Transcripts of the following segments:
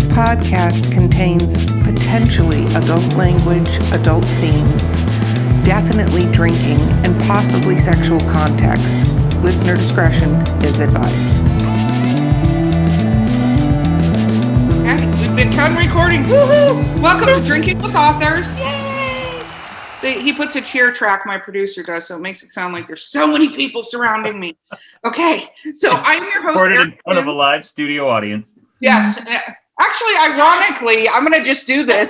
podcast contains potentially adult language, adult themes, definitely drinking, and possibly sexual context. Listener discretion is advised. Okay, we've begun recording. Woohoo! Welcome to Drinking with Authors. Yay! He puts a cheer track, my producer does, so it makes it sound like there's so many people surrounding me. Okay, so I'm your host. Recorded in front of a live studio audience. Yes. Actually, ironically, I'm going to just do this.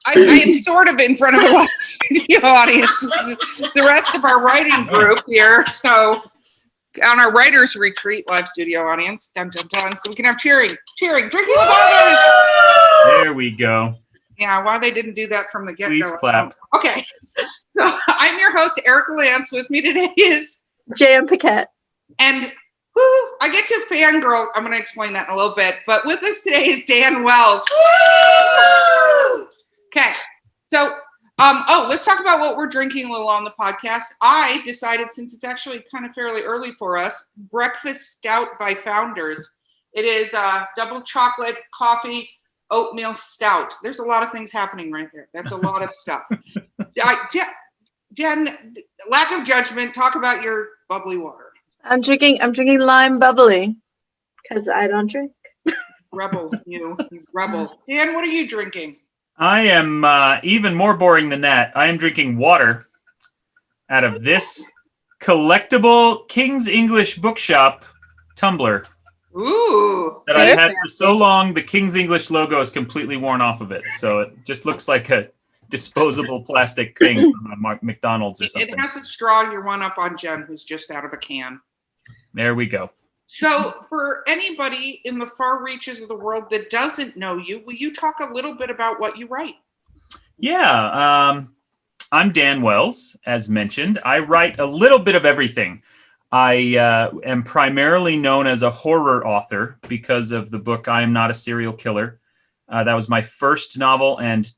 I am sort of in front of a live studio audience. The rest of our writing group here. So on our writer's retreat, live studio audience. Dun, dun, dun. So we can have cheering, drinking with others. There we go. Yeah, why they didn't do that from the get-go. Please clap. Okay. So I'm your host, Erica Lance. With me today is J.M. Paquette. And I get to fangirl. I'm going to explain that in a little bit. But with us today is Dan Wells. Woo! Okay. So, let's talk about what we're drinking a little on the podcast. I decided, since it's actually kind of fairly early for us, Breakfast Stout by Founders. It is double chocolate, coffee, oatmeal stout. There's a lot of things happening right there. That's a lot of stuff. Jen, lack of judgment. Talk about your bubbly water. I'm drinking lime bubbly because I don't drink. Rebel, you rebel. Dan, what are you drinking? I am even more boring than that. I am drinking water out of this collectible King's English Bookshop tumbler. Ooh. That I've had for so long, the King's English logo is completely worn off of it. So it just looks like a disposable plastic thing from a McDonald's or something. It has a straw. You're one up on Jen, who's just out of a can. There we go. So for anybody in the far reaches of the world that doesn't know you, will you talk a little bit about what you write? Yeah. I'm Dan Wells, as mentioned. I write a little bit of everything. I am primarily known as a horror author because of the book I Am Not a Serial Killer. That was my first novel, and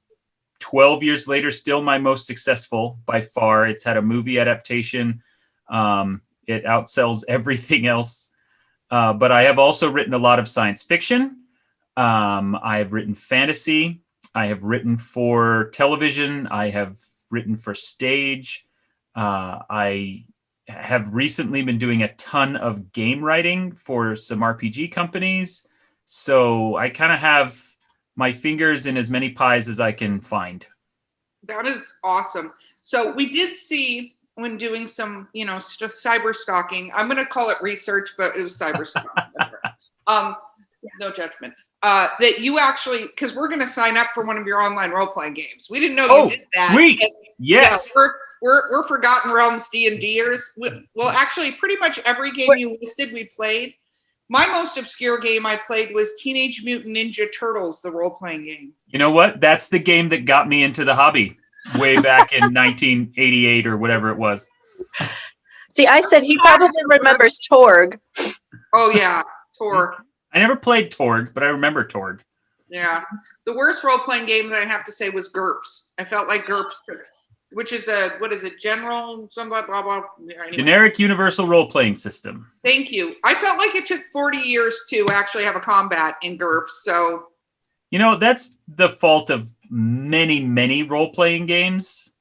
12 years later, still my most successful by far. It's had a movie adaptation. It outsells everything else. But I have also written a lot of science fiction. I have written fantasy. I have written for television. I have written for stage. I have recently been doing a ton of game writing for some RPG companies. So I kind of have my fingers in as many pies as I can find. That is awesome. So we did see when doing some, cyber stalking, I'm going to call it research, but it was cyber stalking. No judgment. That you actually, because we're going to sign up for one of your online role-playing games. We didn't know you did that. Sweet. And, yes. Yeah, we're Forgotten Realms D&Ders. Well, actually, pretty much every game you listed, we played. My most obscure game I played was Teenage Mutant Ninja Turtles, the role-playing game. You know what? That's the game that got me into the hobby way back in 1988 or whatever it was. See, I said he probably remembers Torg. Oh, yeah, Torg. I never played Torg, but I remember Torg. Yeah. The worst role-playing games, I have to say, was GURPS. I felt like GURPS, which is general, some blah, blah, blah. Anyway. Generic Universal Role-Playing System. Thank you. I felt like it took 40 years to actually have a combat in GURPS, so. That's the fault of many role-playing games.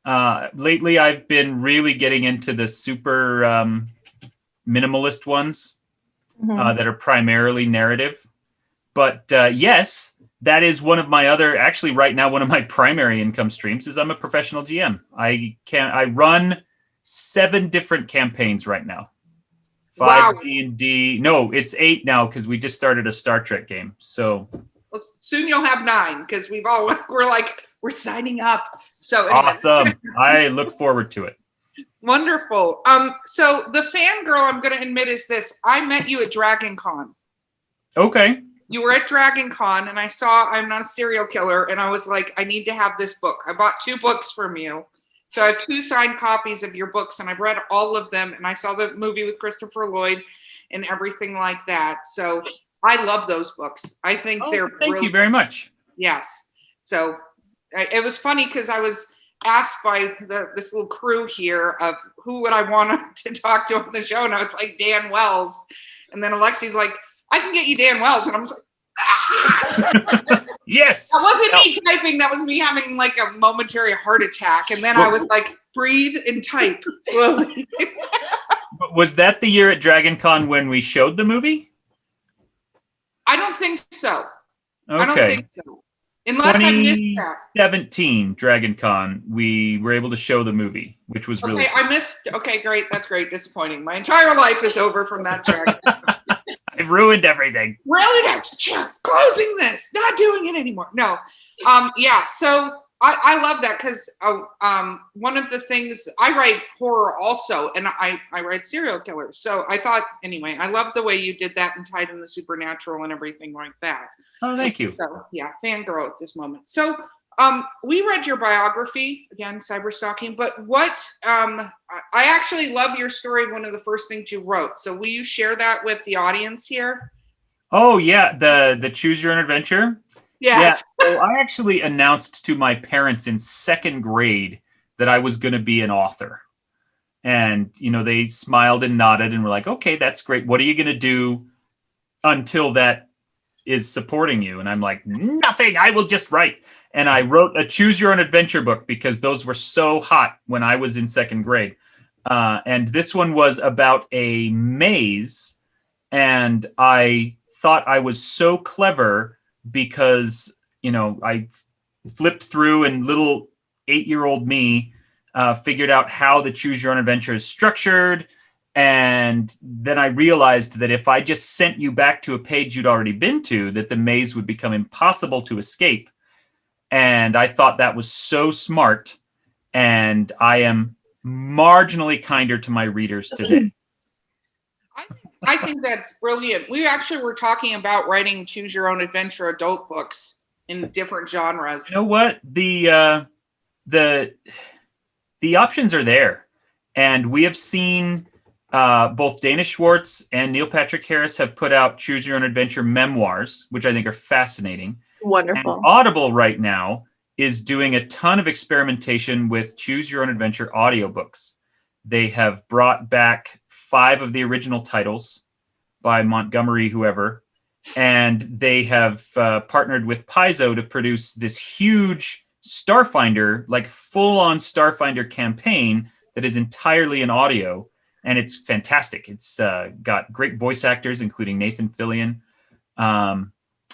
Lately, I've been really getting into the super minimalist ones that are primarily narrative. But yes, that is one of my actually right now, one of my primary income streams is I'm a professional GM. I run 7 different campaigns right now. 5 D&D. No, it's 8 now because we just started a Star Trek game. So. Well, soon you'll have 9 because we're signing up. So anyway. Awesome. I look forward to it. Wonderful. So the fangirl I'm going to admit is this. I met you at Dragon Con. Okay. You were at Dragon Con and I saw I'm Not a Serial Killer and I was like, I need to have this book. I bought 2 books from you. So I have 2 signed copies of your books and I've read all of them and I saw the movie with Christopher Lloyd and everything like that. So I love those books. I think they're brilliant. Thank you very much. Yes. So it was funny because I was asked by this little crew here of who would I want to talk to on the show. And I was like, Dan Wells. And then Alexi's like, I can get you Dan Wells. And I was like, Yes. That wasn't me typing. That was me having like a momentary heart attack. And then I was like, breathe and type slowly. Was that the year at Dragon Con when we showed the movie? I don't think so. Okay. I don't think so. Unless I missed that. 2017 Dragon Con, we were able to show the movie, which was really Okay, I missed. Okay, great. That's great. Disappointing. My entire life is over from that Dragon. I've ruined everything. Really? That's just closing this. Not doing it anymore. No. Yeah. So I love that because one of the things I write horror also, and I write serial killers. So I thought anyway, I love the way you did that and tied in the supernatural and everything like that. Oh, thank you. So yeah, fangirl at this moment. So we read your biography again, cyber stalking. But what I actually love your story. One of the first things you wrote. So will you share that with the audience here? Oh yeah, the Choose Your Own Adventure. Yes. Yeah. So I actually announced to my parents in second grade that I was going to be an author. And, they smiled and nodded and were like, okay, that's great. What are you going to do until that is supporting you? And I'm like, nothing. I will just write. And I wrote a Choose Your Own Adventure book because those were so hot when I was in second grade. And this one was about a maze. And I thought I was so clever because, I flipped through and little 8-year-old me figured out how the Choose Your Own Adventure is structured. And then I realized that if I just sent you back to a page you'd already been to, that the maze would become impossible to escape. And I thought that was so smart. And I am marginally kinder to my readers today. I think that's brilliant. We actually were talking about writing Choose Your Own Adventure adult books in different genres. You know what? The options are there. And we have seen both Dana Schwartz and Neil Patrick Harris have put out Choose Your Own Adventure memoirs, which I think are fascinating. It's wonderful. And Audible right now is doing a ton of experimentation with Choose Your Own Adventure audiobooks. They have brought back 5 of the original titles by Montgomery, whoever, and they have partnered with Paizo to produce this huge Starfinder, like full-on Starfinder campaign that is entirely in audio, and it's fantastic. It's got great voice actors, including Nathan Fillion.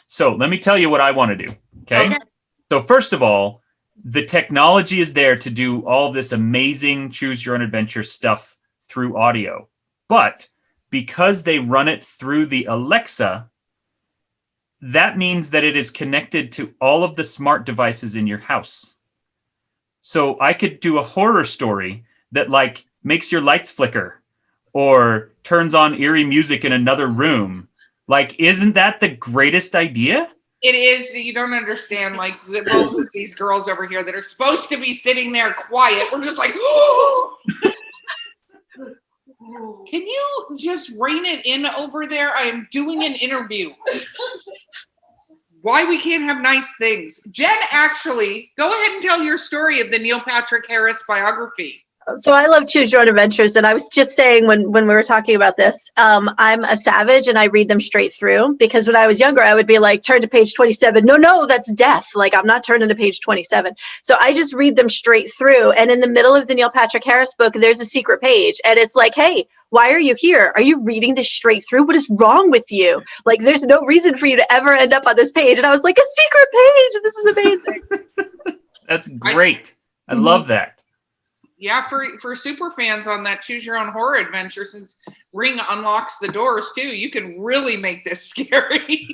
So let me tell you what I want to do, okay? So first of all, the technology is there to do all this amazing Choose Your Own Adventure stuff through audio. But because they run it through the Alexa, that means that it is connected to all of the smart devices in your house. So I could do a horror story that like makes your lights flicker or turns on eerie music in another room. Like, isn't that the greatest idea? It is. You don't understand. Like both of these girls over here that are supposed to be sitting there quiet. We're just like, oh! Can you just rein it in over there? I am doing an interview. Why we can't have nice things. Jen, actually, go ahead and tell your story of the Neil Patrick Harris biography. So I love Choose Your Own Adventures, and I was just saying when we were talking about this, I'm a savage and I read them straight through, because when I was younger, I would be like, turn to page 27. No, that's death. Like, I'm not turning to page 27. So I just read them straight through. And in the middle of the Neil Patrick Harris book, there's a secret page, and it's like, hey, why are you here? Are you reading this straight through? What is wrong with you? Like, there's no reason for you to ever end up on this page. And I was like, a secret page. This is amazing. That's great. I love that. Yeah, for super fans on that Choose Your Own Horror Adventure, since Ring unlocks the doors too, you can really make this scary.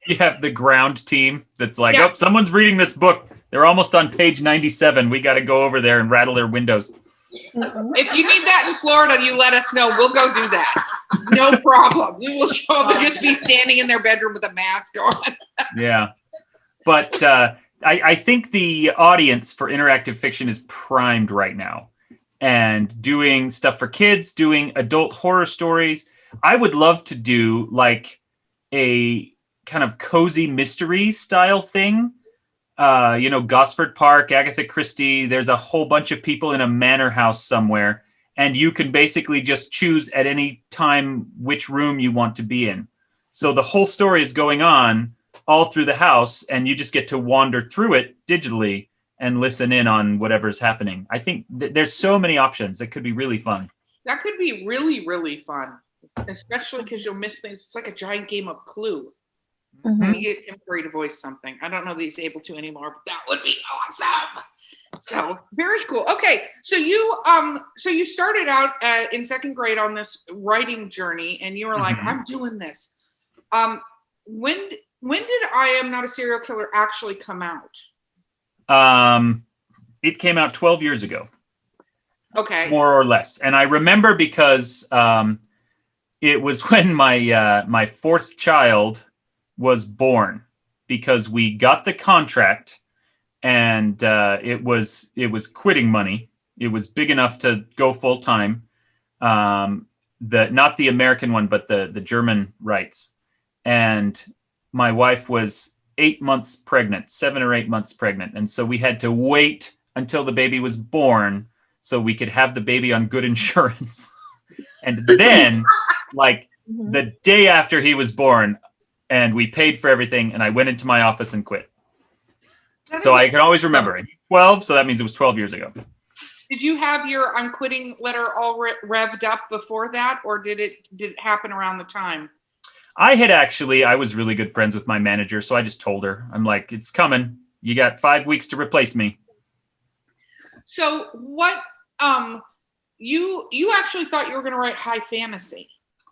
You have the ground team that's like, oh, someone's reading this book. They're almost on page 97. We got to go over there and rattle their windows. If you need that in Florida, you let us know. We'll go do that. No problem. We will show up and just be standing in their bedroom with a mask on. Yeah. But I think the audience for interactive fiction is primed right now, and doing stuff for kids, doing adult horror stories. I would love to do like a kind of cozy mystery style thing. Gosford Park, Agatha Christie, there's a whole bunch of people in a manor house somewhere, and you can basically just choose at any time which room you want to be in. So the whole story is going on all through the house, and you just get to wander through it digitally and listen in on whatever's happening. I think there's so many options that could be really fun. That could be really, really fun, especially because you'll miss things. It's like a giant game of Clue. Mhm. You get Tim Curry to voice something. I don't know that he's able to anymore, but that would be awesome. So very cool. Okay, so you started out in second grade on this writing journey, and you were like, Mhm. "I'm doing this." When did I Am Not a Serial Killer actually come out? It came out 12 years ago, Okay. more or less. And I remember because it was when my fourth child was born, because we got the contract, and it was quitting money. It was big enough to go full time. Not the American one, but the German rights. And my wife was 8 months pregnant, 7 or 8 months pregnant, and so we had to wait until the baby was born so we could have the baby on good insurance. And then, like the day after he was born, and we paid for everything, and I went into my office and quit. So I can always remember it. 12, so that means it was 12 years ago. Did you have your I'm quitting letter all revved up before that, or did it happen around the time? I was really good friends with my manager, so I just told her, I'm like, it's coming. You got 5 weeks to replace me. So what, you actually thought you were going to write high fantasy.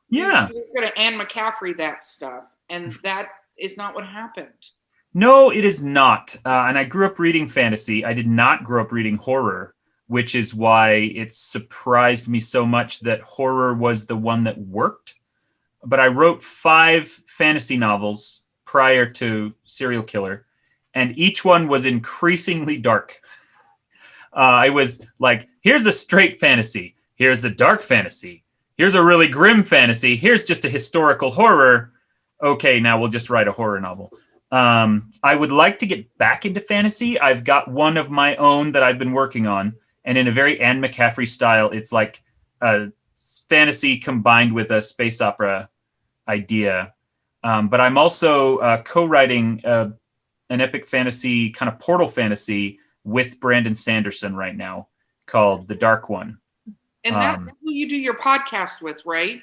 Yeah. You were going to Anne McCaffrey that stuff, and that is not what happened. No, it is not. And I grew up reading fantasy. I did not grow up reading horror, which is why it surprised me so much that horror was the one that worked. But I wrote 5 fantasy novels prior to Serial Killer, and each one was increasingly dark. I was like, here's a straight fantasy. Here's a dark fantasy. Here's a really grim fantasy. Here's just a historical horror. Okay, now we'll just write a horror novel. I would like to get back into fantasy. I've got one of my own that I've been working on, and in a very Anne McCaffrey style, it's like a fantasy combined with a space opera idea. But I'm also co-writing an epic fantasy, kind of portal fantasy, with Brandon Sanderson right now, called The Dark One. And that's who you do your podcast with, right?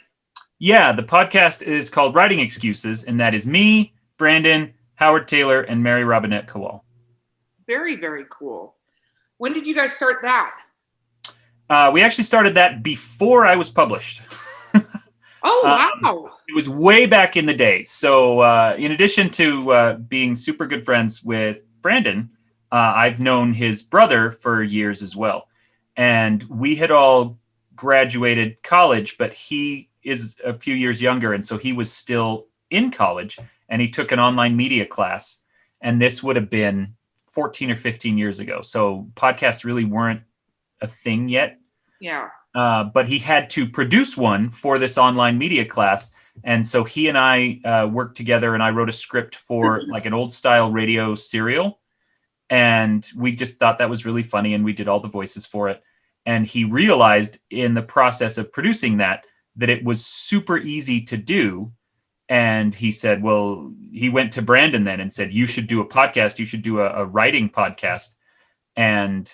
Yeah, the podcast is called Writing Excuses, and that is me, Brandon, Howard Taylor, and Mary Robinette Kowal. Very, very cool. When did you guys start that? We actually started that before I was published. Oh, wow. It was way back in the day. So in addition to being super good friends with Brandon, I've known his brother for years as well. And we had all graduated college, but he is a few years younger. And so he was still in college, and he took an online media class. And this would have been 14 or 15 years ago. So podcasts really weren't a thing yet. Yeah. But he had to produce one for this online media class. And so he and I worked together, and I wrote a script for like an old style radio serial. And we just thought that was really funny, and we did all the voices for it. And he realized in the process of producing that it was super easy to do. And he said, well, he went to Brandon then and said, you should do a podcast. You should do a writing podcast. And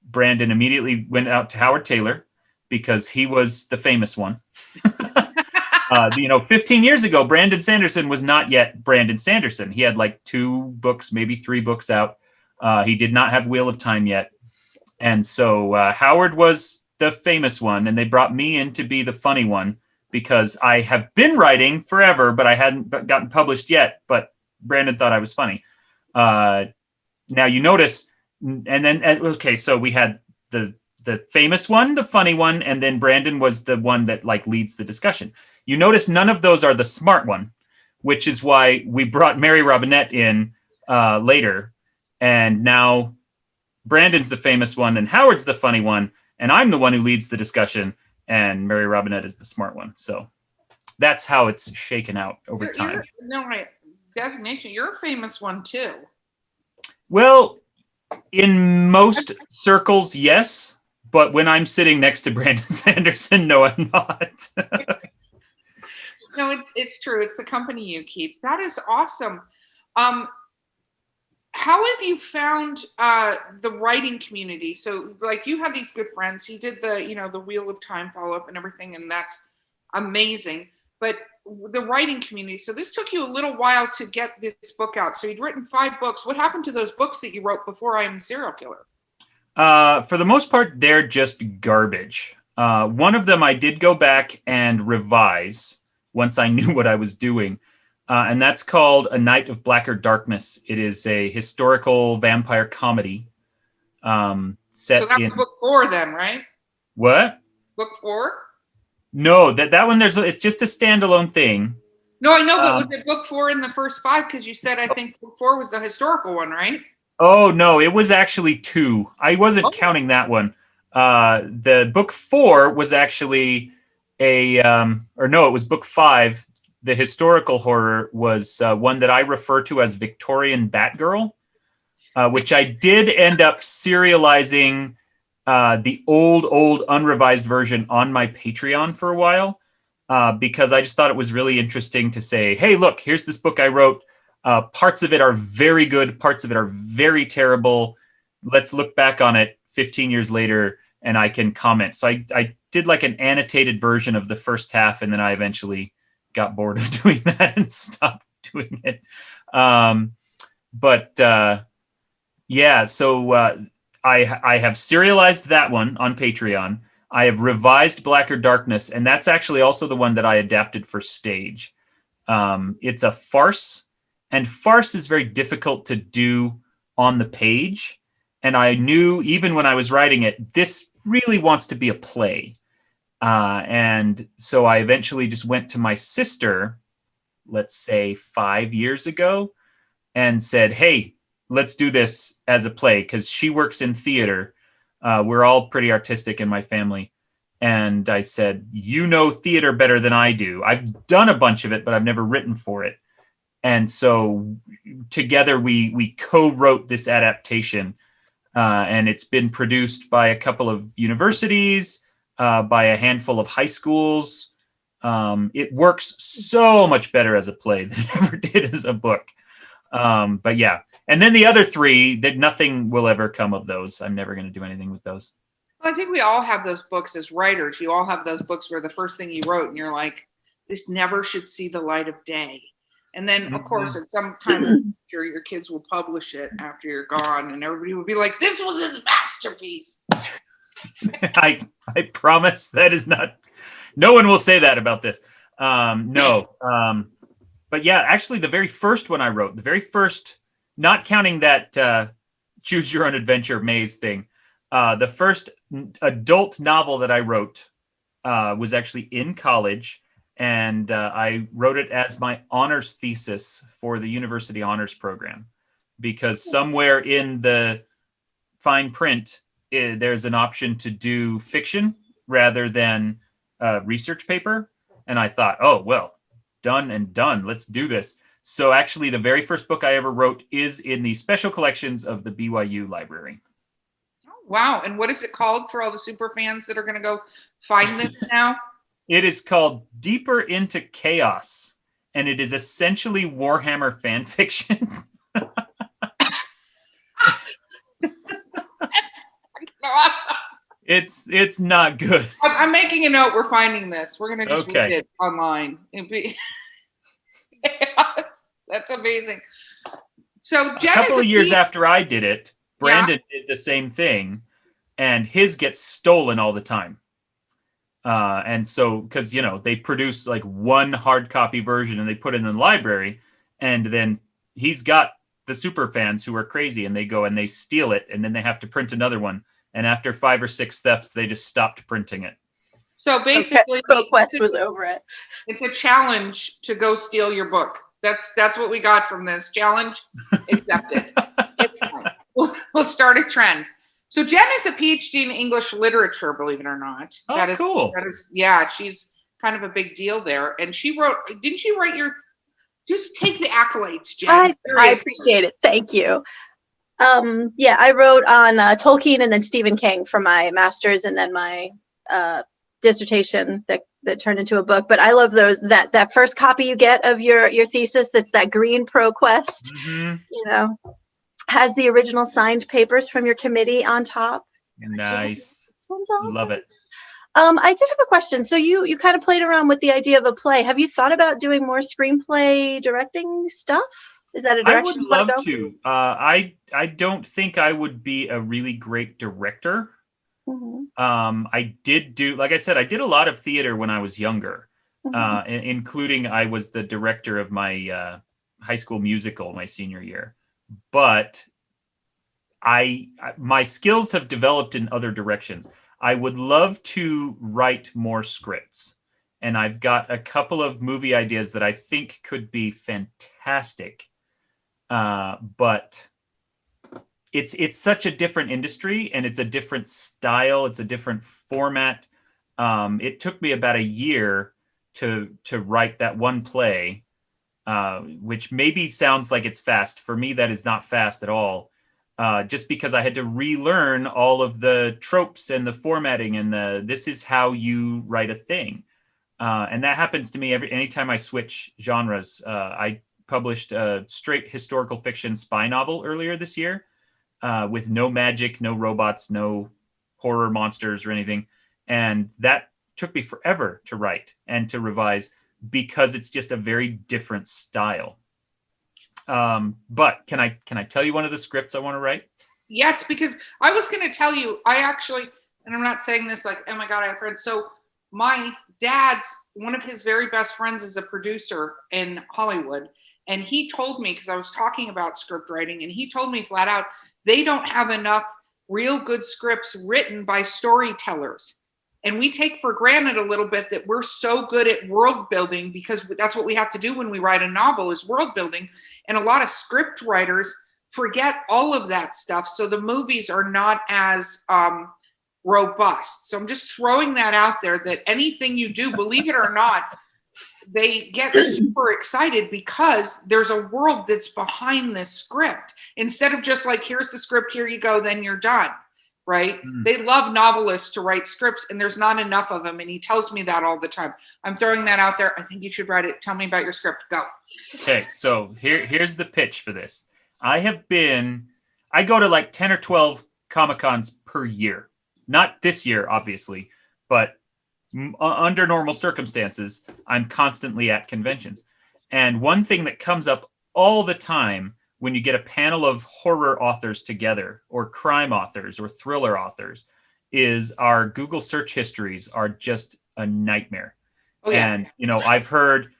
Brandon immediately went out to Howard Taylor, because he was the famous one. 15 years ago, Brandon Sanderson was not yet Brandon Sanderson. He had like 2 books, maybe 3 books out. He did not have Wheel of Time yet. And so Howard was the famous one, and they brought me in to be the funny one, because I have been writing forever, but I hadn't gotten published yet. But Brandon thought I was funny. Now you notice, and then, okay, so we had the famous one, the funny one, and then Brandon was the one that like leads the discussion. You notice none of those are the smart one, which is why we brought Mary Robinette in later. And now Brandon's the famous one, and Howard's the funny one, and I'm the one who leads the discussion, and Mary Robinette is the smart one. So that's how it's shaken out over time. Designation, you're a famous one too. Well, in most circles, yes. But when I'm sitting next to Brandon Sanderson, no, I'm not. No, it's true. It's the company you keep. That is awesome. How have you found the writing community? So, like, you had these good friends. You did the Wheel of Time follow up and everything, and that's amazing. But the writing community. So this took you a little while to get this book out. So you'd written 5 books. What happened to those books that you wrote before I Am the Serial Killer? For the most part, they're just garbage. One of them I did go back and revise once I knew what I was doing. And that's called A Night of Blacker Darkness. It is a historical vampire comedy set So that was in... book 4 then, right? What? Book 4? No, that one, it's just a standalone thing. No, I know, but was it book 4 in the first 5? Because you said, I think book 4 was the historical one, right? Oh, no, it was actually 2. I wasn't counting that one. The book 4 was actually it was book 5. The historical horror was one that I refer to as Victorian Batgirl, which I did end up serializing the old unrevised version on my Patreon for a while because I just thought it was really interesting to say, hey, look, here's this book I wrote. Parts of it are very good. Parts of it are very terrible. Let's look back on it 15 years later and I can comment. So I did like an annotated version of the first half, and then I eventually got bored of doing that and stopped doing it. So I have serialized that one on Patreon. I have revised Blacker Darkness, and that's actually also the one that I adapted for stage. It's a farce, and farce is very difficult to do on the page. And I knew even when I was writing it, this really wants to be a play. And so I eventually just went to my sister, let's say 5 years ago, and said, hey, let's do this as a play, because she works in theater. We're all pretty artistic in my family. And I said, you know theater better than I do. I've done a bunch of it, but I've never written for it. And so together we co-wrote this adaptation. And it's been produced by a couple of universities, by a handful of high schools. It works so much better as a play than it ever did as a book. But yeah. And then the other 3, that nothing will ever come of those. I'm never going to do anything with those. Well, I think we all have those books as writers. You all have those books where the first thing you wrote and you're like, this never should see the light of day. And then, of course, at some time in the future, your kids will publish it after you're gone, and everybody will be like, this was his masterpiece. I promise that is not, no one will say that about this. No. But yeah, actually the very first one I wrote, the very first, not counting that choose your own adventure maze thing, the first adult novel that I wrote was actually in college. And I wrote it as my honors thesis for the university honors program, because somewhere in the fine print, there's an option to do fiction rather than research paper. And I thought, oh, well, done and done. Let's do this. So actually, the very first book I ever wrote is in the special collections of the BYU library. Wow. And what is it called for all the super fans that are going to go find this now? It is called Deeper into Chaos, and it is essentially Warhammer fan fiction. It's not good. I'm making a note. We're finding this. We're going to just Okay. read it online. Yes, that's amazing. So Jen, A couple of years after I did it, Brandon did the same thing, and his gets stolen all the time. And so, because, they produce like one hard copy version and they put it in the library, and then he's got the super fans who are crazy and they go and they steal it, and then they have to print another one. And after 5 or 6 thefts, they just stopped printing it. So basically, ProQuest was over it. It's a challenge to go steal your book. That's what we got from this challenge. Accepted. It's fine. We'll start a trend. So Jen is a PhD in English literature, believe it or not. Oh, that is, cool. Yeah, she's kind of a big deal there. And didn't she write just take the accolades, Jen. I appreciate it. Thank you. I wrote on Tolkien and then Stephen King for my master's, and then my dissertation that that turn into a book. But I love those, that first copy you get of your thesis, that's that green ProQuest, you know, has the original signed papers from your committee on top. Nice. This one's awesome. Love it. I did have a question. So you kind of played around with the idea of a play. Have you thought about doing more screenplay directing stuff? Is that a I direction would you want love to go? to. I don't think I would be a really great director. I did do, like I said, I did a lot of theater when I was younger, including I was the director of my high school musical my senior year. But my skills have developed in other directions. I would love to write more scripts, and I've got a couple of movie ideas that I think could be fantastic. But it's such a different industry, and it's a different style. It's a different format. It took me about a year to write that one play, which maybe sounds like it's fast. For me, that is not fast at all. Just because I had to relearn all of the tropes and the formatting and this is how you write a thing. And that happens to me anytime I switch genres. I published a straight historical fiction spy novel earlier this year with no magic, no robots, no horror monsters or anything. And that took me forever to write and to revise because it's just a very different style. But can I tell you one of the scripts I want to write? Yes, because I was going to tell you, I actually, and I'm not saying this like, oh my God, I have friends. So my dad's, one of his very best friends is a producer in Hollywood. And he told me, because I was talking about script writing, and he told me flat out, they don't have enough real good scripts written by storytellers. And we take for granted a little bit that we're so good at world building, because that's what we have to do when we write a novel is world building. And a lot of script writers forget all of that stuff. So the movies are not as robust. So I'm just throwing that out there, that anything you do, believe it or not, they get super excited because there's a world that's behind this script. Instead of just like, here's the script, here you go, then you're done. Right? They love novelists to write scripts, and there's not enough of them. And he tells me that all the time. I'm throwing that out there. I think you should write it. Tell me about your script. Go. Okay, so here's the pitch for this. I go to like 10 or 12 Comic-Cons per year. Not this year, obviously, but under normal circumstances, I'm constantly at conventions. And one thing that comes up all the time when you get a panel of horror authors together, or crime authors, or thriller authors, is our Google search histories are just a nightmare. Oh, yeah. And, I've heard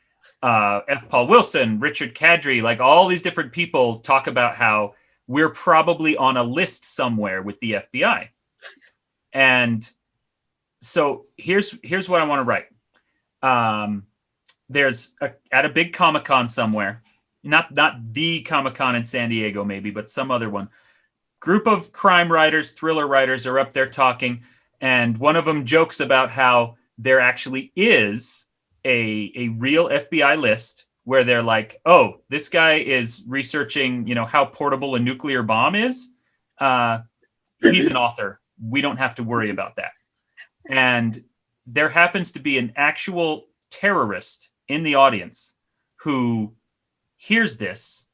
F. Paul Wilson, Richard Kadri, like all these different people talk about how we're probably on a list somewhere with the FBI. And so here's what I want to write. There's at a big Comic-Con somewhere, not the Comic-Con in San Diego maybe, but some other one. Group of crime writers, thriller writers are up there talking, and one of them jokes about how there actually is a real FBI list where they're like, oh, this guy is researching, how portable a nuclear bomb is. He's an author. We don't have to worry about that. And there happens to be an actual terrorist in the audience who hears this,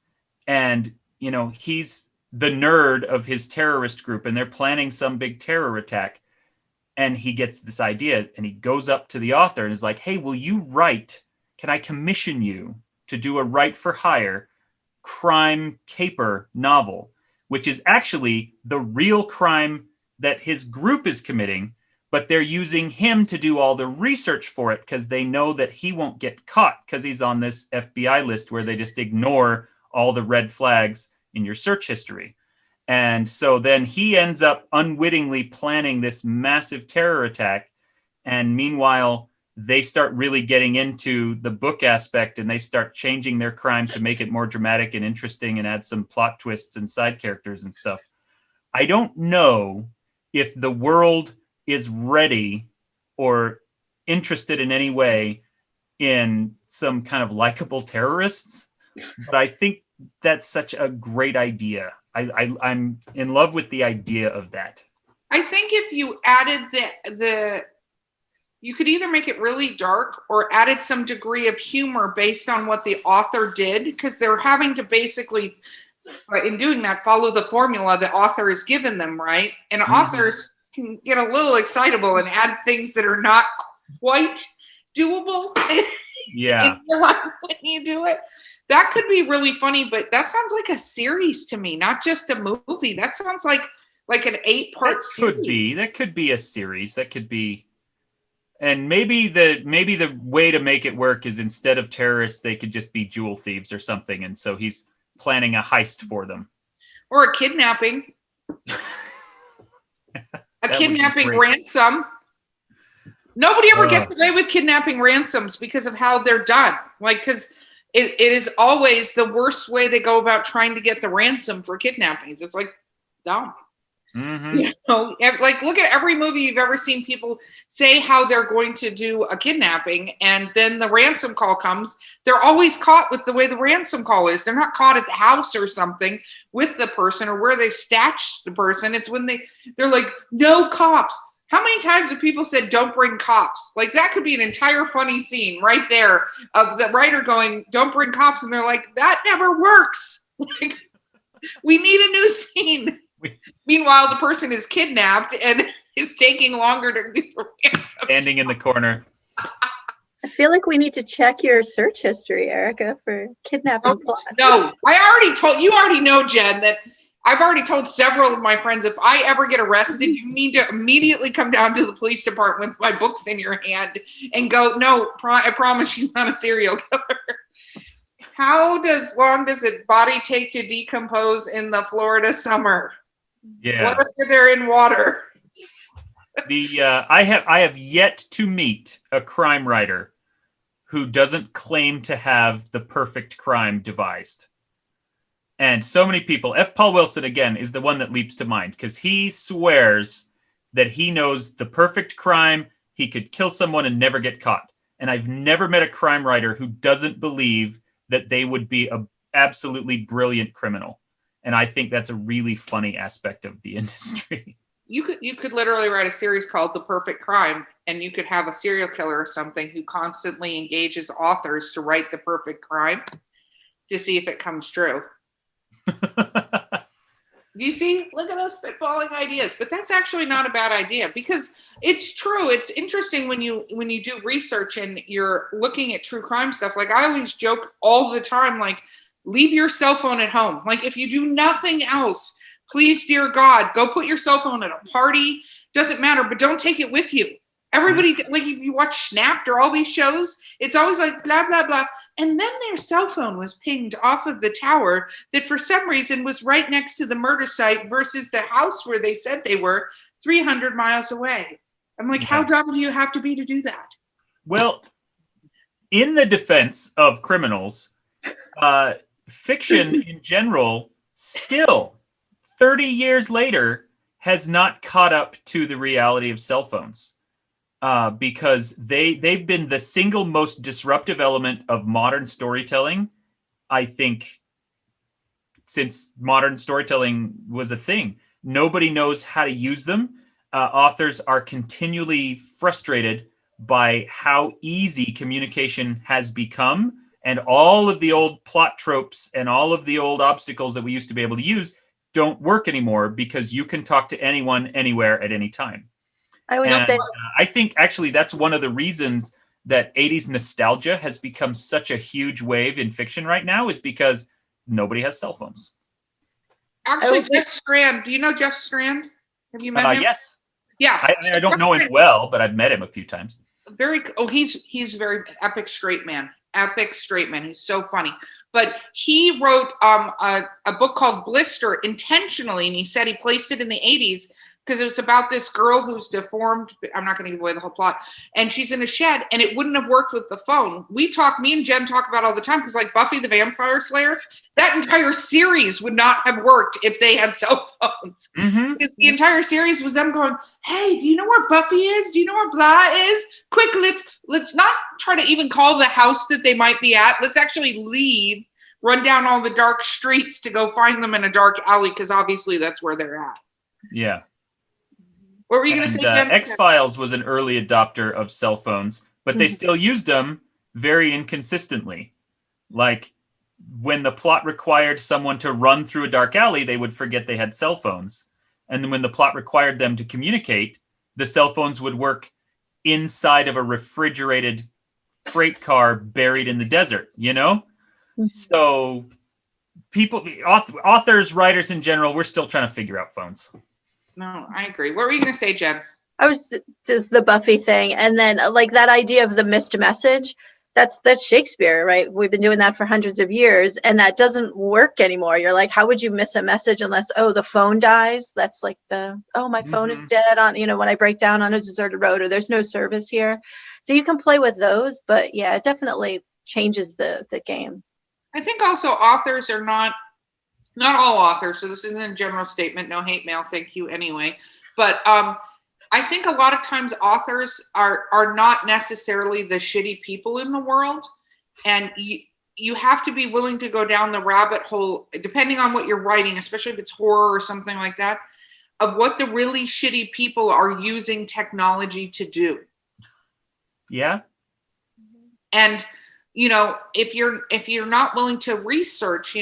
and he's the nerd of his terrorist group, and they're planning some big terror attack, and he gets this idea, and he goes up to the author and is like, hey, can I commission you to do a write for hire crime caper novel, which is actually the real crime that his group is committing, but they're using him to do all the research for it because they know that he won't get caught because he's on this FBI list where they just ignore all the red flags in your search history. And so then he ends up unwittingly planning this massive terror attack. And meanwhile, they start really getting into the book aspect, and they start changing their crime to make it more dramatic and interesting and add some plot twists and side characters and stuff. I don't know if the world is ready or interested in any way in some kind of likable terrorists, but I think that's such a great idea. I'm in love with the idea of that. I think if you added You could either make it really dark or added some degree of humor based on what the author did, because they're having to basically, in doing that, follow the formula the author has given them, right? And authors can get a little excitable and add things that are not quite doable Yeah. in your life when you do it. That could be really funny, but that sounds like a series to me, not just a movie. That sounds like an 8-part series. That could be a series. That could be. And maybe the way to make it work is instead of terrorists, they could just be jewel thieves or something. And so he's planning a heist for them. Or a kidnapping. A kidnapping ransom. Nobody ever gets away with kidnapping ransoms because of how they're done. Like, because it is always the worst way they go about trying to get the ransom for kidnappings. It's like dumb. You know, like look at every movie you've ever seen. People say how they're going to do a kidnapping, and then the ransom call comes. They're always caught with the way the ransom call is. They're not caught at the house or something with the person or where they stashed the person. It's when they're like, no cops. How many times have people said, don't bring cops? Like that could be an entire funny scene right there of the writer going, don't bring cops. And they're like, that never works. Like, we need a new scene. Meanwhile, the person is kidnapped and is taking longer to get the ransom. Standing in the corner. I feel like we need to check your search history, Erica, for kidnapping plots. No, you already know, Jen, that I've already told several of my friends, if I ever get arrested, you need to immediately come down to the police department with my books in your hand and go, no, I promise you, not a serial killer. How long does a body take to decompose in the Florida summer? Yeah. What if they're in water? I have yet to meet a crime writer who doesn't claim to have the perfect crime devised. And so many people, F. Paul Wilson, again, is the one that leaps to mind because he swears that he knows the perfect crime. He could kill someone and never get caught. And I've never met a crime writer who doesn't believe that they would be an absolutely brilliant criminal. And I think that's a really funny aspect of the industry. You could literally write a series called The Perfect Crime, and you could have a serial killer or something who constantly engages authors to write the perfect crime to see if it comes true. You see, look at us spitballing ideas, but that's actually not a bad idea because it's true. It's interesting when you do research and you're looking at true crime stuff. Like I always joke all the time, like leave your cell phone at home. Like if you do nothing else, please, dear God, go put your cell phone at a party. Doesn't matter, but don't take it with you. Everybody, like if you watch Snapped or all these shows, it's always like blah, blah, blah. And then their cell phone was pinged off of the tower that for some reason was right next to the murder site versus the house where they said they were 300 miles away. I'm like, how dumb do you have to be to do that? Well, in the defense of criminals, fiction in general still 30 years later has not caught up to the reality of cell phones. Because they've been the single most disruptive element of modern storytelling, I think, since modern storytelling was a thing. Nobody knows how to use them. Authors are continually frustrated by how easy communication has become, and all of the old plot tropes and all of the old obstacles that we used to be able to use don't work anymore because you can talk to anyone, anywhere, at any time. I think actually that's one of the reasons that 80s nostalgia has become such a huge wave in fiction right now is because nobody has cell phones. Actually, Jeff Strand. Do you know Jeff Strand? Have you met him? Yes. Yeah. I don't know him well, but I've met him a few times. He's very epic straight man. Epic straight man. He's so funny. But he wrote a book called Blister intentionally, and he said he placed it in the 80s because it was about this girl who's deformed. I'm not going to give away the whole plot. And she's in a shed, and it wouldn't have worked with the phone. Me and Jen talk about all the time because like Buffy the Vampire Slayer, that entire series would not have worked if they had cell phones. Mm-hmm. Because the entire series was them going, hey, do you know where Buffy is? Do you know where blah is? Quick, let's not try to even call the house that they might be at. Let's actually leave, run down all the dark streets to go find them in a dark alley because obviously that's where they're at. Yeah. What were you going to And say, Jen? X-Files was an early adopter of cell phones, but they still used them very inconsistently. Like when the plot required someone to run through a dark alley, they would forget they had cell phones. And then when the plot required them to communicate, the cell phones would work inside of a refrigerated freight car buried in the desert, you know? So people, authors, writers in general, we're still trying to figure out phones. No, I agree. What were you going to say, Jen? I was just the Buffy thing, and then like that idea of the missed message. That's Shakespeare, right? We've been doing that for hundreds of years, and that doesn't work anymore. You're like, how would you miss a message unless the phone dies? That's like my phone is dead on when I break down on a deserted road, or there's no service here. So you can play with those, but yeah, it definitely changes the game. I think also authors are not all authors, so this isn't a general statement, no hate mail, thank you anyway. But I think a lot of times authors are not necessarily the shitty people in the world. And you have to be willing to go down the rabbit hole, depending on what you're writing, especially if it's horror or something like that, of what the really shitty people are using technology to do. Yeah. And if you're not willing to research,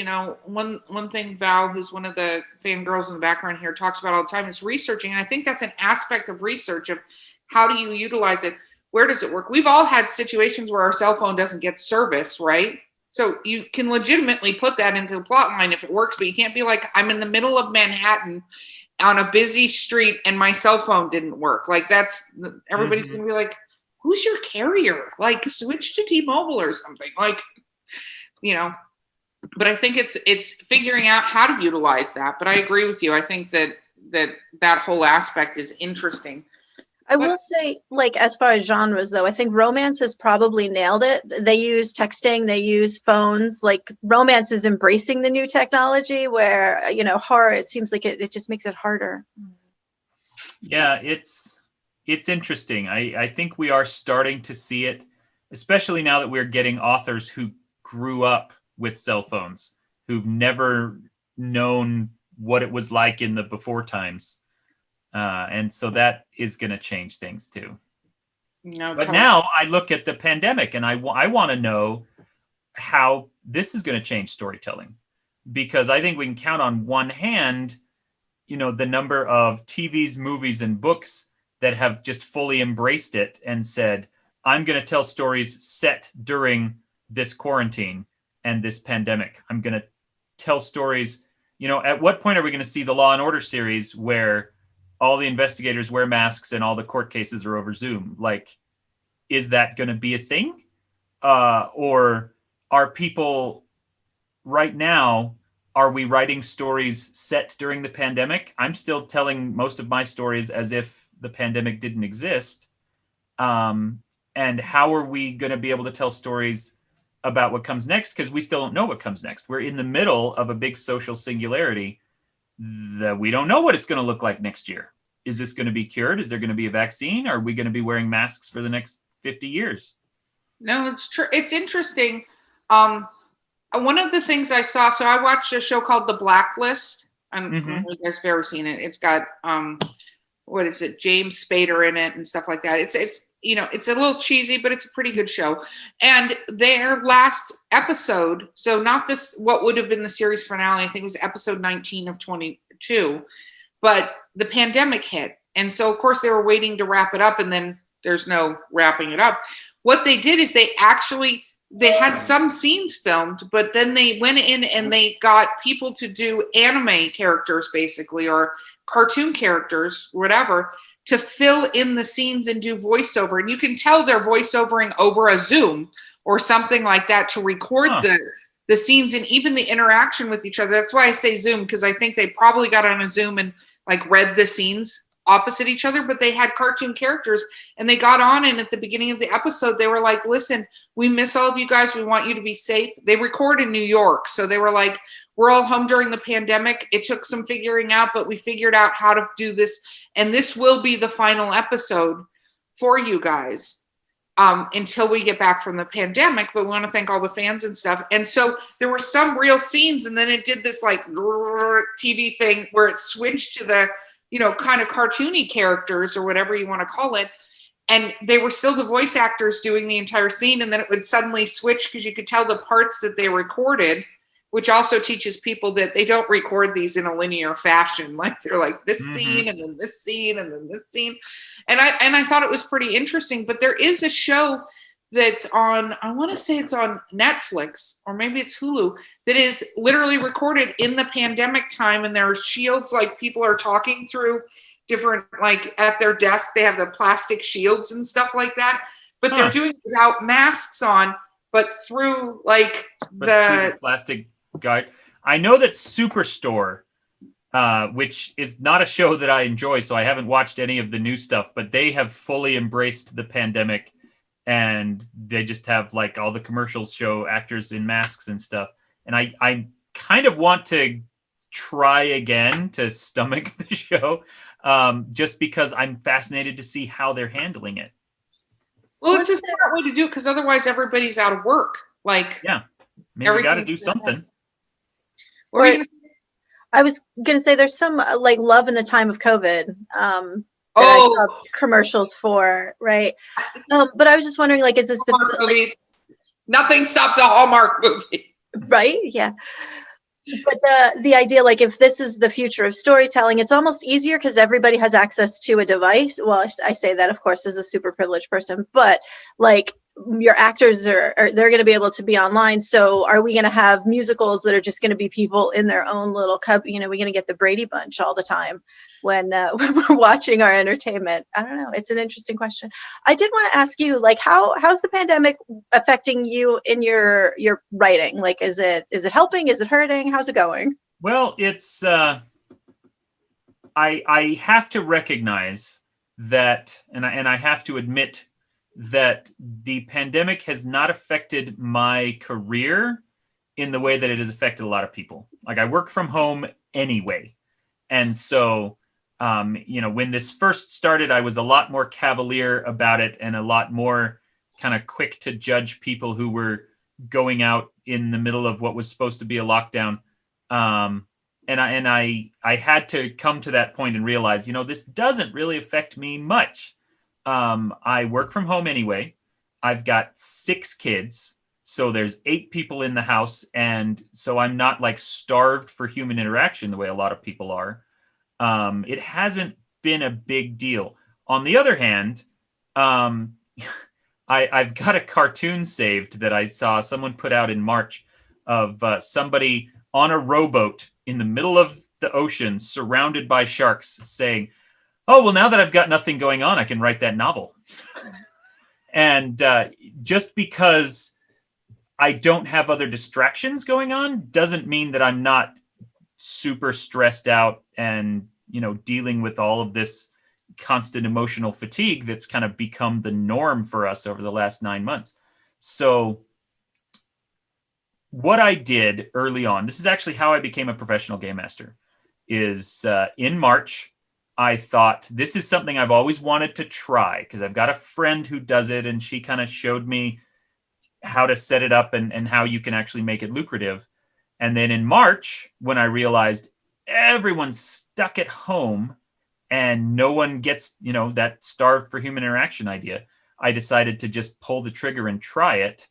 one thing Val, who's one of the fangirls in the background here, talks about all the time is researching. And I think that's an aspect of research of how do you utilize it? Where does it work? We've all had situations where our cell phone doesn't get service, right? So you can legitimately put that into the plot line if it works, but you can't be like, I'm in the middle of Manhattan on a busy street and my cell phone didn't work. Like everybody's going to be like, who's your carrier? Like switch to T-Mobile or something, like, but I think it's figuring out how to utilize that. But I agree with you. I think that whole aspect is interesting. I will say, like, as far as genres, though, I think romance has probably nailed it. They use texting, they use phones. Like, romance is embracing the new technology, where, horror, it seems like it just makes it harder. Yeah, it's interesting. I think we are starting to see it, especially now that we're getting authors who grew up with cell phones, who've never known what it was like in the before times. And so that is going to change things too. But now I look at the pandemic and I want to know how this is going to change storytelling, because I think we can count on one hand, the number of TVs, movies, and books that have just fully embraced it and said, I'm going to tell stories set during this quarantine and this pandemic. I'm going to tell stories, at what point are we going to see the Law and Order series where all the investigators wear masks and all the court cases are over Zoom? Like, is that going to be a thing? Or are people right now, are we writing stories set during the pandemic? I'm still telling most of my stories as if the pandemic didn't exist. And how are we going to be able to tell stories about what comes next? Because we still don't know what comes next. We're in the middle of a big social singularity that we don't know what it's going to look like next year. Is this going to be cured? Is there going to be a vaccine? Are we going to be wearing masks for the next 50 years? No, it's true. It's interesting. One of the things I saw, so I watched a show called The Blacklist. I don't know if you guys have ever seen it. It's got, what is it, James Spader in it and stuff like that. It's it's a little cheesy, but it's a pretty good show. And their last episode, so not this, what would have been the series finale, I think it was episode 19 of 22, but the pandemic hit. And so, of course, they were waiting to wrap it up, and then there's no wrapping it up. What they did is they had some scenes filmed, but then they went in and they got people to do anime characters, basically, or cartoon characters, whatever, to fill in the scenes and do voiceover. And you can tell they're voiceovering over a Zoom or something like that to record the scenes and even the interaction with each other. That's why I say Zoom, because I think they probably got on a Zoom and like read the scenes opposite each other, but they had cartoon characters, and they got on, and at the beginning of the episode they were like, listen, we miss all of you guys, we want you to be safe. They record in New York, so they were like, we're all home during the pandemic. It took some figuring out, but we figured out how to do this, and this will be the final episode for you guys until we get back from the pandemic. But we want to thank all the fans and stuff. And so there were some real scenes, and then it did this like TV thing where it switched to the kind of cartoony characters or whatever you want to call it. And they were still the voice actors doing the entire scene. And then it would suddenly switch because you could tell the parts that they recorded, which also teaches people that they don't record these in a linear fashion. Like they're like this scene and then this scene and then this scene. And I thought it was pretty interesting. But there is a show that's on, I want to say it's on Netflix or maybe it's Hulu, that is literally recorded in the pandemic time. And there are shields, like people are talking through different, like at their desk, they have the plastic shields and stuff like that. But they're doing it without masks on, but through like through the plastic guard. I know that Superstore, which is not a show that I enjoy, so I haven't watched any of the new stuff, but they have fully embraced the pandemic. And they just have like all the commercials show actors in masks and stuff. And I kind of want to try again to stomach the show just because I'm fascinated to see how they're handling it. Well, it's a smart way to do it because otherwise everybody's out of work. Like, yeah, maybe we got to do something. I was going to say there's some like Love in the Time of COVID. I saw commercials for, right? But I was just wondering, like, is this Hallmark movies? Nothing stops a Hallmark movie, right? Yeah. But the idea, like, if this is the future of storytelling, it's almost easier because everybody has access to a device. Well, I say that, of course, as a super privileged person, but like your actors they're going to be able to be online. So are we going to have musicals that are just going to be people in their own little cub? We're going to get the Brady Bunch all the time when we're watching our entertainment. I don't know. It's an interesting question. I did want to ask you, like, how's the pandemic affecting you in your writing? Like, is it helping? Is it hurting? How's it going? Well, it's I have to recognize that, and I have to admit that the pandemic has not affected my career in the way that it has affected a lot of people. Like, I work from home anyway. And so, when this first started, I was a lot more cavalier about it and a lot more kind of quick to judge people who were going out in the middle of what was supposed to be a lockdown. And I had to come to that point and realize, this doesn't really affect me much. I work from home anyway. I've got 6 kids, so there's 8 people in the house, and so I'm not like starved for human interaction the way a lot of people are. It hasn't been a big deal. On the other hand, I've got a cartoon saved that I saw someone put out in March of somebody on a rowboat in the middle of the ocean surrounded by sharks saying, "Oh, well, now that I've got nothing going on, I can write that novel." And just because I don't have other distractions going on doesn't mean that I'm not super stressed out and, dealing with all of this constant emotional fatigue that's kind of become the norm for us over the last 9 months. So what I did early on, this is actually how I became a professional game master, is in March, I thought this is something I've always wanted to try because I've got a friend who does it and she kind of showed me how to set it up and how you can actually make it lucrative. And then in March, when I realized everyone's stuck at home and no one gets, that starved for human interaction idea, I decided to just pull the trigger and try it.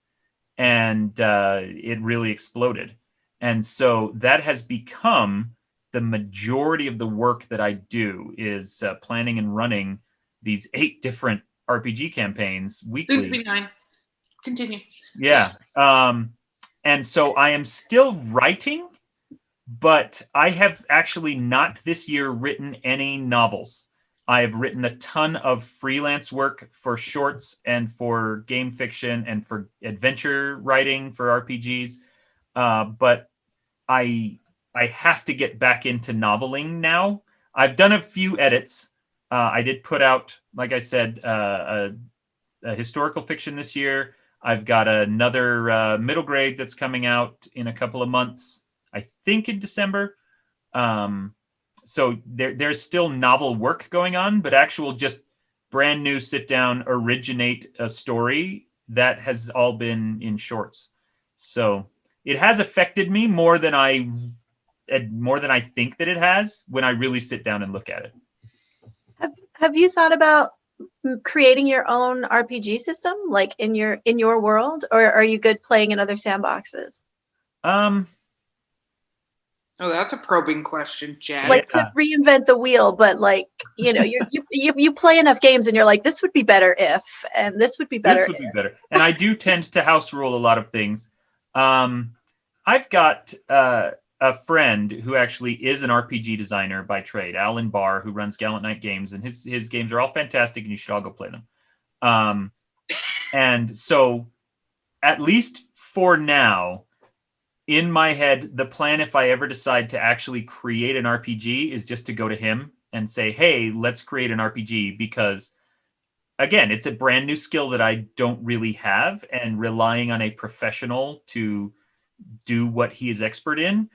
And it really exploded. And so that has become the majority of the work that I do is planning and running these 8 different RPG campaigns weekly. Continue. Yeah. And so I am still writing, but I have actually not this year written any novels. I have written a ton of freelance work for shorts and for game fiction and for adventure writing for RPGs. But I have to get back into noveling now. I've done a few edits. I did put out, like I said, a historical fiction this year. I've got another middle grade that's coming out in a couple of months, I think in December. So there's still novel work going on, but actual just brand new sit down, originate a story, that has all been in shorts. So it has affected me more than I think that it has when I really sit down and look at it. Have you thought about creating your own RPG system, like in your world, or are you good playing in other sandboxes? Um, Oh, that's a probing question, Jen. Like to reinvent the wheel, but like you play enough games and you're like, this would be better if, and this would be better this would be better. And I do tend to house rule a lot of things. I've got a friend who actually is an RPG designer by trade, Alan Barr, who runs Gallant Knight Games, and his games are all fantastic, and you should all go play them. And so, at least for now, in my head, the plan, if I ever decide to actually create an RPG, is just to go to him and say, hey, let's create an RPG, because again, it's a brand new skill that I don't really have, and relying on a professional to do what he is expert in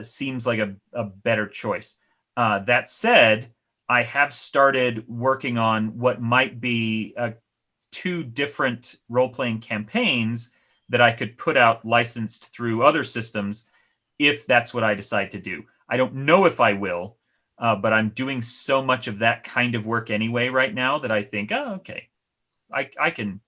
seems like a better choice. That said, I have started working on what might be 2 different role-playing campaigns that I could put out licensed through other systems if that's what I decide to do. I don't know if I will, but I'm doing so much of that kind of work anyway right now that I think, oh, okay, I can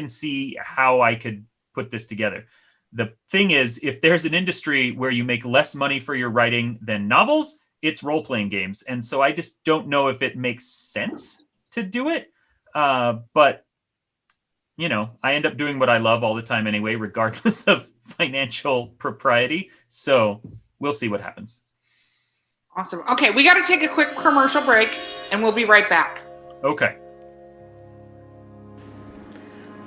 see how I could put this together. The thing is, if there's an industry where you make less money for your writing than novels, it's role-playing games. And so I just don't know if it makes sense to do it. But I end up doing what I love all the time anyway, regardless of financial propriety. So we'll see what happens. Awesome. Okay, we got to take a quick commercial break, and we'll be right back. Okay.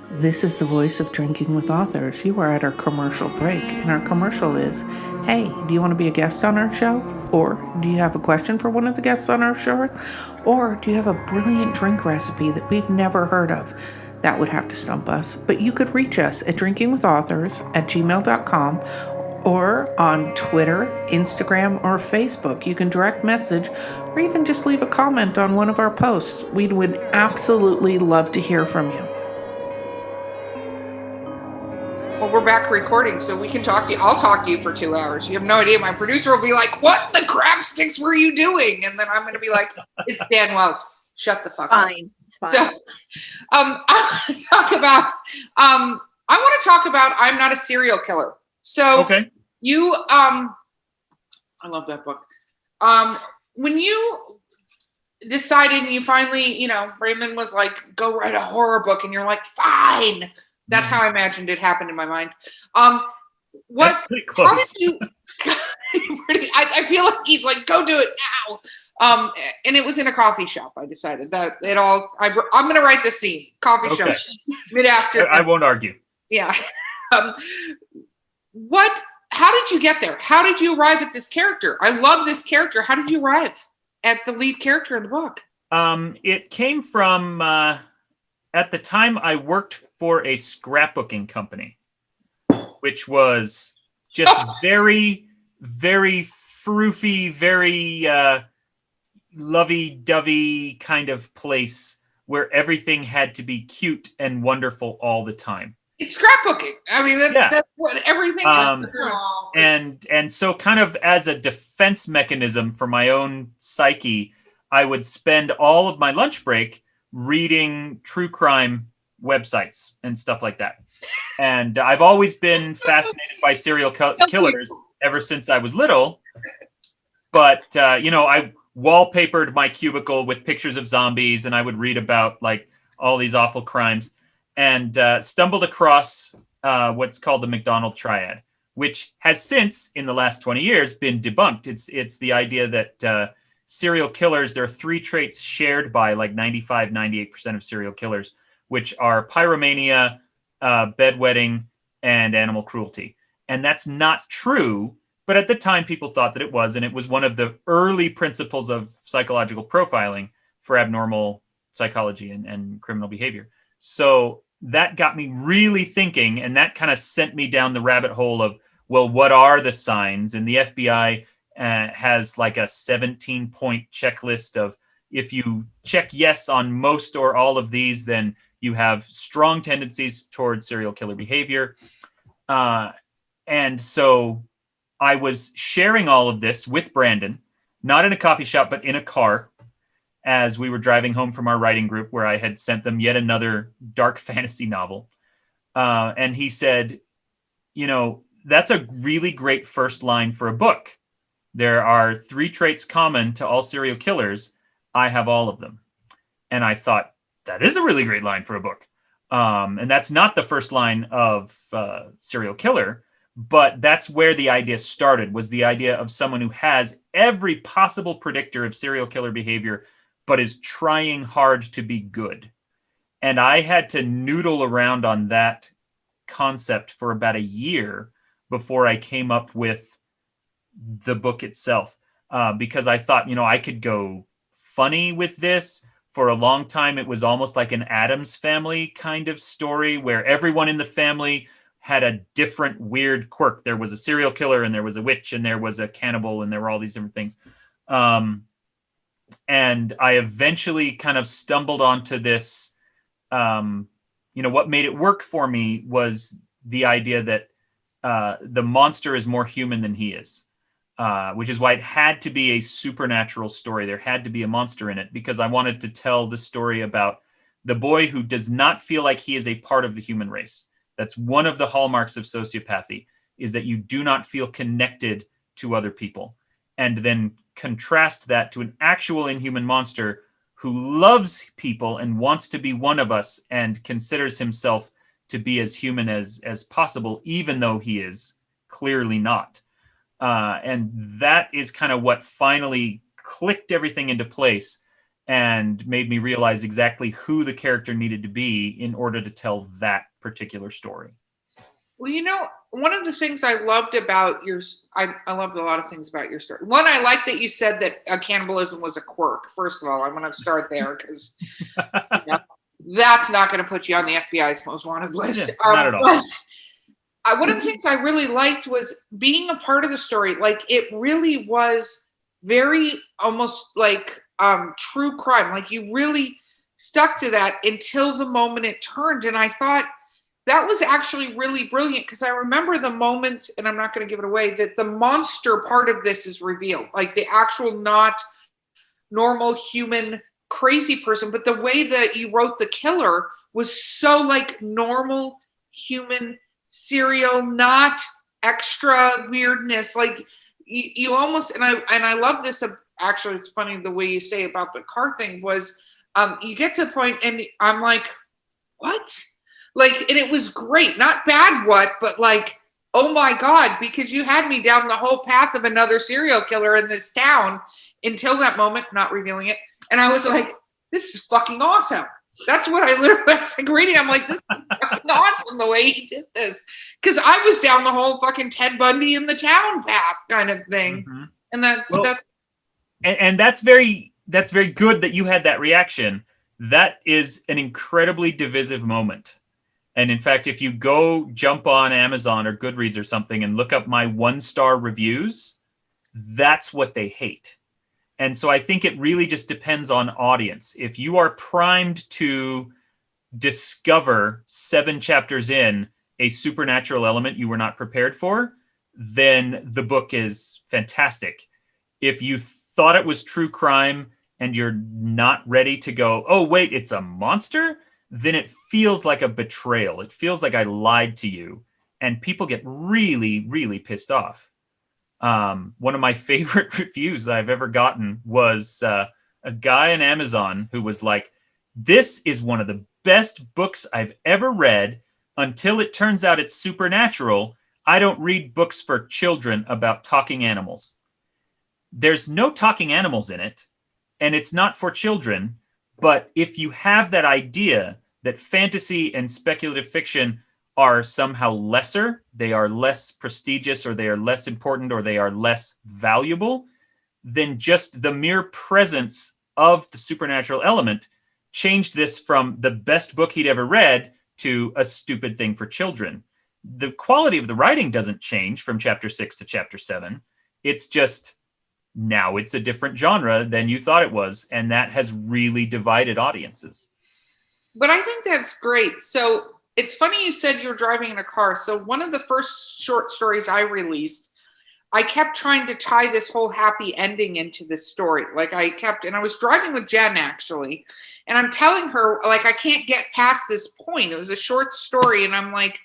This is the voice of Drinking with Authors. You are at our commercial break, and our commercial is, hey, do you want to be a guest on our show? Or do you have a question for one of the guests on our show? Or do you have a brilliant drink recipe that we've never heard of? That would have to stump us. But you could reach us at drinkingwithauthors@gmail.com or on Twitter, Instagram, or Facebook. You can direct message or even just leave a comment on one of our posts. We would absolutely love to hear from you. Well, we're back recording, so we can talk to you. I'll talk to you for 2 hours. You have no idea. My producer will be like, what the crap sticks were you doing? And then I'm going to be like, it's Dan Wells. Shut the fuck up. Fine. It's fine. So, I want to talk about I'm Not a Serial Killer. So Okay. you, I love that book. When you decided and you finally, Raymond was like, go write a horror book, and you're like, fine. That's how I imagined it happened in my mind. That's pretty close. How did you, I feel like he's like, go do it now. And it was in a coffee shop. I decided that I'm going to write the scene. Coffee shop. Mid-afternoon. I won't argue. Yeah. How did you get there? How did you arrive at this character? I love this character. How did you arrive at the lead character in the book? It came from, at the time I worked for a scrapbooking company, which was just very, very froofy, very lovey-dovey kind of place where everything had to be cute and wonderful all the time. It's scrapbooking. I mean, that's what everything is. And so kind of as a defense mechanism for my own psyche, I would spend all of my lunch break reading true crime websites and stuff like that. And I've always been fascinated by serial killers ever since I was little. But, I wallpapered my cubicle with pictures of zombies, and I would read about like all these awful crimes, and stumbled across what's called the McDonald Triad, which has since, in the last 20 years, been debunked. It's the idea that serial killers, there are 3 traits shared by like 95, 98% of serial killers, which are pyromania, bedwetting, and animal cruelty. And that's not true, but at the time people thought that it was, and it was one of the early principles of psychological profiling for abnormal psychology and criminal behavior. So that got me really thinking, and that kind of sent me down the rabbit hole of, well, what are the signs? And the FBI has like a 17-point checklist of, if you check yes on most or all of these, then you have strong tendencies towards serial killer behavior. And so I was sharing all of this with Brandon, not in a coffee shop, but in a car. as we were driving home from our writing group where I had sent them yet another dark fantasy novel. And he said, that's a really great first line for a book. There are 3 traits common to all serial killers. I have all of them. And I thought, that is a really great line for a book. And that's not the first line of Serial Killer, but that's where the idea started, was the idea of someone who has every possible predictor of serial killer behavior, but is trying hard to be good. And I had to noodle around on that concept for about a year before I came up with the book itself, because I thought, I could go funny with this. For a long time, it was almost like an Addams Family kind of story where everyone in the family had a different weird quirk. There was a serial killer, and there was a witch, and there was a cannibal, and there were all these different things. And I eventually kind of stumbled onto this. What made it work for me was the idea that the monster is more human than he is. Which is why it had to be a supernatural story. There had to be a monster in it, because I wanted to tell the story about the boy who does not feel like he is a part of the human race. That's one of the hallmarks of sociopathy, is that you do not feel connected to other people. And then contrast that to an actual inhuman monster who loves people and wants to be one of us and considers himself to be as human as possible, even though he is clearly not. And that is kind of what finally clicked everything into place and made me realize exactly who the character needed to be in order to tell that particular story. Well, one of the things I loved about I loved a lot of things about your story. One, I like that you said that cannibalism was a quirk. First of all, I'm going to start there because that's not going to put you on the FBI's most wanted list. Yeah, not at all. One of the things I really liked was being a part of the story. Like, it really was very almost like true crime. Like, you really stuck to that until the moment it turned. And I thought that was actually really brilliant, because I remember the moment, and I'm not going to give it away, that the monster part of this is revealed. Like, the actual not normal human crazy person. But the way that you wrote the killer was so like normal human serial, not extra weirdness. Like, you almost, and I love this. Actually, it's funny the way you say about the car thing was, you get to the point and I'm like, what? Like, and it was great, not bad, but like, oh my God, because you had me down the whole path of another serial killer in this town until that moment, not revealing it. And I was like, this is fucking awesome. That's what I was like reading. I'm like, this is fucking awesome the way he did this. Because I was down the whole fucking Ted Bundy in the town path kind of thing. Mm-hmm. And that's very good that you had that reaction. That is an incredibly divisive moment. And in fact, if you go jump on Amazon or Goodreads or something and look up my 1-star reviews, that's what they hate. And so I think it really just depends on audience. If you are primed to discover 7 chapters in a supernatural element you were not prepared for, then the book is fantastic. If you thought it was true crime and you're not ready to go, oh, wait, it's a monster, then it feels like a betrayal. It feels like I lied to you. And people get really, really pissed off. One of my favorite reviews that I've ever gotten was a guy on Amazon who was like, this is one of the best books I've ever read until it turns out it's supernatural. I don't read books for children about talking animals. There's no talking animals in it, and it's not for children. But if you have that idea that fantasy and speculative fiction are somehow lesser, they are less prestigious, or they are less important, or they are less valuable, then just the mere presence of the supernatural element changed this from the best book he'd ever read to a stupid thing for children. The quality of the writing doesn't change from chapter 6 to chapter 7. It's just now it's a different genre than you thought it was, and that has really divided audiences. But I think that's great. So it's funny you said you were driving in a car. So one of the first short stories I released, I kept trying to tie this whole happy ending into this story. Like and I was driving with Jen actually, and I'm telling her, like, I can't get past this point. It was a short story, and I'm like,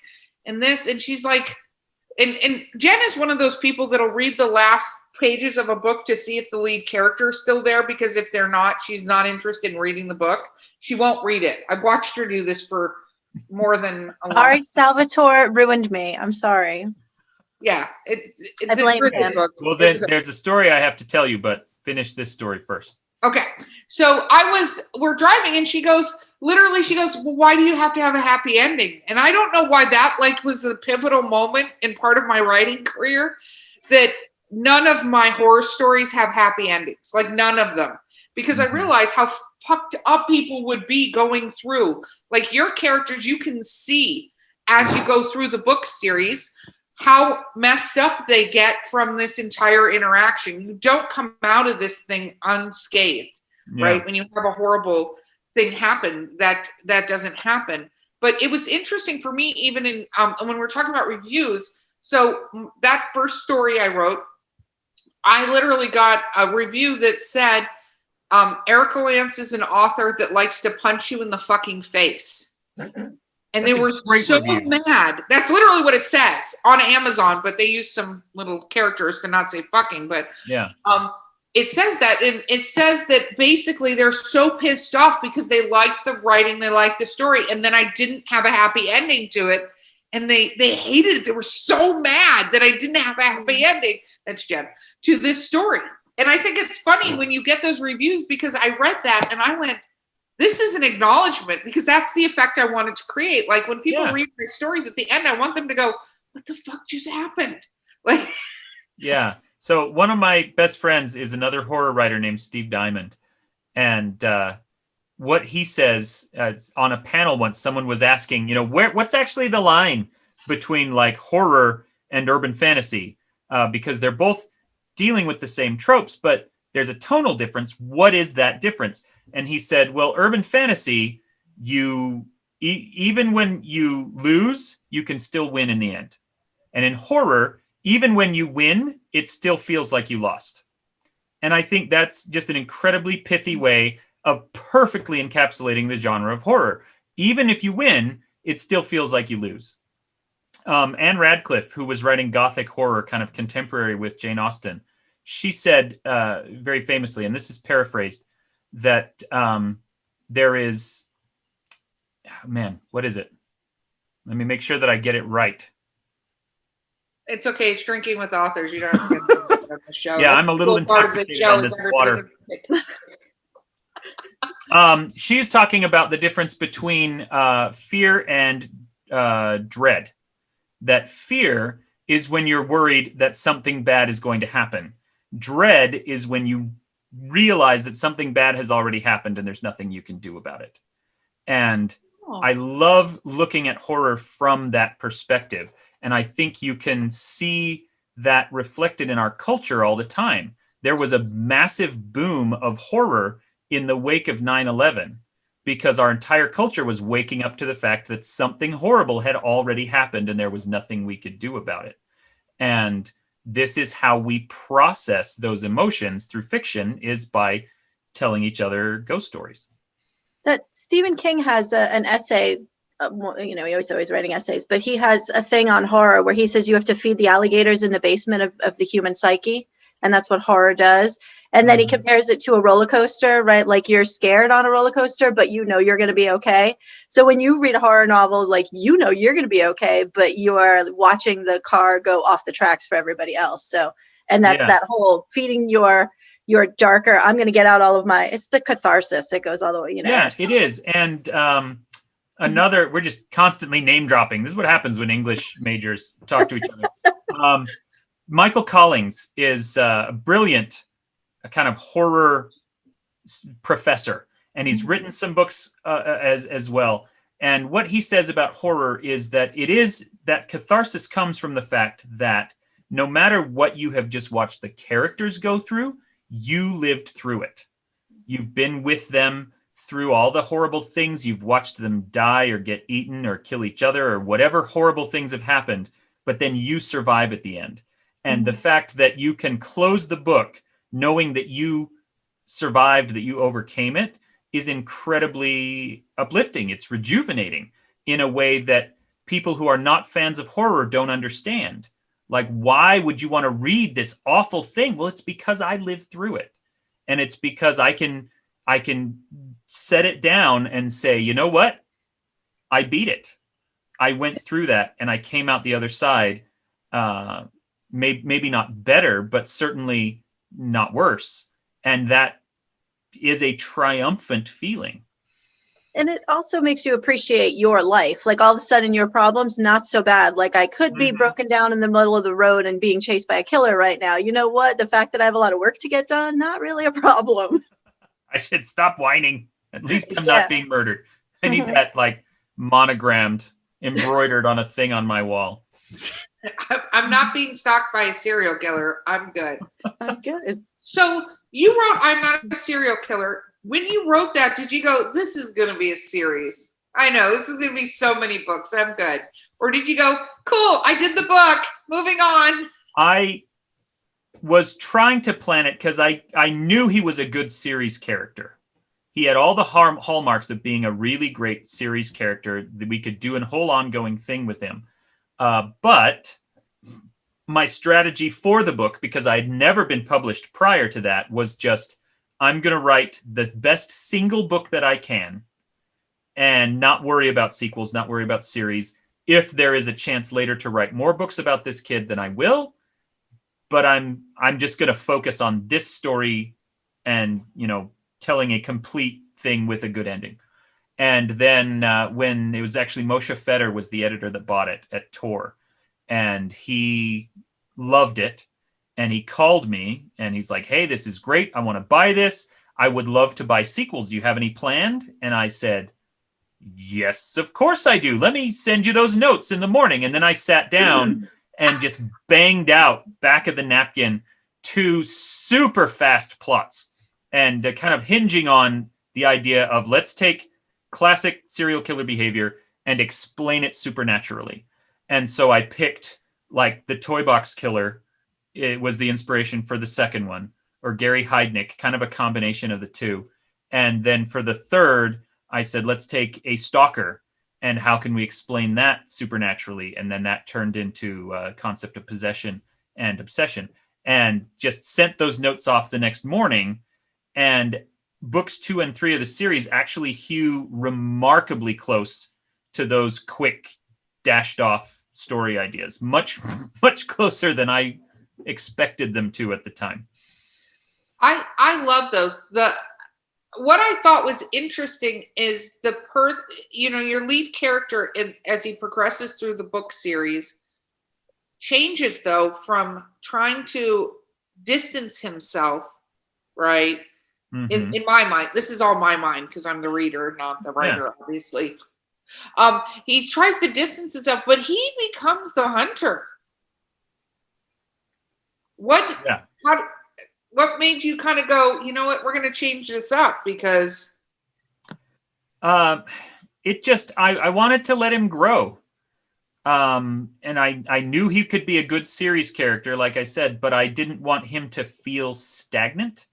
and she's like, and Jen is one of those people that'll read the last pages of a book to see if the lead character is still there, because if they're not, she's not interested in reading the book. She won't read it. I've watched her do this for more than a Sorry, long. Salvatore ruined me. I'm sorry. Yeah, I blame him. Well, then there's a story I have to tell you, but finish this story first. Okay. So we're driving and she goes, well, why do you have to have a happy ending? And I don't know why that was the pivotal moment in part of my writing career, that none of my horror stories have happy endings, like none of them, because I realized how fucked up people would be going through, like your characters, you can see as you go through the book series, how messed up they get from this entire interaction. You don't come out of this thing unscathed, right? When you have a horrible thing happen, that doesn't happen. But it was interesting for me, even in when we're talking about reviews. So that first story I wrote, I literally got a review that said, Erica Lance is an author that likes to punch you in the fucking face. And they were so mad. That's literally what it says on Amazon, but they use some little characters to not say fucking. But yeah, it says that, and it says that basically they're so pissed off because they liked the writing, they liked the story, and then I didn't have a happy ending to it, and they hated it. They were so mad that I didn't have a happy ending. That's Jen, to this story. And I think it's funny when you get those reviews, because I read that and I went, this is an acknowledgement, because that's the effect I wanted to create. Like when people read my stories at the end, I want them to go, what the fuck just happened? Like, yeah. So one of my best friends is another horror writer named Steve Diamond. And what he says on a panel once, someone was asking, what's actually the line between like horror and urban fantasy? Because they're both dealing with the same tropes, but there's a tonal difference. What is that difference? And he said, well, urban fantasy, even when you lose, you can still win in the end. And in horror, even when you win, it still feels like you lost. And I think that's just an incredibly pithy way of perfectly encapsulating the genre of horror. Even if you win, it still feels like you lose. Anne Radcliffe, who was writing Gothic horror, kind of contemporary with Jane Austen, she said very famously, and this is paraphrased, that there is, what is it? Let me make sure that I get it right. It's okay. It's Drinking with Authors. You don't have to get the show. Yeah, that's I'm a little intoxicated on this water. She's talking about the difference between fear and dread. That fear is when you're worried that something bad is going to happen. Dread is when you realize that something bad has already happened and there's nothing you can do about it. And I love looking at horror from that perspective. And I think you can see that reflected in our culture all the time. There was a massive boom of horror in the wake of 9/11 because our entire culture was waking up to the fact that something horrible had already happened and there was nothing we could do about it. And this is how we process those emotions through fiction, is by telling each other ghost stories. That Stephen King has an essay, he was always writing essays, but he has a thing on horror where he says you have to feed the alligators in the basement of the human psyche. And that's what horror does. And then he compares it to a roller coaster, right? Like you're scared on a roller coaster, but you're going to be okay. So when you read a horror novel, like, you're going to be okay, but you are watching the car go off the tracks for everybody else. So, and that's that whole feeding your darker, I'm going to get out all of it's the catharsis. It goes all the way, Yeah, it is. And we're just constantly name dropping. This is what happens when English majors talk to each other. Michael Collins is a brilliant kind of horror professor, and he's written some books as well. And what he says about horror is that it is that catharsis comes from the fact that no matter what you have just watched the characters go through, you lived through it. You've been with them through all the horrible things. You've watched them die or get eaten or kill each other or whatever horrible things have happened, but then you survive at the end. And the fact that you can close the book knowing that you survived, that you overcame it, is incredibly uplifting. It's rejuvenating in a way that people who are not fans of horror don't understand. Like, why would you want to read this awful thing? Well, it's because I lived through it. And it's because I can set it down and say, you know what? I beat it. I went through that and I came out the other side. Maybe not better, but certainly not worse. And that is a triumphant feeling. And it also makes you appreciate your life. Like, all of a sudden your problem's not so bad. Like, I could be broken down in the middle of the road and being chased by a killer right now. You know what? The fact that I have a lot of work to get done, not really a problem. I should stop whining. At least I'm not being murdered. I need that like monogrammed, embroidered on a thing on my wall. I'm not being stalked by a serial killer. I'm good. I'm good. So you wrote I'm Not a Serial Killer. When you wrote that, did you go, this is going to be a series? I know, this is going to be so many books. I'm good. Or did you go, cool, I did the book. Moving on. I was trying to plan it because I knew he was a good series character. He had all the hallmarks of being a really great series character that we could do a whole ongoing thing with him. But my strategy for the book, because I had never been published prior to that, was just, I'm going to write the best single book that I can and not worry about sequels, not worry about series. If there is a chance later to write more books about this kid, then I will. But I'm just going to focus on this story and, telling a complete thing with a good ending. And then when it was actually Moshe Feder was the editor that bought it at Tor, and he loved it. And he called me and he's like, hey, this is great. I want to buy this. I would love to buy sequels. Do you have any planned? And I said, yes, of course I do. Let me send you those notes in the morning. And then I sat down and just banged out back of the napkin 2 super fast plots, and kind of hinging on the idea of, let's take classic serial killer behavior and explain it supernaturally. And so I picked like the Toy Box Killer. It was the inspiration for the second one, or Gary Heidnik, kind of a combination of the two. And then for the third, I said, let's take a stalker and how can we explain that supernaturally? And then that turned into a concept of possession and obsession, and just sent those notes off the next morning. And books 2 and 3 of the series actually hew remarkably close to those quick dashed off story ideas, much closer than I expected them to at the time. I love those. What I thought was interesting is your lead character, as he progresses through the book series, changes though from trying to distance himself, right? In my mind, this is all my mind because I'm the reader, not the writer, obviously. He tries to distance himself, but he becomes the hunter. What made you kind of go, you know what, we're going to change this up? Because it just, I wanted to let him grow. And I knew he could be a good series character, like I said, but I didn't want him to feel stagnant.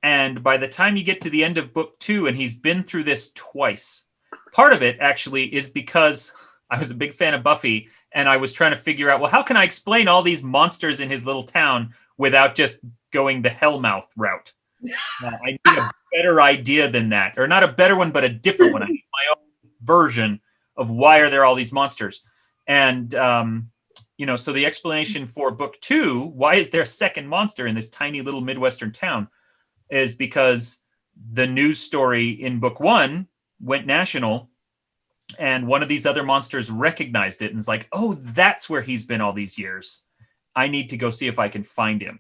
And by the time you get to the end of book 2, and he's been through this twice, part of it actually is because I was a big fan of Buffy, and I was trying to figure out, well, how can I explain all these monsters in his little town without just going the Hellmouth route? I need a better idea than that, or not a better one, but a different one. I need my own version of why are there all these monsters. And, so the explanation for book 2, why is there a second monster in this tiny little Midwestern town, is because the news story in book 1 went national, and one of these other monsters recognized it and is like, oh, that's where he's been all these years. I need to go see if I can find him.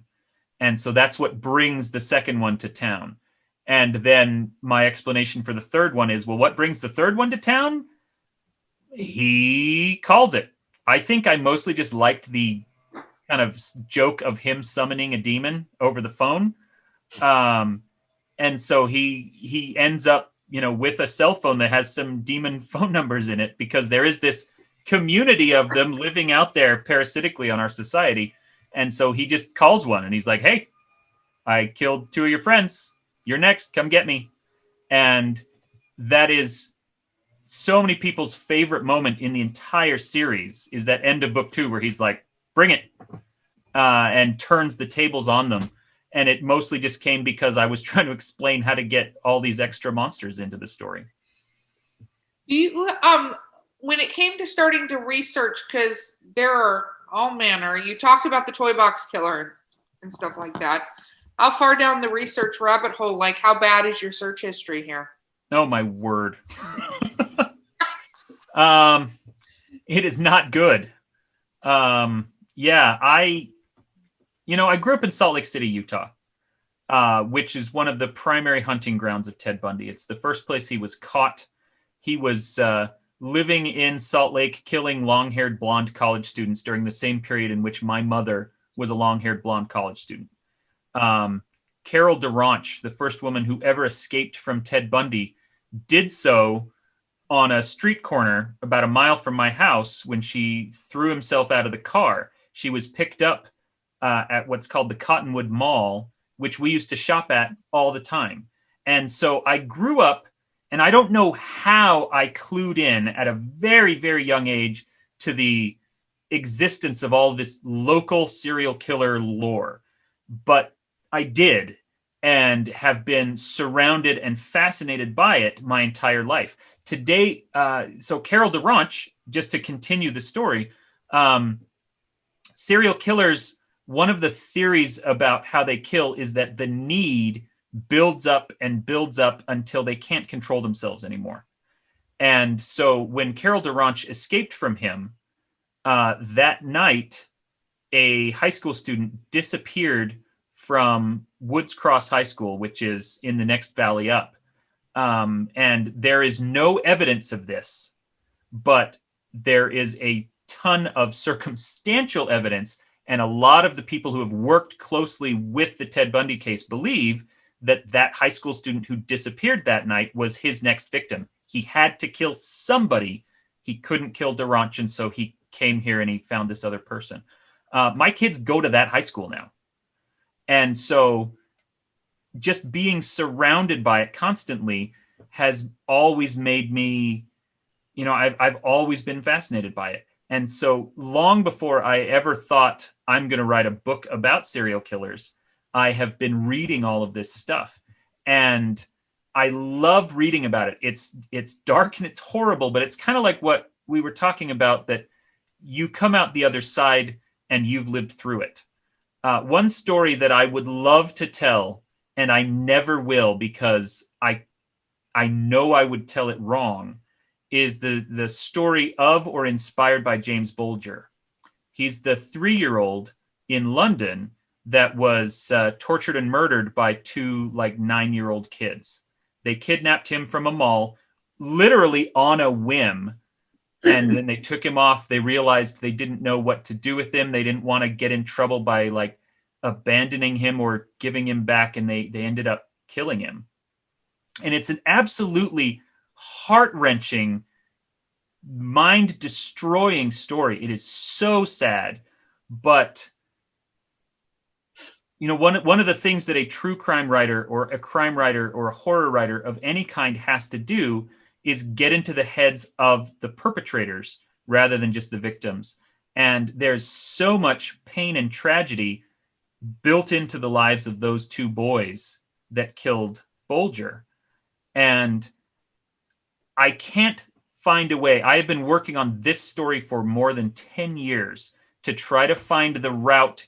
And so that's what brings the second one to town. And then my explanation for the third one is, well, what brings the third one to town? He calls it. I think I mostly just liked the kind of joke of him summoning a demon over the phone. And so he ends up, with a cell phone that has some demon phone numbers in it, because there is this community of them living out there parasitically on our society. And so he just calls one and he's like, hey, I killed 2 of your friends. You're next. Come get me. And that is so many people's favorite moment in the entire series, is that end of book 2 where he's like, bring it, and turns the tables on them. And it mostly just came because I was trying to explain how to get all these extra monsters into the story. Do you when it came to starting to research, because there are all manner, you talked about the toy box killer and stuff like that. How far down the research rabbit hole, like how bad is your search history here? Oh my word. It is not good. Yeah, I grew up in Salt Lake City, Utah, which is one of the primary hunting grounds of Ted Bundy. It's the first place he was caught. He was living in Salt Lake, killing long-haired blonde college students during the same period in which my mother was a long-haired blonde college student. Carol DeRanch, the first woman who ever escaped from Ted Bundy, did so on a street corner about a mile from my house when she threw himself out of the car. She was picked up at what's called the Cottonwood Mall, which we used to shop at all the time. And so I grew up, and I don't know how I clued in at a very, very young age to the existence of all this local serial killer lore. But I did, and have been surrounded and fascinated by it my entire life. Today, so Carol DeRanch, just to continue the story, serial killers, one of the theories about how they kill is that the need builds up and builds up until they can't control themselves anymore. And so when Carol DeRanch escaped from him, that night, a high school student disappeared from Woods Cross High School, which is in the next valley up. And there is no evidence of this, but there is a ton of circumstantial evidence. And a lot of the people who have worked closely with the Ted Bundy case believe that that high school student who disappeared that night was his next victim. He had to kill somebody. He couldn't kill DeRanch, and so he came here and he found this other person. My kids go to that high school now. And so just being surrounded by it constantly has always made me, I've always been fascinated by it. And so long before I ever thought I'm going to write a book about serial killers, I have been reading all of this stuff. And I love reading about it. It's dark and it's horrible, but it's kind of like what we were talking about, that you come out the other side and you've lived through it. One story that I would love to tell, and I never will because I know I would tell it wrong, is the story of or inspired by James Bulger. He's the 3-year-old in London that was tortured and murdered by 2 9-year-old kids. They kidnapped him from a mall, literally on a whim. And then they took him off. They realized they didn't know what to do with him. They didn't want to get in trouble by abandoning him or giving him back. And they ended up killing him. And it's an absolutely heart-wrenching, mind-destroying story. It is so sad. But, one of the things that a true crime writer or a crime writer or a horror writer of any kind has to do is get into the heads of the perpetrators rather than just the victims. And there's so much pain and tragedy built into the lives of those 2 boys that killed Bulger. And I can't find a way. I have been working on this story for more than 10 years to try to find the route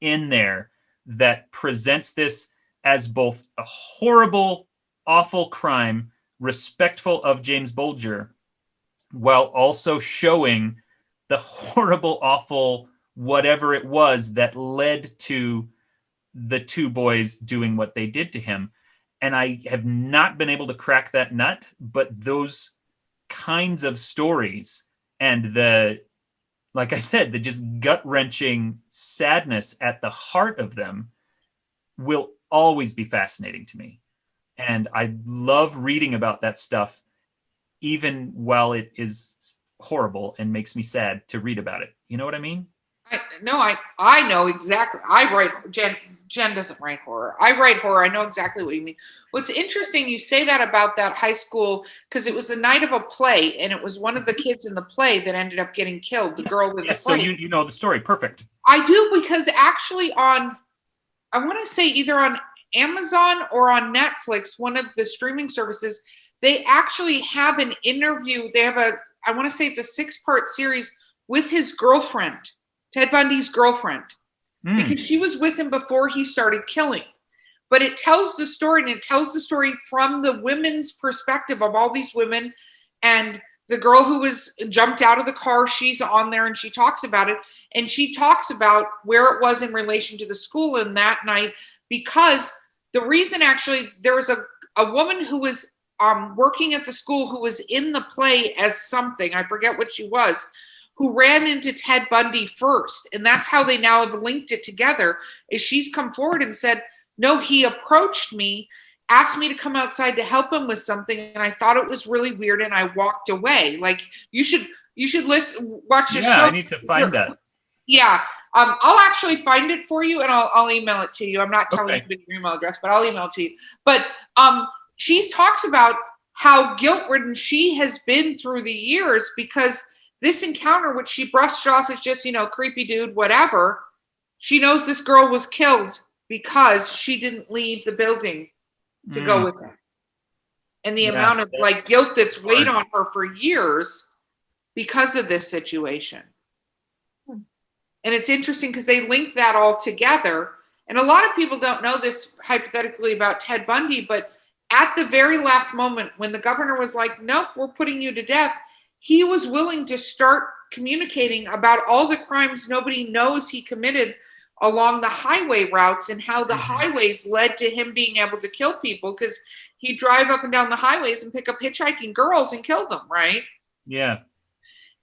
in there that presents this as both a horrible, awful crime, respectful of James Bulger, while also showing the horrible, awful, whatever it was that led to the 2 boys doing what they did to him. And I have not been able to crack that nut, but those kinds of stories and like I said, the just gut-wrenching sadness at the heart of them will always be fascinating to me. And I love reading about that stuff, even while it is horrible and makes me sad to read about it. You know what I mean? I know exactly. I write Jen doesn't write horror. I write horror. I know exactly what you mean. What's interesting, you say that about that high school, because it was the night of a play, and it was one of the kids in the play that ended up getting killed. The girl with the So play. you know the story. Perfect. I do, because actually I want to say either on Amazon or on Netflix, one of the streaming services, they actually have an interview. They have I want to say it's a 6-part series with his girlfriend, Ted Bundy's girlfriend, because she was with him before he started killing. But it tells the story, and it tells the story from the women's perspective of all these women. And the girl who was jumped out of the car, she's on there and she talks about it. And she talks about where it was in relation to the school in that night, because the reason actually there was a woman who was working at the school who was in the play as something, I forget what she was, who ran into Ted Bundy first. And that's how they now have linked it together, is she's come forward and said, no, he approached me, asked me to come outside to help him with something, and I thought it was really weird, and I walked away. Like, you should watch the show. Yeah, I need to find that. Yeah. I'll actually find it for you, and I'll email it to you. I'm not telling you your email address, but I'll email it to you. But she talks about how guilt-ridden she has been through the years, because this encounter, which she brushed off as just, creepy dude, whatever, she knows this girl was killed because she didn't leave the building to go with him. And the amount of guilt that's weighed on her for years because of this situation. And it's interesting because they link that all together. And a lot of people don't know this hypothetically about Ted Bundy, but at the very last moment when the governor was like, nope, we're putting you to death, he was willing to start communicating about all the crimes nobody knows he committed along the highway routes, and how the highways led to him being able to kill people, because he'd drive up and down the highways and pick up hitchhiking girls and kill them, right? Yeah.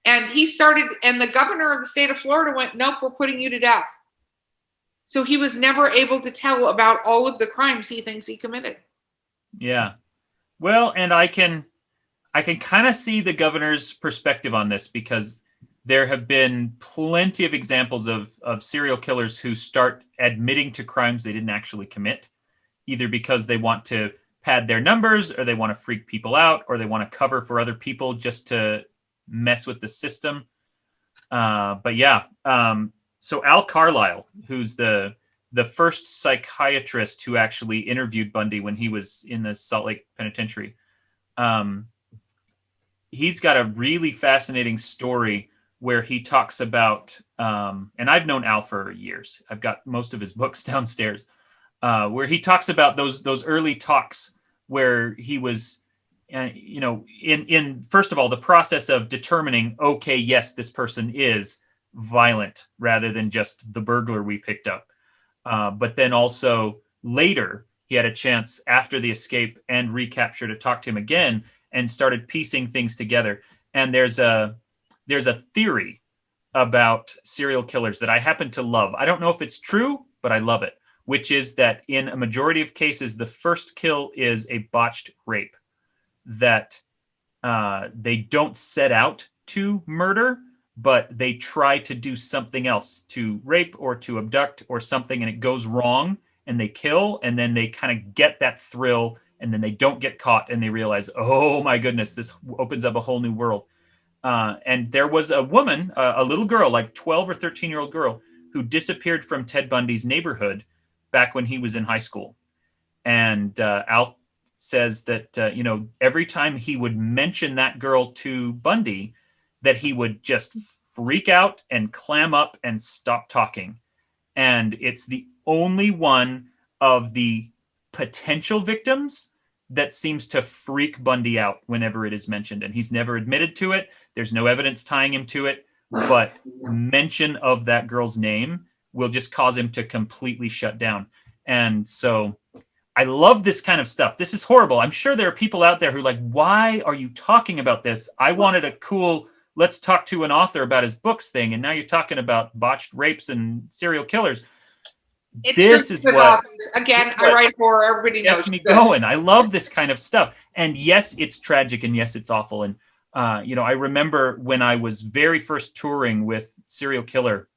And and the governor of the state of Florida went, nope, we're putting you to death. So he was never able to tell about all of the crimes he thinks he committed. Yeah. Well, and I can kind of see the governor's perspective on this, because there have been plenty of examples of serial killers who start admitting to crimes they didn't actually commit, either because they want to pad their numbers, or they want to freak people out, or they want to cover for other people just to mess with the system. But yeah, so Al Carlisle, who's the first psychiatrist who actually interviewed Bundy when he was in the Salt Lake Penitentiary, he's got a really fascinating story where he talks about, and I've known Al for years. I've got most of his books downstairs, where he talks about those early talks where he was, in first of all, the process of determining, okay, yes, this person is violent rather than just the burglar we picked up. But then also later, he had a chance after the escape and recapture to talk to him again, and started piecing things together. And there's a theory about serial killers that I happen to love. I don't know if it's true, but I love it, which is that in a majority of cases, the first kill is a botched rape, that they don't set out to murder, but they try to do something else, to rape or to abduct or something, and it goes wrong, and they kill, and then they kind of get that thrill, and then they don't get caught, and they realize, oh my goodness, this opens up a whole new world. And there was a woman, a little girl, like 12 or 13-year-old girl, who disappeared from Ted Bundy's neighborhood back when he was in high school. And Al says that, every time he would mention that girl to Bundy, that he would just freak out and clam up and stop talking. And it's the only one of the potential victims that seems to freak Bundy out whenever it is mentioned. And he's never admitted to it. There's no evidence tying him to it. But mention of that girl's name will just cause him to completely shut down. And so I love this kind of stuff. This is horrible. I'm sure there are people out there who are like, why are you talking about this? I wanted a cool, let's talk to an author about his books thing. And now you're talking about botched rapes and serial killers. This is what, again, I write horror. Everybody knows. Gets me going. I love this kind of stuff. And yes, it's tragic, and yes, it's awful. And I remember when I was very first touring with Serial Killer,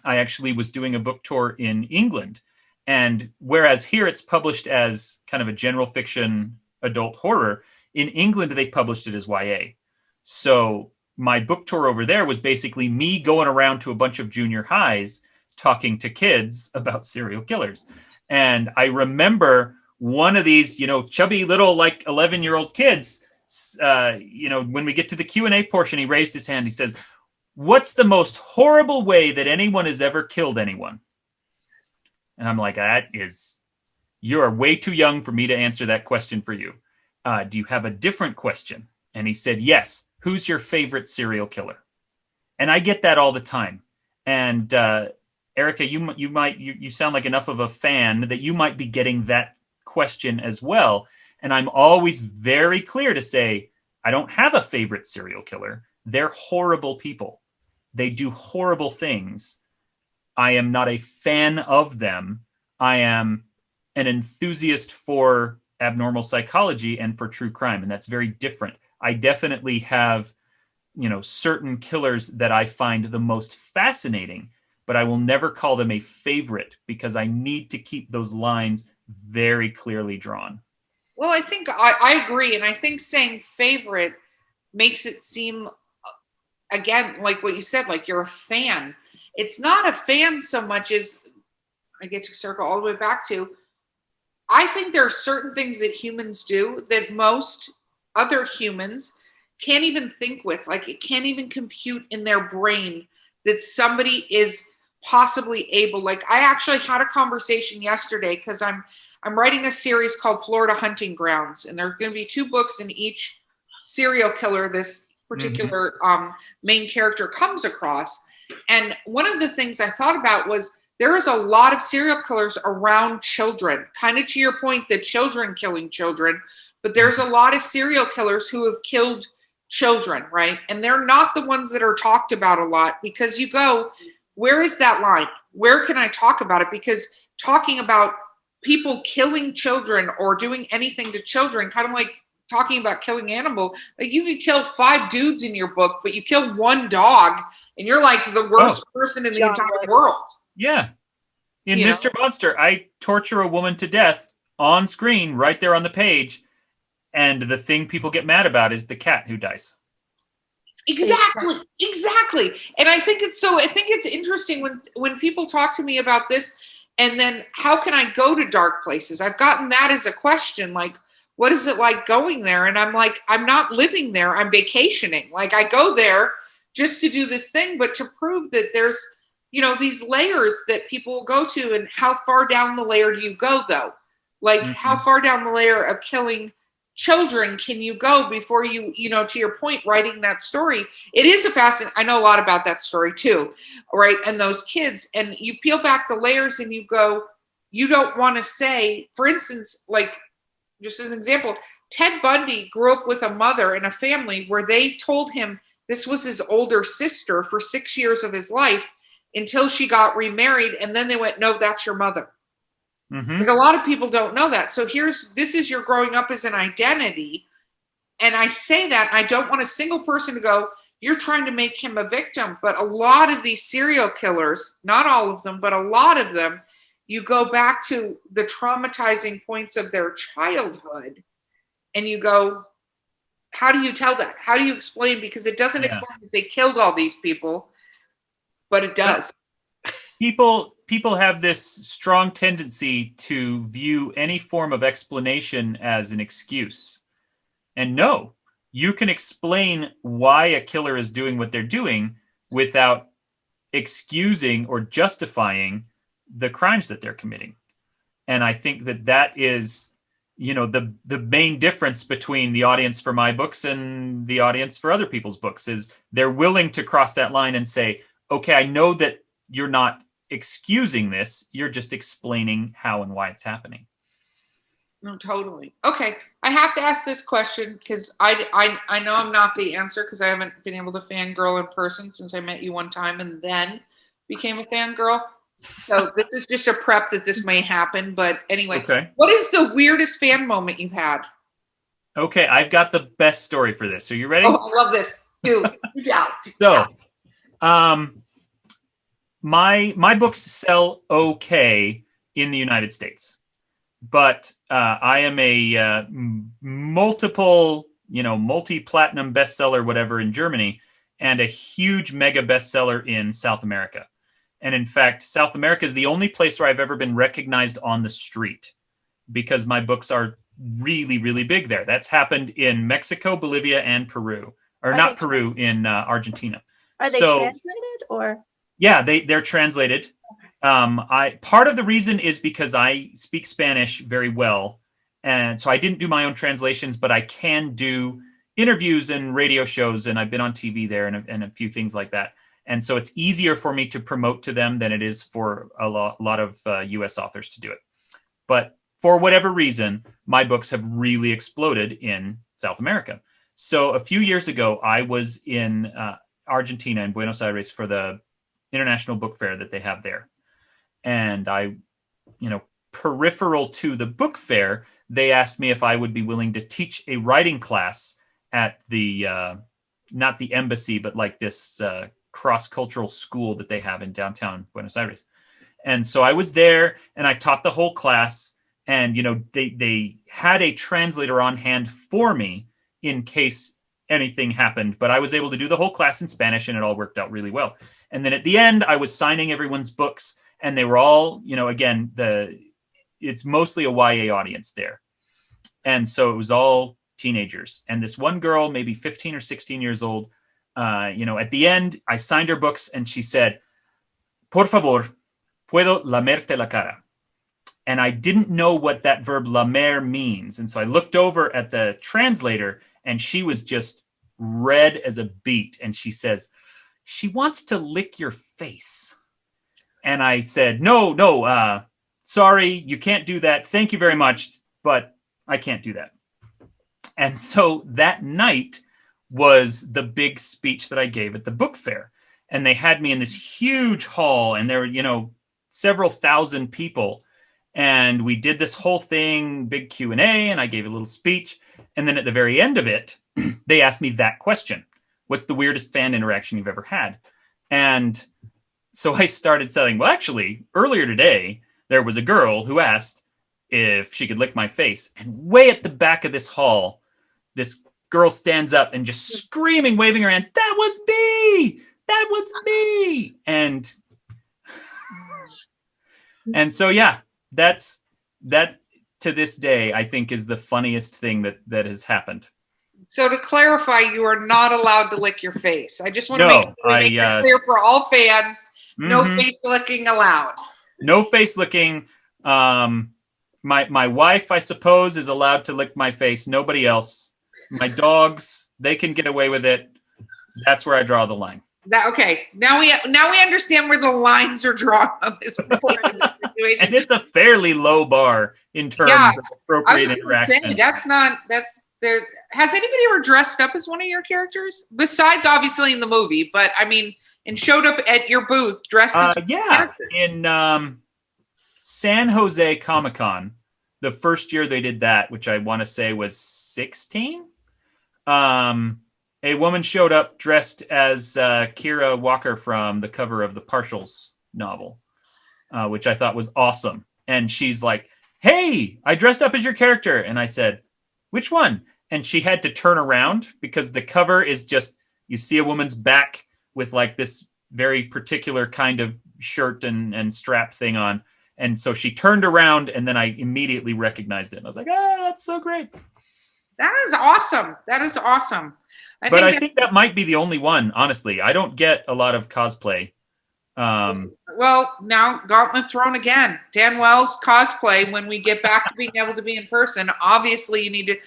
I actually was doing a book tour in England. And whereas here it's published as kind of a general fiction adult horror, in England they published it as YA. So my book tour over there was basically me going around to a bunch of junior highs talking to kids about serial killers. And I remember one of these, chubby little 11-year-old kids, when we get to the Q&A portion, he raised his hand. He says, "What's the most horrible way that anyone has ever killed anyone?" And I'm like, you are way too young for me to answer that question for you. Do you have a different question? And he said, yes. Who's your favorite serial killer? And I get that all the time. And Erica, you sound like enough of a fan that you might be getting that question as well. And I'm always very clear to say, I don't have a favorite serial killer. They're horrible people. They do horrible things. I am not a fan of them. I am an enthusiast for abnormal psychology and for true crime, and that's very different. I definitely have, certain killers that I find the most fascinating, but I will never call them a favorite because I need to keep those lines very clearly drawn. Well, I think I agree, and I think saying favorite makes it seem, again, like what you said, like you're a fan. It's not a fan so much as, I get to circle all the way back to, I think there are certain things that humans do that most other humans can't even think with. Like it can't even compute in their brain that somebody is possibly able. Like I actually had a conversation yesterday because I'm writing a series called Florida Hunting Grounds, and there are going to be 2 books in each serial killer this particular main character comes across. And one of the things I thought about was there is a lot of serial killers around children, kind of to your point, the children killing children, but there's a lot of serial killers who have killed children, right? And they're not the ones that are talked about a lot because you go, where is that line? Where can I talk about it? Because talking about people killing children or doing anything to children, kind of like talking about killing animal, like you could kill 5 dudes in your book, but you kill 1 dog and you're like the worst person in the entire world. Yeah. In Mr. Monster, I torture a woman to death on screen right there on the page. And the thing people get mad about is the cat who dies. Exactly. And I think it's interesting when people talk to me about this, and then how can I go to dark places? I've gotten that as a question, like, what is it like going there? And I'm like, I'm not living there. I'm vacationing. Like I go there just to do this thing, but to prove that there's, these layers that people will go to, and how far down the layer do you go though? Like how far down the layer of killing children can you go before you, to your point, writing that story? It is a fascinating, I know a lot about that story too, right? And those kids, and you peel back the layers and you go, you don't want to say, for instance, like just as an example, Ted Bundy grew up with a mother and a family where they told him this was his older sister for 6 years of his life until she got remarried. And then they went, no, that's your mother. Like a lot of people don't know that. So this is your growing up as an identity. And I say that, and I don't want a single person to go, you're trying to make him a victim. But a lot of these serial killers, not all of them, but a lot of them, you go back to the traumatizing points of their childhood and you go, how do you tell that? How do you explain? Because it doesn't explain that they killed all these people, but it does. People have this strong tendency to view any form of explanation as an excuse. And no, you can explain why a killer is doing what they're doing without excusing or justifying the crimes that they're committing. And I think that is, the main difference between the audience for my books and the audience for other people's books is they're willing to cross that line and say, okay, I know that you're not excusing this, you're just explaining how and why it's happening. No, totally. Okay, I have to ask this question because I know I'm not the answer because I haven't been able to fangirl in person since I met you one time and then became a fangirl. So this is just a prep that this may happen. But anyway, What is the weirdest fan moment you've had? Okay, I've got the best story for this. Are you ready? Oh, I love this. Dude, So, my books sell okay in the United States, but I am a multi-platinum bestseller, whatever, in Germany, and a huge mega bestseller in South America. And in fact, South America is the only place where I've ever been recognized on the street because my books are really, really big there. That's happened in Mexico, Bolivia, and Peru, or Are not they Peru, in Argentina. Are they So translated or? yeah, they're translated. I part of the reason is because I speak Spanish very well, and so I didn't do my own translations, but I can do interviews and radio shows, and I've been on TV there and a few things like that. And so it's easier for me to promote to them than it is for a lot of U.S. authors to do it. But for whatever reason, my books have really exploded in South America. So a few years ago, I was in Argentina, in Buenos Aires, for the International Book Fair that they have there. And I, peripheral to the book fair, they asked me if I would be willing to teach a writing class at the, not the embassy, but like this cross-cultural school that they have in downtown Buenos Aires. And so I was there and I taught the whole class, and, they had a translator on hand for me in case anything happened, but I was able to do the whole class in Spanish and it all worked out really well. And then at the end, I was signing everyone's books, and they were all, again, it's mostly a YA audience there. And so it was all teenagers. And this one girl, maybe 15 or 16 years old, at the end, I signed her books and she said, "Por favor, puedo lamerte la cara." And I didn't know what that verb lamer means. And so I looked over at the translator and she was just red as a beet. And she says, "She wants to lick your face." And I said, no, sorry, you can't do that. Thank you very much, but I can't do that. And so that night was the big speech that I gave at the book fair. And they had me in this huge hall, and there were, several thousand people. And we did this whole thing, big Q&A, and I gave a little speech. And then at the very end of it, they asked me that question: what's the weirdest fan interaction you've ever had? And so I started saying, well, actually, earlier today, there was a girl who asked if she could lick my face. And way at the back of this hall, this girl stands up and just screaming, waving her hands, "That was me! That was me!" And so, yeah, that to this day, I think, is the funniest thing that has happened. So to clarify, you are not allowed to lick your face. I just want to make that clear for all fans. No face licking allowed. No face licking. My wife, I suppose, is allowed to lick my face. Nobody else. My dogs, they can get away with it. That's where I draw the line. Okay. Now we understand where the lines are drawn on this situation. And it's a fairly low bar in terms of appropriate interaction. Has anybody ever dressed up as one of your characters? Besides, obviously, in the movie, but I mean, and showed up at your booth dressed as characters. In San Jose Comic-Con, the first year they did that, which I want to say was 16, a woman showed up dressed as Kira Walker from the cover of the Partials novel, which I thought was awesome. And she's like, "Hey, I dressed up as your character." And I said, "Which one?" And she had to turn around because the cover is just, you see a woman's back with like this very particular kind of shirt and strap thing on. And so she turned around, and then I immediately recognized it. And I was like, that's so great. That is awesome. That is awesome. I think that might be the only one, honestly. I don't get a lot of cosplay. Well, now gauntlet thrown again. Dan Wells cosplay, when we get back to being able to be in person, obviously you need to,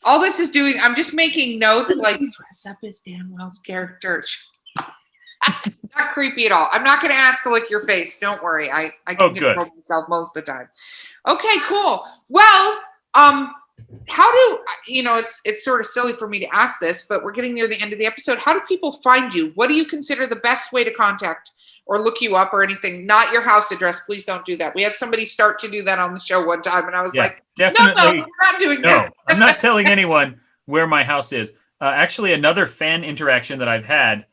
all this is doing, I'm just making notes like, dress up as Dan Wells' character. Not creepy at all. I'm not going to ask to lick your face. Don't worry. I can control myself most of the time. Okay, cool. Well, how do, it's sort of silly for me to ask this, but we're getting near the end of the episode. How do people find you? What do you consider the best way to contact or look you up or anything? Not your house address. Please don't do that. We had somebody start to do that on the show one time, and I was like, definitely, no, we're not doing that. No, I'm not telling anyone where my house is. Actually, another fan interaction that I've had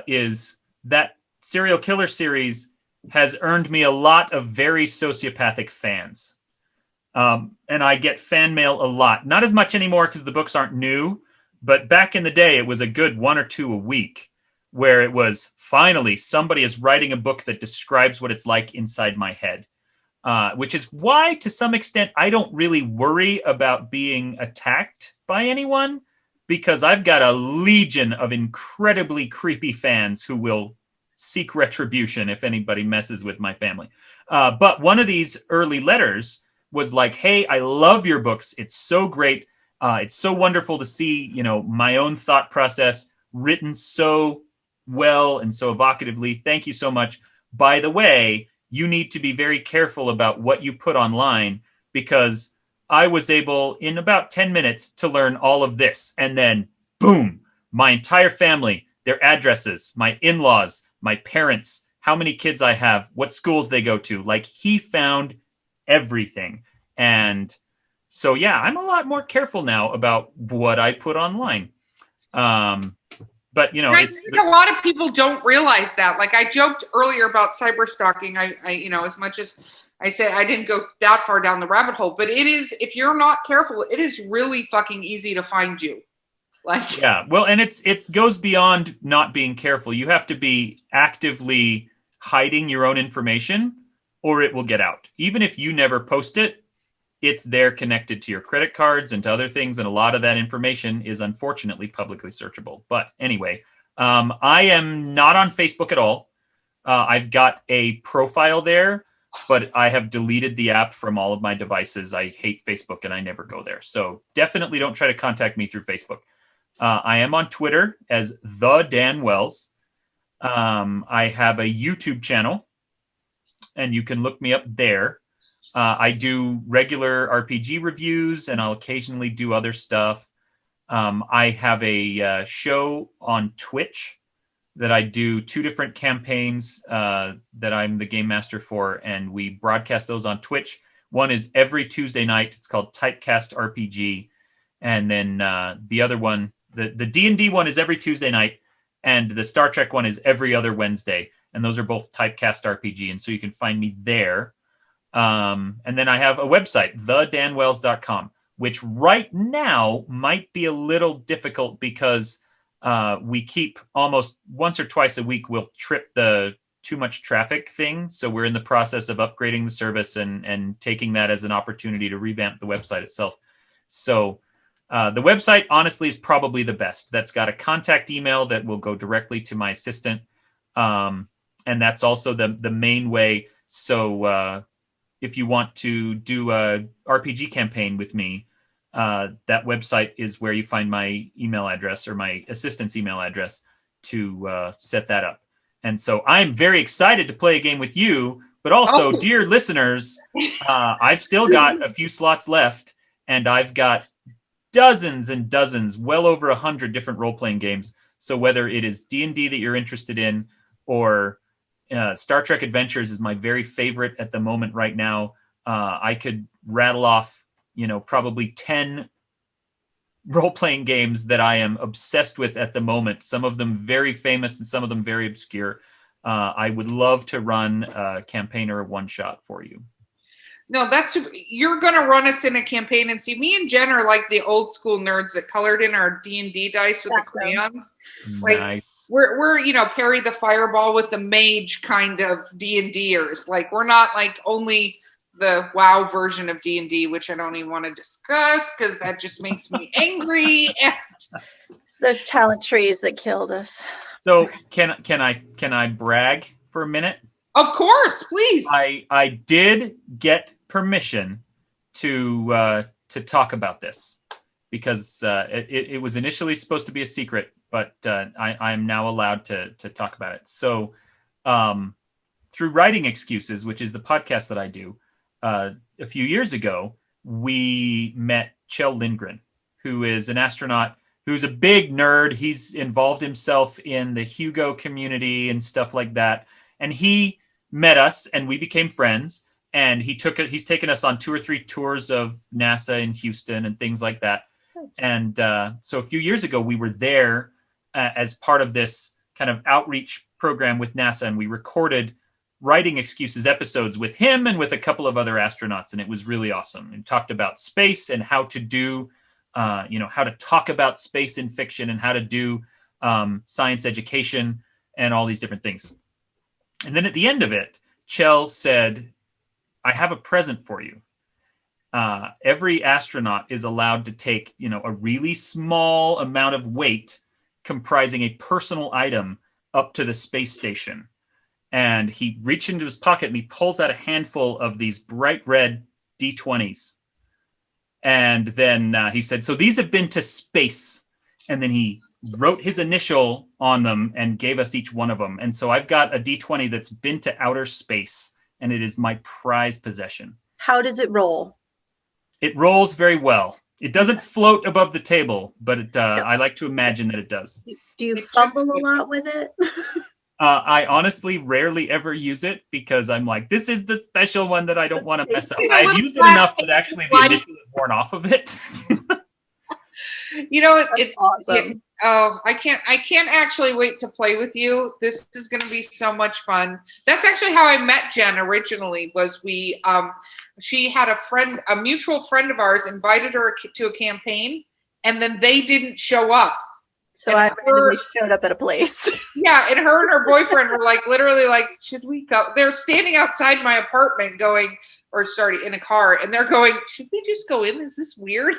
is that serial killer series has earned me a lot of very sociopathic fans. And I get fan mail a lot. Not as much anymore because the books aren't new, but back in the day, it was a good 1 or 2 a week where it was finally somebody is writing a book that describes what it's like inside my head. Which is why, to some extent, I don't really worry about being attacked by anyone, because I've got a legion of incredibly creepy fans who will seek retribution if anybody messes with my family. But one of these early letters was like, hey, I love your books. It's so great. It's so wonderful to see, my own thought process written so well and so evocatively. Thank you so much. By the way, you need to be very careful about what you put online, because I was able in about 10 minutes to learn all of this. And then boom, my entire family, their addresses, my in-laws, my parents, how many kids I have, what schools they go to. Like, he found everything. And so, yeah, I'm a lot more careful now about what I put online. But, I think a lot of people don't realize that. Like, I joked earlier about cyber stalking. I as much as I said I didn't go that far down the rabbit hole, but it is, if you're not careful, it is really fucking easy to find you. Like, yeah, well, and it goes beyond not being careful. You have to be actively hiding your own information, or it will get out. Even if you never post it, it's there connected to your credit cards and to other things, and a lot of that information is unfortunately publicly searchable. But anyway, I am not on Facebook at all. I've got a profile there, but I have deleted the app from all of my devices. I hate Facebook and I never go there. So definitely don't try to contact me through Facebook. I am on Twitter as The Dan Wells. I have a YouTube channel, and you can look me up there. I do regular RPG reviews, and I'll occasionally do other stuff. I have a show on Twitch that I do 2 different campaigns that I'm the game master for, and we broadcast those on Twitch. One is every Tuesday night. It's called Typecast RPG. And then the other one, the D&D one, is every Tuesday night, and the Star Trek one is every other Wednesday. And those are both Typecast RPG, and so you can find me there. And then I have a website, thedanwells.com, which right now might be a little difficult because we keep almost once or twice a week, we'll trip the too much traffic thing. So we're in the process of upgrading the service and taking that as an opportunity to revamp the website itself. So the website, honestly, is probably the best. That's got a contact email that will go directly to my assistant. And that's also the main way. So if you want to do a RPG campaign with me, that website is where you find my email address or my assistant's email address to set that up. And so I'm very excited to play a game with you, but also, dear listeners, I've still got a few slots left, and I've got dozens and dozens, well over 100 different role-playing games. So whether it is D&D that you're interested in, or Star Trek Adventures is my very favorite at the moment right now. I could rattle off, probably 10 role-playing games that I am obsessed with at the moment. Some of them very famous and some of them very obscure. I would love to run a campaign or a one-shot for you. No, you're going to run us in a campaign, and see, me and Jen are like the old school nerds that colored in our D&D dice with the crayons. Like, nice. We're Perry the Fireball with the mage kind of D&Ders. Like, we're not like only the WoW version of D&D, which I don't even want to discuss because that just makes me angry. Those talent trees that killed us. So can I brag for a minute? Of course, please. I did get permission to talk about this because it was initially supposed to be a secret, but I'm now allowed to talk about it. So through Writing Excuses, which is the podcast that I do, a few years ago, we met Kjell Lindgren, who is an astronaut who's a big nerd. He's involved himself in the Hugo community and stuff like that. And he met us and we became friends, and he's taken us on 2 or 3 tours of NASA in Houston and things like that. And so a few years ago, we were there as part of this kind of outreach program with NASA, and we recorded Writing Excuses episodes with him and with a couple of other astronauts, and it was really awesome. And talked about space and how to do, how to talk about space in fiction and how to do science education and all these different things. And then at the end of it, Chell said, I have a present for you. Every astronaut is allowed to take, a really small amount of weight comprising a personal item up to the space station. And he reached into his pocket and he pulls out a handful of these bright red D20s. And then he said, so these have been to space. And then he wrote his initial on them and gave us each one of them. And so I've got a D20 that's been to outer space, and it is my prized possession. How does it roll? It rolls very well. It doesn't float above the table, but I like to imagine that it does. Do you fumble a lot with it? I honestly rarely ever use it because I'm like, this is the special one that I don't want to mess up. I've used it enough that actually the initial is worn off of it. It's awesome. I can't actually wait to play with you. This is going to be so much fun. That's actually how I met Jen originally. Was she had a mutual friend of ours invited her to a campaign, and then they didn't show up. So I randomly showed up at a place. Yeah, and her and her boyfriend were literally should we go? They're standing outside my apartment in a car, and they're going, should we just go in? Is this weird?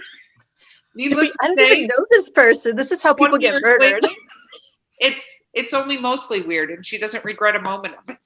Needless I to don't say, even know this person. This is how people get murdered. It's only mostly weird, and she doesn't regret a moment of it.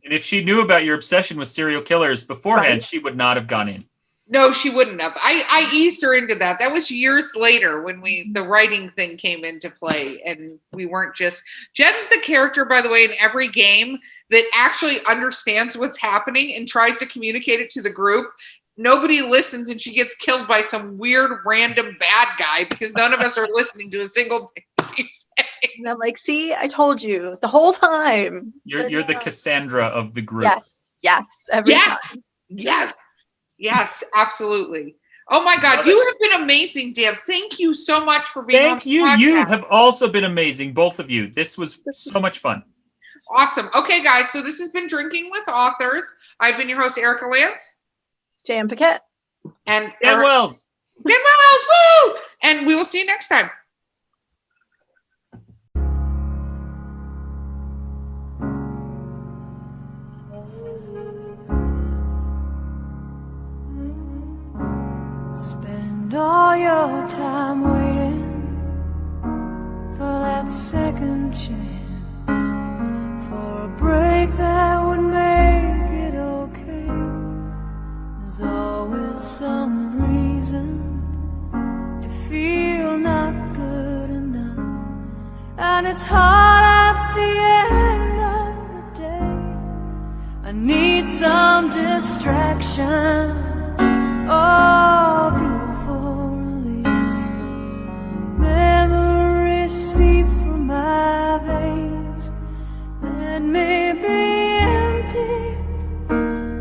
And if she knew about your obsession with serial killers beforehand, Right. she would not have gone in. No, she wouldn't have. I eased her into that. That was years later when the writing thing came into play, and we weren't just. Jen's the character, by the way, in every game that actually understands what's happening and tries to communicate it to the group. Nobody listens, and she gets killed by some weird random bad guy because none of us are listening to a single thing she's saying. And I'm like, see, I told you the whole time. You're the Cassandra of the group. Yes, every time. Yes, absolutely. Oh my God, you have been amazing, Dan. Thank you so much for being on the podcast. You have also been amazing, both of you. This was so much fun. Awesome. Okay, guys, so this has been Drinking with Authors. I've been your host, Erica Lance. Jan Paquette. And Dan Wells. Dan Wells, woo! And we will see you next time. Spend all your time waiting for that second chance, for a break that would make it okay. There's always some reason to feel not good enough, and it's hard at the end of the day. I need some distraction. Oh, beautiful release. Memories seep from my veins. Let me be empty.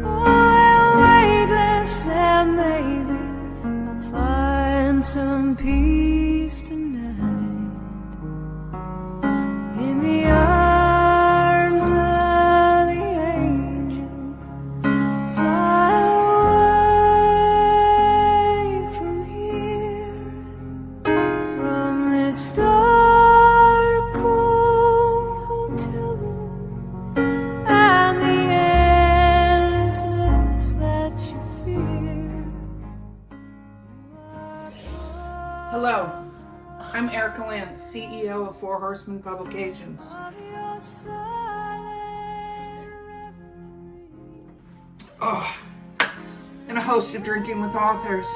Oh, weightless, and maybe I'll find some peace tonight. In the arms of the angel. Fly away from here, from this dark, cold hotel room, and the endlessness that you fear. Hello, I'm Erica Lance, CEO of Four Horsemen Publications. And a host of Drinking with Authors.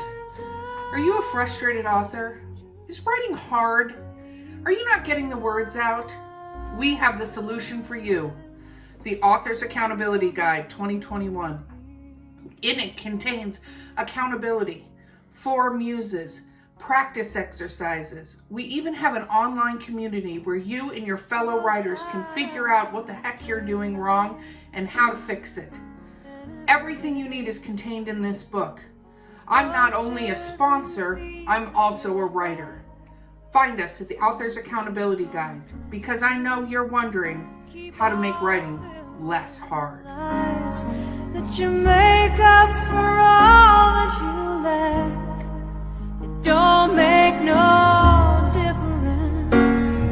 Are you a frustrated author? Is writing hard? Are you not getting the words out? We have the solution for you. The Author's Accountability Guide 2021. In it contains accountability, 4 muses, practice exercises. We even have an online community where you and your fellow writers can figure out what the heck you're doing wrong and how to fix it. Everything you need is contained in this book. I'm not only a sponsor, I'm also a writer. Find us at the Author's Accountability Guide, because I know you're wondering how to make writing less hard. Lies that you make up for all that you lack. It don't make no difference.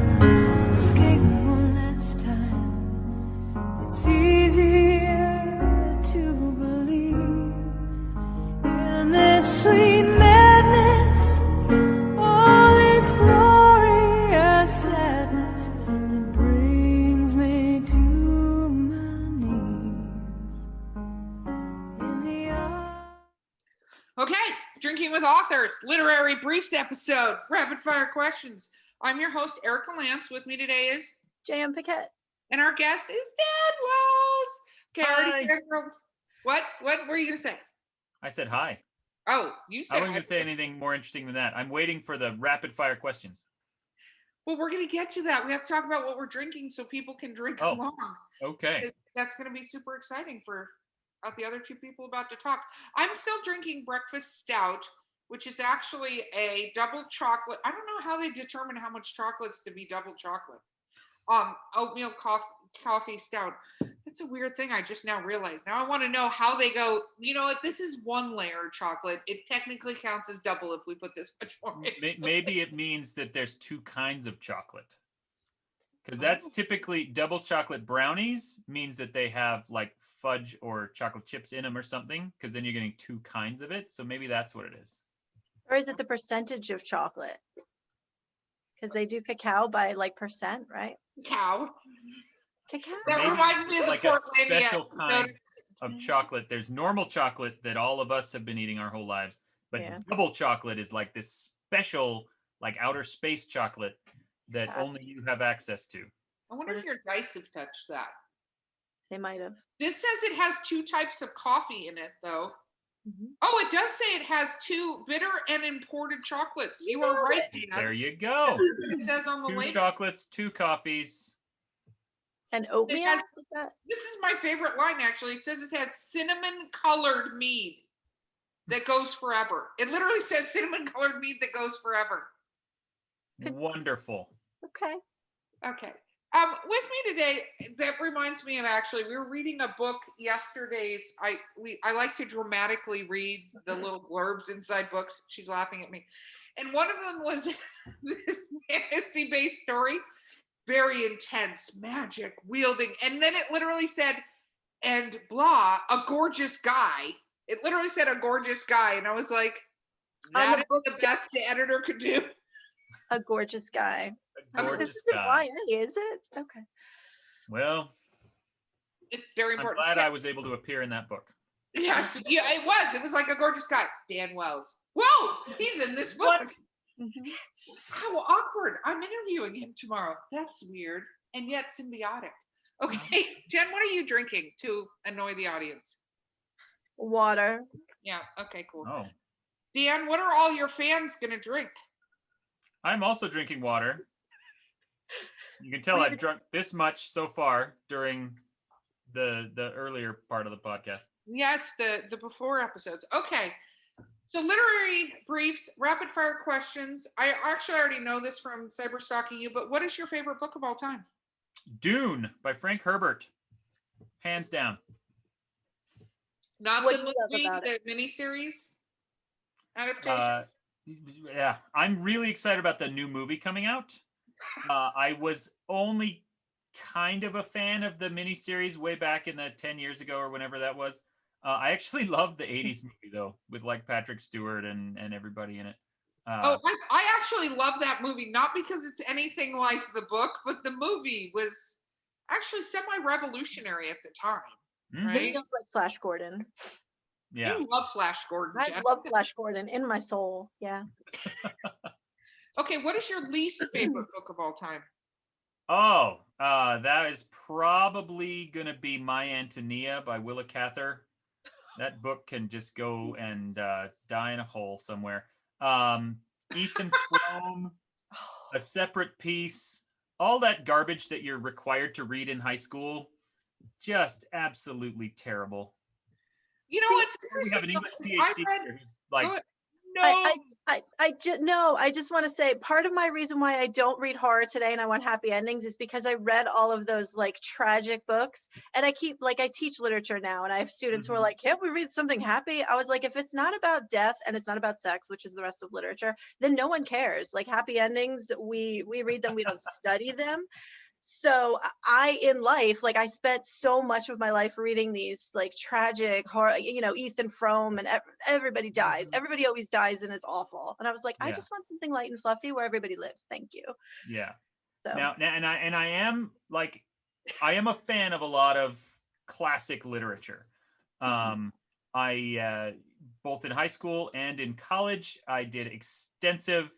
Escape one last time. It's easier to believe in this sweet madness, all this glorious sadness that brings me to my knees in the arms. Okay, Drinking with Authors, Literary Briefs episode, rapid fire questions. I'm your host, Erica Lance. With me today is, J.M. Paquette. and our guest is Dan Wells. Okay, I already Hi. figured- What were you going to say? I said hi. Oh, you I said wasn't going to say anything more interesting than that. I'm waiting for the rapid fire questions. Well, we're going to get to that. We have to talk about what we're drinking so people can drink Oh. along. Okay. That's going to be super exciting for the other two people about to talk. I'm still drinking breakfast stout, which is actually a double chocolate. I don't know how they determine how much chocolate's to be double chocolate. Oatmeal coffee stout. That's a weird thing I just now realized. Now I want to know how they go, you know what, this is one layer chocolate. It technically counts as double if we put this much more in. Maybe it means that there's two kinds of chocolate. Because that's typically double chocolate brownies means that they have like fudge or chocolate chips in them or something, because then you're getting two kinds of it. So maybe that's what it is. Or is it the percentage of chocolate? Because they do cacao by like percent, right? Cow. Cacao. That Maybe reminds me of the like a Portlandia special kind of chocolate. There's normal chocolate that all of us have been eating our whole lives, but Yeah. double chocolate is like this special, like outer space chocolate that That's- only you have access to. I wonder if your dice have touched that. They might have. This says it has two types of coffee in it, though. Mhm. Oh, it does say it has two bitter and imported chocolates. You are right, Dan. There you go. It says on the Two label. chocolates, two coffees. And oatmeal? has- Is that? This is my favorite line, actually. It says it has cinnamon-colored mead that goes forever. It literally says cinnamon-colored mead that goes forever. Wonderful. Okay. Okay. With me today, that reminds me of, actually, we were reading a book yesterday's. I like to dramatically read the little blurbs inside books. She's laughing at me. And one of them was this fantasy-based story, very intense, magic, wielding. And then it literally said, and blah, a gorgeous guy. It literally said a gorgeous guy. And I was like, On the that is book, the best the editor could do. A gorgeous guy. A This gorgeous isn't guy. YA, is it? Okay. Well, It's very I'm important. glad I was able to appear in that book. Yes, yeah, it was. It was like a gorgeous guy. Dan Wells. Whoa, he's in this book. Mhm. How awkward. I'm interviewing him tomorrow. That's weird and yet symbiotic. Okay, Jen, what are you drinking to annoy the audience? Water. Yeah, okay, cool. Oh, Dan, what are all your fans going to drink? I'm also drinking water. You can tell Weird. I've drunk this much so far during the earlier part of the podcast. Yes, the before episodes. Okay. So literary briefs, rapid fire questions. I actually already know this from cyber stalking you, but what is your favorite book of all time? Dune by Frank Herbert. Hands down. Not What the do you love movie, about the miniseries adaptation. Yeah, I'm really excited about the new movie coming out. I was only kind of a fan of the miniseries way back in the 10 years ago or whenever that was. I actually love the 80s movie though, with like Patrick Stewart and everybody in it. I actually love that movie, not because it's anything like the book, but the movie was actually semi-revolutionary at the time. Mhm. Right? It feels like Flash Gordon. Yeah. You love Flash Gordon, I Jen. love Flash Gordon in my soul. Yeah. Okay, what is your least favorite book of all time? Oh, that is probably gonna be My Antonia by Willa Cather. That book can just go and die in a hole somewhere. Ethan Frome, A Separate Piece, all that garbage that you're required to read in high school, just absolutely terrible. You know, it's We have interesting. an English because I PhD read, here who's like go ahead. No. I just want to say part of my reason why I don't read horror today and I want happy endings is because I read all of those like tragic books, and I teach literature now, and I have students who are like, can't we read something happy? I was like, if it's not about death and it's not about sex, which is the rest of literature, then no one cares. Like happy endings, we read them, we don't study them. So in life, like I spent so much of my life reading these like tragic horror, Ethan Frome, and everybody dies. Everybody always dies and it's awful. And I was like, I Yeah. just want something light and fluffy where everybody lives. Thank you. Yeah. So Now, and I am like, I am a fan of a lot of classic literature. I both in high school and in college, I did extensive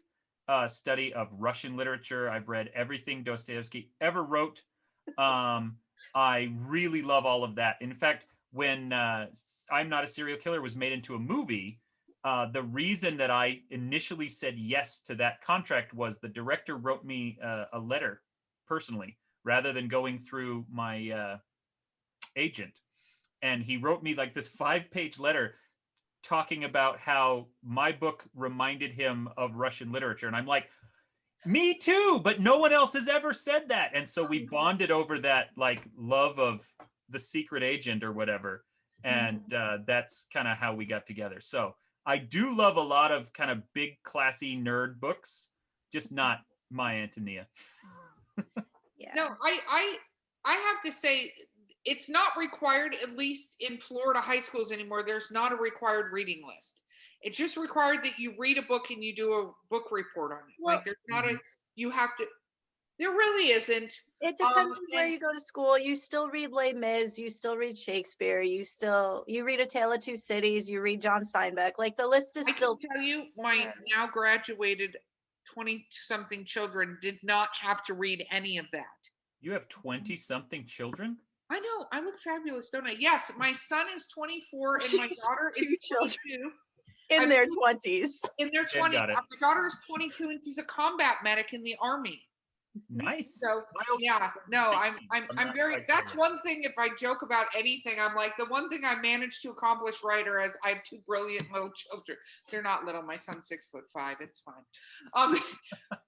study of Russian literature. I've read everything Dostoevsky ever wrote. I really love all of that. In fact, when I'm Not a Serial Killer was made into a movie, the reason that I initially said yes to that contract was the director wrote me a letter personally, rather than going through my agent. And he wrote me like this 5-page letter talking about how my book reminded him of Russian literature. And I'm like, me too, but no one else has ever said that. And so we bonded over that like love of The Secret Agent or whatever. And that's kind of how we got together. So I do love a lot of kind of big, classy nerd books, just not my Antonia. yeah. No, I have to say, it's not required, at least in Florida high schools anymore. There's not a required reading list. It's just required that you read a book and you do a book report on it. Well, like there's not you have to, there really isn't. It depends on where you go to school. You still read Les Mis, you still read Shakespeare, you read A Tale of Two Cities, you read John Steinbeck. Like the list is still. I can tell you, my now graduated 20-something children did not have to read any of that. You have 20-something children? I know. I look fabulous, don't I? Yes, my son is 24 and my daughter is 22. In their 20s. In their 20s. My daughter is 22 and she's a combat medic in the Army. Nice. So yeah, no, I'm very. That's one thing. If I joke about anything, I'm like, the one thing I managed to accomplish right are as I have 2 brilliant little children. They're not little. My son's 6'5". It's fine.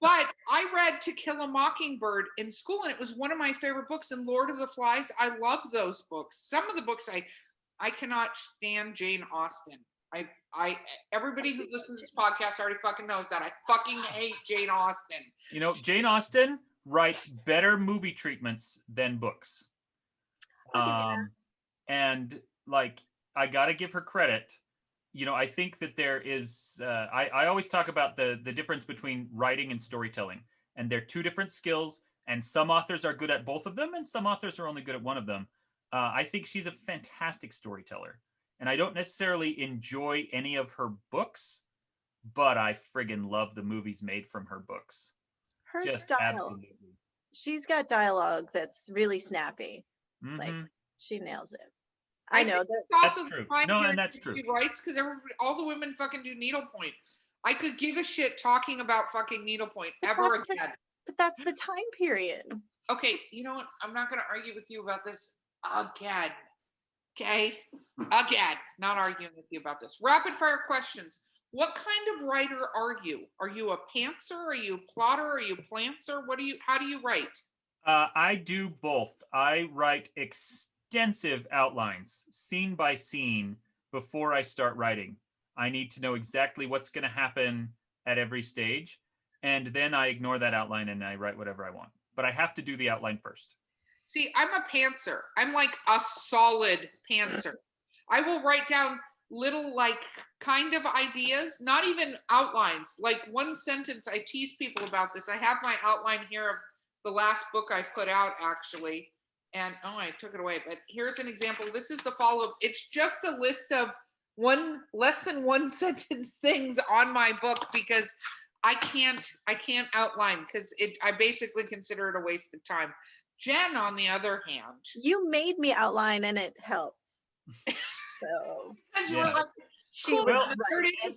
But I read To Kill a Mockingbird in school, and it was one of my favorite books. And Lord of the Flies, I love those books. Some of the books I cannot stand Jane Austen. Everybody who listens to this podcast already fucking knows that I fucking hate Jane Austen. You know, Jane Austen writes better movie treatments than books. And like, I got to give her credit. You know, I think that there is, I always talk about the difference between writing and storytelling, and they're 2 different skills, and some authors are good at both of them and some authors are only good at one of them. I think she's a fantastic storyteller. And I don't necessarily enjoy any of her books, but I friggin' love the movies made from her books. Her Just style. absolutely. She's got dialogue that's really snappy. Mm-hmm. Like she nails it. I know that. That's true. No, and that's true. She writes because all the women fucking do needlepoint. I could give a shit talking about fucking needlepoint ever again. But that's the time period. Okay, you know what? I'm not going to argue with you about this again. Okay? Again, not arguing with you about this. Rapid fire questions. What kind of writer are you? Are you a pantser? Are you a plotter? Are you a plantser? How do you write? I do both. I write extensive outlines, scene by scene, before I start writing. I need to know exactly what's going to happen at every stage. And then I ignore that outline and I write whatever I want. But I have to do the outline first. See, I'm a pantser. I'm like a solid pantser. I will write down little like kind of ideas, not even outlines. Like one sentence, I tease people about this. I have my outline here of the last book I put out actually. And I took it away. But here's an example. This is the follow-up. It's just a list of less than one sentence things on my book because I can't outline because I basically consider it a waste of time. Jen, on the other hand, you made me outline and it helped. So you were like,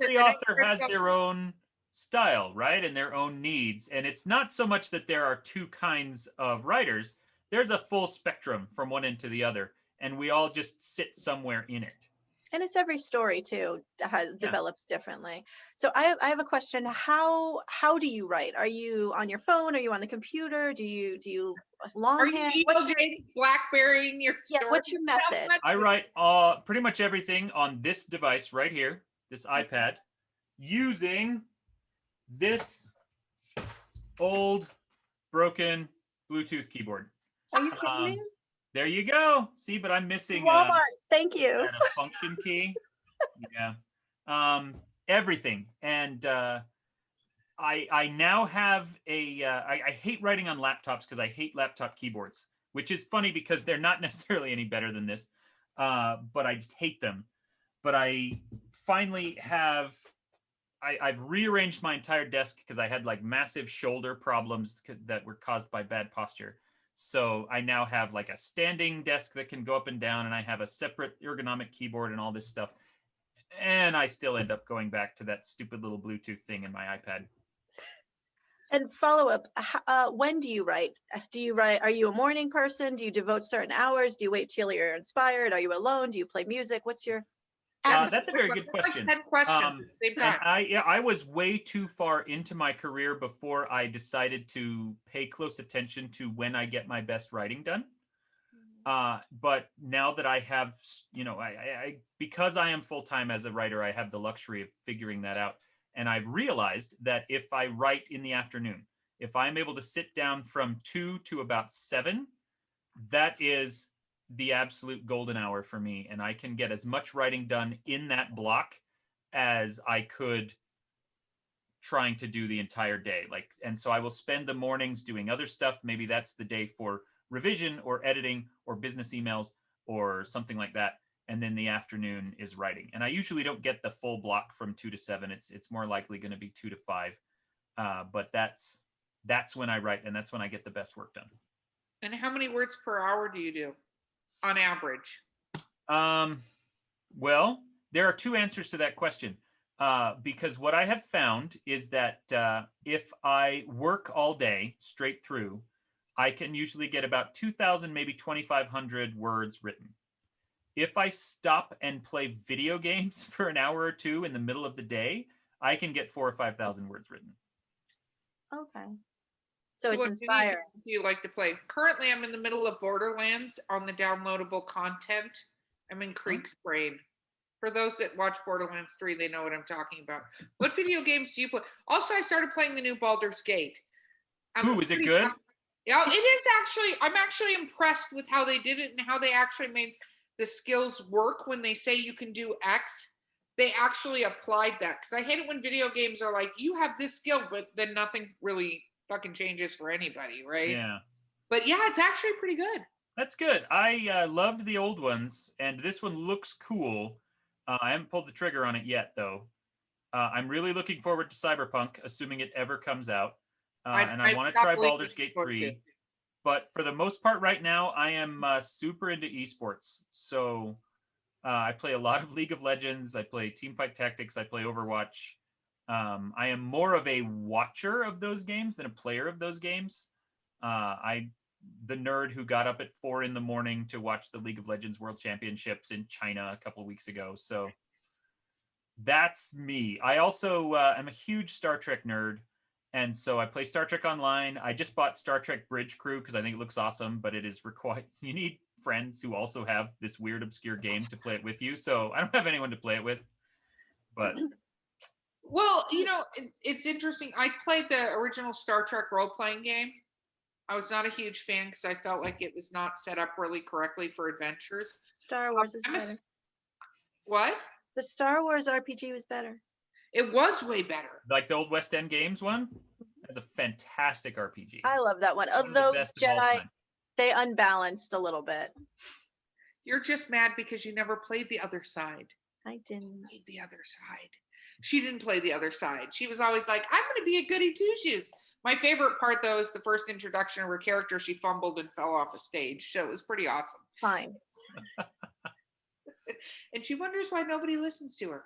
every author has their own style, right, and their own needs, and it's not so much that there are 2 kinds of writers. There's a full spectrum from one end to the other, and we all just sit somewhere in it. And it's every story too has Yeah. develops differently. So I have a question. How do you write? Are you on your phone? Are you on the computer? Do you Are longhand? you BlackBerrying your story? What's your method? I write pretty much everything on this device right here, this iPad, using this old broken Bluetooth keyboard. Are you kidding me? There you go. See, but I'm missing Walmart. Thank you. a function key. Yeah. Everything. And I now have I hate writing on laptops because I hate laptop keyboards, which is funny because they're not necessarily any better than this, but I just hate them. But I finally have I've rearranged my entire desk because I had like massive shoulder problems that were caused by bad posture. So I now have like a standing desk that can go up and down, and I have a separate ergonomic keyboard and all this stuff. And I still end up going back to that stupid little Bluetooth thing in my iPad. And follow up, when do you write? Do you write? Are you a morning person? Do you devote certain hours? Do you wait till you're inspired? Are you alone? Do you play music? What's your that's a very good question. Like 10 questions at the same time. I was way too far into my career before I decided to pay close attention to when I get my best writing done. But now that I have, I because I am full-time as a writer, I have the luxury of figuring that out. And I've realized that if I write in the afternoon, if I'm able to sit down from 2 to about 7, that is the absolute golden hour for me. And I can get as much writing done in that block as I could trying to do the entire day. And so I will spend the mornings doing other stuff. Maybe that's the day for revision or editing or business emails or something like that. And then the afternoon is writing. And I usually don't get the full block from 2 to 7. It's more likely going to be 2 to 5. But that's when I write, and that's when I get the best work done. And how many words per hour do you do on average? Well, there are two answers to that question. Because what I have found is that if I work all day straight through, I can usually get about 2,000, maybe 2,500 words written. If I stop and play video games for an hour or two in the middle of the day, I can get 4,000 or 5,000 words written. Okay. So it's What inspiring. do you like to play? Currently, I'm in the middle of Borderlands on the downloadable content. I'm in Creek's Brain. For those that watch Borderlands 3, they know what I'm talking about. What video games do you play? Also, I started playing the new Baldur's Gate. Ooh, is it good? Yeah, it is actually. I'm actually impressed with how they did it and how they actually made the skills work. When they say you can do X, they actually applied that. Because I hate it when video games are like, you have this skill, but then nothing really fucking changes for anybody, right? Yeah. But yeah, it's actually pretty good. That's good. I loved the old ones, and this one looks cool. I haven't pulled the trigger on it yet, though. I'm really looking forward to Cyberpunk, assuming it ever comes out. And I want to try Baldur's Gate 3. But for the most part right now, I am super into esports. So I play a lot of League of Legends. I play Teamfight Tactics. I play Overwatch. I am more of a watcher of those games than a player of those games. The nerd who got up at 4 a.m. to watch the League of Legends World Championships in China a couple of weeks ago. So that's me. I also am a huge Star Trek nerd. And so I play Star Trek Online. I just bought Star Trek Bridge Crew because I think it looks awesome, but it is required. You need friends who also have this weird, obscure game to play it with you. So I don't have anyone to play it with. But well, it's interesting. I played the original Star Trek role-playing game. I was not a huge fan because I felt like it was not set up really correctly for adventures. Star Wars is better. What? The Star Wars RPG was better. It was way better. Like the old West End Games one? That's a fantastic RPG. I love that one. Although Jedi, they unbalanced a little bit. You're just mad because you never played the other side. I didn't. Played the other side. She didn't play the other side. She was always like, I'm going to be a goody two-shoes. My favorite part, though, is the first introduction of her character. She fumbled and fell off a stage. So it was pretty awesome. Fine. And she wonders why nobody listens to her.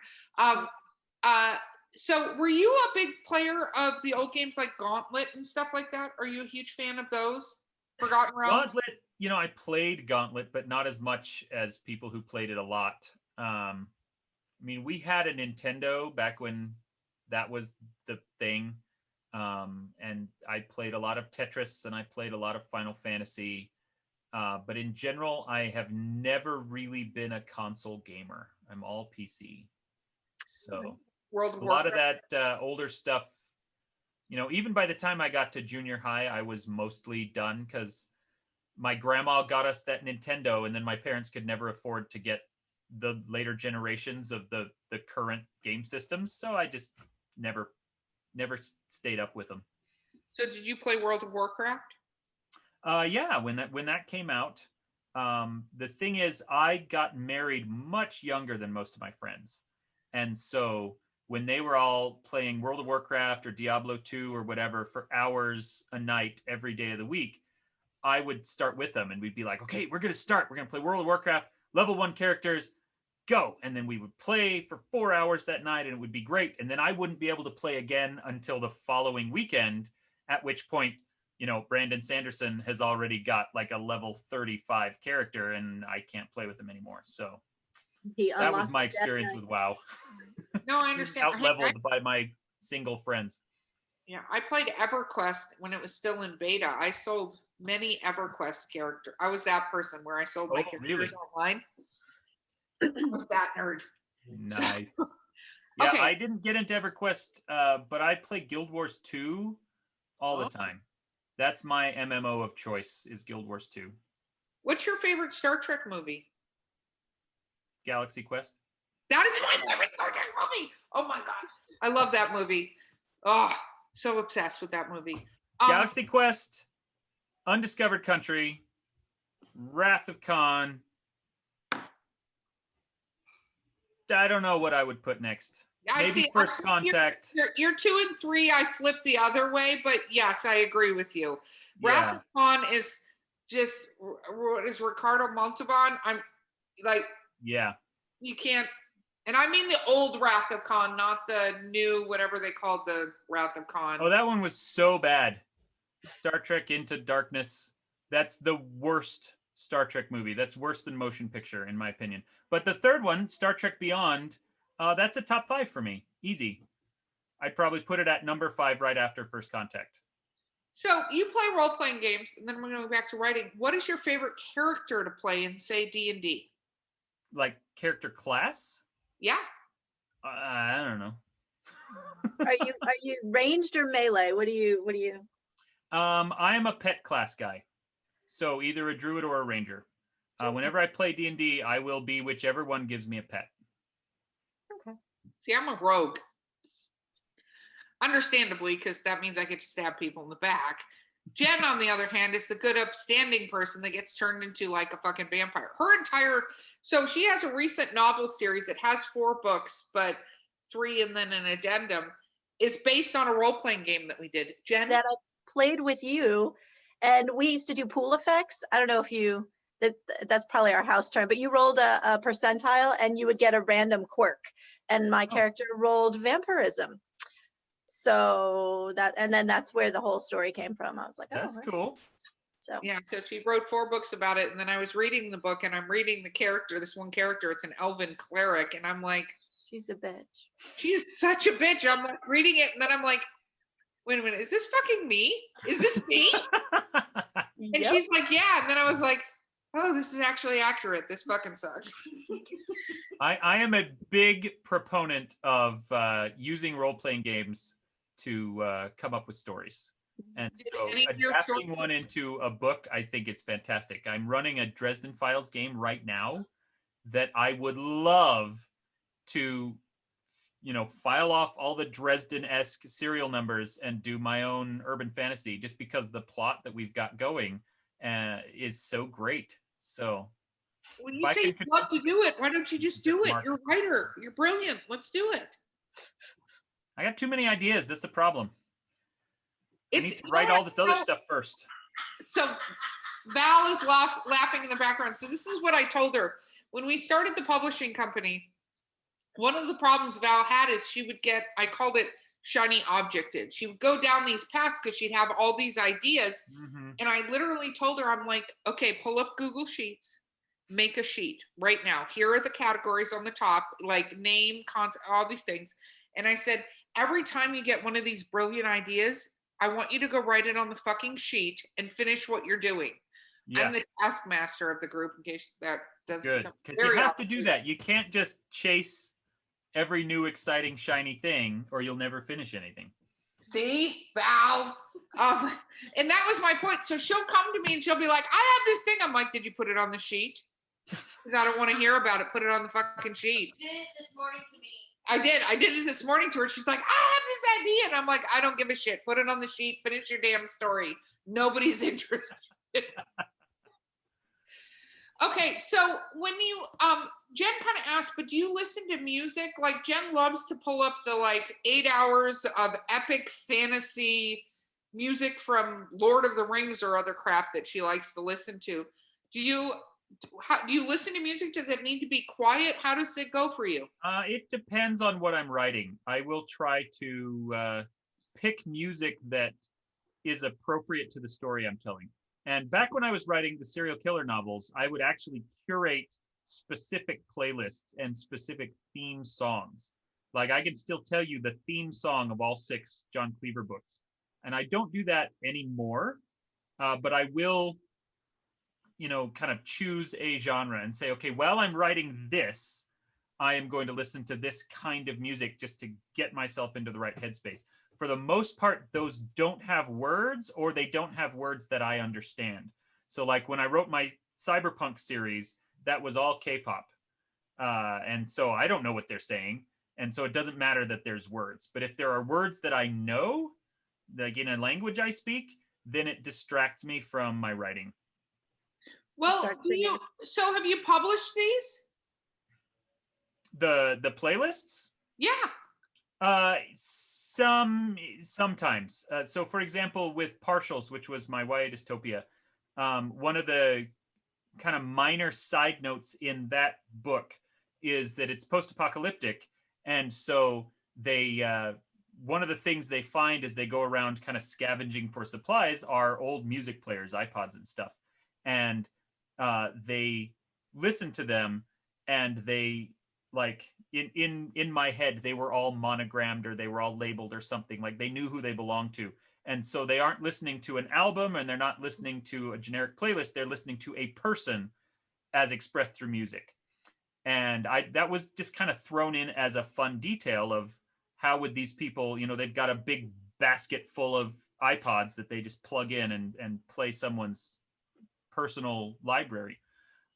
So were you a big player of the old games like Gauntlet and stuff like that? Are you a huge fan of those? Forgotten Realms? Gauntlet, I played Gauntlet, but not as much as people who played it a lot. I mean, we had a Nintendo back when that was the thing. And I played a lot of Tetris and I played a lot of Final Fantasy. But in general, I have never really been a console gamer. I'm all PC. So World of a lot of Warcraft. that older stuff, even by the time I got to junior high, I was mostly done because my grandma got us that Nintendo, and then my parents could never afford to get the later generations of the current game systems. So I just never stayed up with them. So did you play World of Warcraft? Yeah, when that came out, the thing is, I got married much younger than most of my friends, and so when they were all playing World of Warcraft or Diablo 2 or whatever for hours a night every day of the week, I would start with them, and we'd be like, "Okay, we're gonna play World of Warcraft, level 1 characters, go!" And then we would play for 4 hours that night, and it would be great. And then I wouldn't be able to play again until the following weekend, at which point, Brandon Sanderson has already got like a level 35 character, and I can't play with him anymore. So that was my experience with WoW. No, I understand. Out leveled by my single friends. Yeah, I played EverQuest when it was still in beta. I sold many EverQuest characters. I was that person where I sold my characters really? online. I was that nerd. Nice. Yeah, Okay. I didn't get into EverQuest, but I play Guild Wars 2 all the time. That's my MMO of choice, is Guild Wars 2. What's your favorite Star Trek movie? Galaxy Quest. That is my favorite Star Trek movie. Oh my gosh. I love that movie. Oh, so obsessed with that movie. Galaxy Quest, Undiscovered Country, Wrath of Khan. I don't know what I would put next. Maybe First Contact. Your 2 and 3, I flipped the other way, but yes, I agree with you. Wrath of Khan is just, what is Ricardo Montalban? I'm like, yeah, you can't, and I mean the old Wrath of Khan, not the new, whatever they called the Wrath of Khan. Oh, that one was so bad. Star Trek Into Darkness. That's the worst Star Trek movie. That's worse than motion picture, in my opinion. But the third one, Star Trek Beyond, that's a top 5 for me. Easy. I'd probably put it at number 5 right after First Contact. So you play role-playing games, and then we're going to go back to writing. What is your favorite character to play in, say, D&D? Like character class? Yeah. I don't know. Are you ranged or melee? What do you? I am a pet class guy, so either a druid or a ranger. Whenever I play D&D, I will be whichever one gives me a pet. Okay. See, I'm a rogue. Understandably, because that means I get to stab people in the back. Jen, on the other hand, is the good, upstanding person that gets turned into like a fucking vampire. So she has a recent novel series. It has 4 books, but 3 and then an addendum. Is based on a role-playing game that we did. Jen? That I played with you, and we used to do pool effects. I don't know if that's probably our house term, but you rolled a percentile and you would get a random quirk. And my character rolled vampirism. So that's where the whole story came from. I was like, that's cool. So yeah, so she wrote 4 books about it, and then I was reading the book, and I'm reading this one character. It's an elven cleric, and I'm like, she's a bitch. She is such a bitch. I'm like reading it, and then I'm like, wait a minute, is this fucking me? Is this me? And she's like, yeah. And then I was like, oh, this is actually accurate. This fucking sucks. I am a big proponent of using role-playing games to come up with stories. And so adapting one into a book, I think is fantastic. I'm running a Dresden Files game right now that I would love to, file off all the Dresden-esque serial numbers and do my own urban fantasy, just because the plot that we've got going is so great. So when you say you'd love to do it, why don't you just do it? You're a writer. You're brilliant. Let's do it. I got too many ideas. That's the problem. I need to write all this other stuff first. So Val is laughing in the background. So this is what I told her. When we started the publishing company, one of the problems Val had is she would get, I called it shiny objected. She would go down these paths because she'd have all these ideas. Mm-hmm. And I literally told her, I'm like, okay, pull up Google Sheets, make a sheet right now. Here are the categories on the top, like name, concept, all these things. And I said, every time you get one of these brilliant ideas, I want you to go write it on the fucking sheet and finish what you're doing. Yeah. I'm the taskmaster of the group in case that doesn't Good. become Because you have to do that. You can't just chase every new exciting shiny thing or you'll never finish anything. See, Val. And that was my point. So she'll come to me and she'll be like, I have this thing. I'm like, did you put it on the sheet? Because I don't want to hear about it. Put it on the fucking sheet. She did it this morning to me. I did it this morning to her. She's like, I have this idea. And I'm like, I don't give a shit. Put it on the sheet. Finish your damn story. Nobody's interested. Okay, so when you Jen kind of asked, but do you listen to music? Like Jen loves to pull up the like 8 hours of epic fantasy music from Lord of the Rings or other crap that she likes to listen to. Do you listen to music? Does it need to be quiet? How does it go for you? It depends on what I'm writing. I will try to pick music that is appropriate to the story I'm telling. And back when I was writing the serial killer novels, I would actually curate specific playlists and specific theme songs. Like I can still tell you the theme song of all 6 John Cleaver books. And I don't do that anymore, but I will, kind of choose a genre and say, okay, while I'm writing this, I am going to listen to this kind of music just to get myself into the right headspace. For the most part, those don't have words or they don't have words that I understand. So like when I wrote my cyberpunk series, that was all K-pop. And so I don't know what they're saying. And so it doesn't matter that there's words. But if there are words that I know, like in a language I speak, then it distracts me from my writing. Well, so have you published these? The playlists? Yeah. Sometimes. So for example, with Partials, which was my YA dystopia, one of the kind of minor side notes in that book is that it's post-apocalyptic. And so they, one of the things they find as they go around kind of scavenging for supplies are old music players, iPods and stuff. And they listen to them and they, like in my head, they were all monogrammed or they were all labeled or something. Like they knew who they belonged to. And so they aren't listening to an album and they're not listening to a generic playlist. They're listening to a person as expressed through music. And that was just kind of thrown in as a fun detail of how would these people, they've got a big basket full of iPods that they just plug in and play someone's personal library.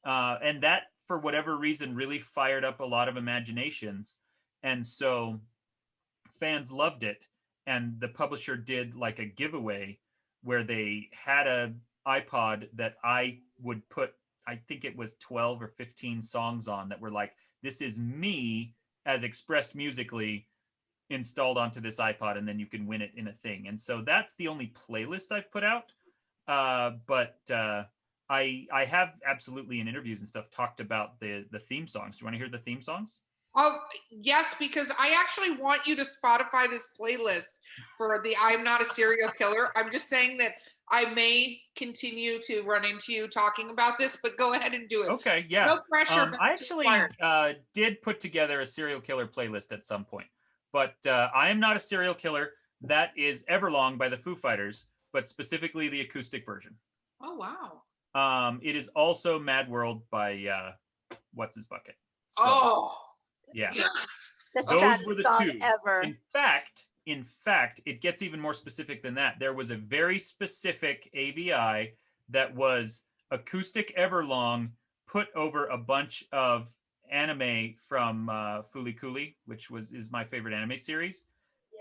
And that, for whatever reason, really fired up a lot of imaginations. And so fans loved it. And the publisher did like a giveaway where they had a iPod that I would put, I think it was 12 or 15 songs on that were like, this is me as expressed musically installed onto this iPod, and then you can win it in a thing. And so that's the only playlist I've put out. But I have absolutely in interviews and stuff talked about the theme songs. Do you want to hear the theme songs? Oh, yes, because I actually want you to Spotify this playlist for the I'm Not a Serial Killer. I'm just saying that I may continue to run into you talking about this, but go ahead and do it. Okay, yeah. No pressure. I actually did put together a serial killer playlist at some point. But I Am Not a Serial Killer. That is Everlong by the Foo Fighters, but specifically the acoustic version. Oh, wow. It is also Mad World by What's His Bucket. So, yeah. Yes. The Those saddest were the song two. ever. In fact, it gets even more specific than that. There was a very specific AVI that was acoustic Everlong put over a bunch of anime from Fooly Cooly, which is my favorite anime series.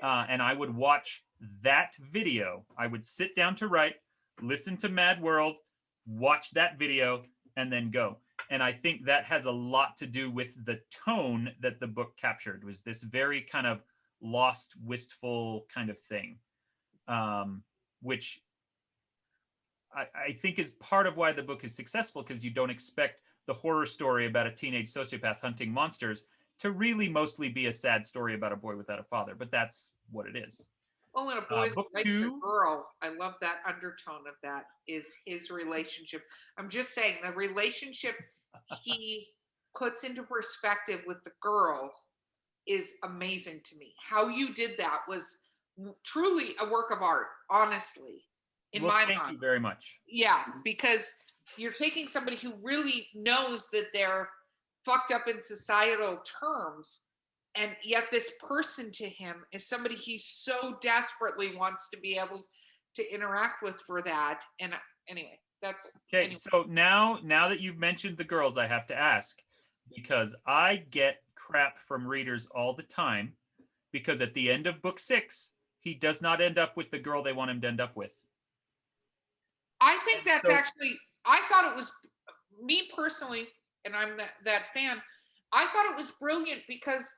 And I would watch that video. I would sit down to write, listen to Mad World, watch that video, and then go. And I think that has a lot to do with the tone that the book captured. Was this very kind of lost, wistful kind of thing, which I think is part of why the book is successful, because you don't expect the horror story about a teenage sociopath hunting monsters to really mostly be a sad story about a boy without a father, but that's what it is. Oh, and a boy book likes two. a girl. I love that undertone of that is his relationship. I'm just saying the relationship he puts into perspective with the girls is amazing to me. How you did that was truly a work of art, honestly, in Well, my thank mind. you very much. Yeah, because you're taking somebody who really knows that they're fucked up in societal terms, and yet this person to him is somebody he so desperately wants to be able to interact with for that. And anyway, that's Okay, anyway. so now that you've mentioned the girls, I have to ask, because I get crap from readers all the time, because at the end of book 6, he does not end up with the girl they want him to end up with. I think that's So- actually, I thought it was, me personally, and I'm that fan, I thought it was brilliant because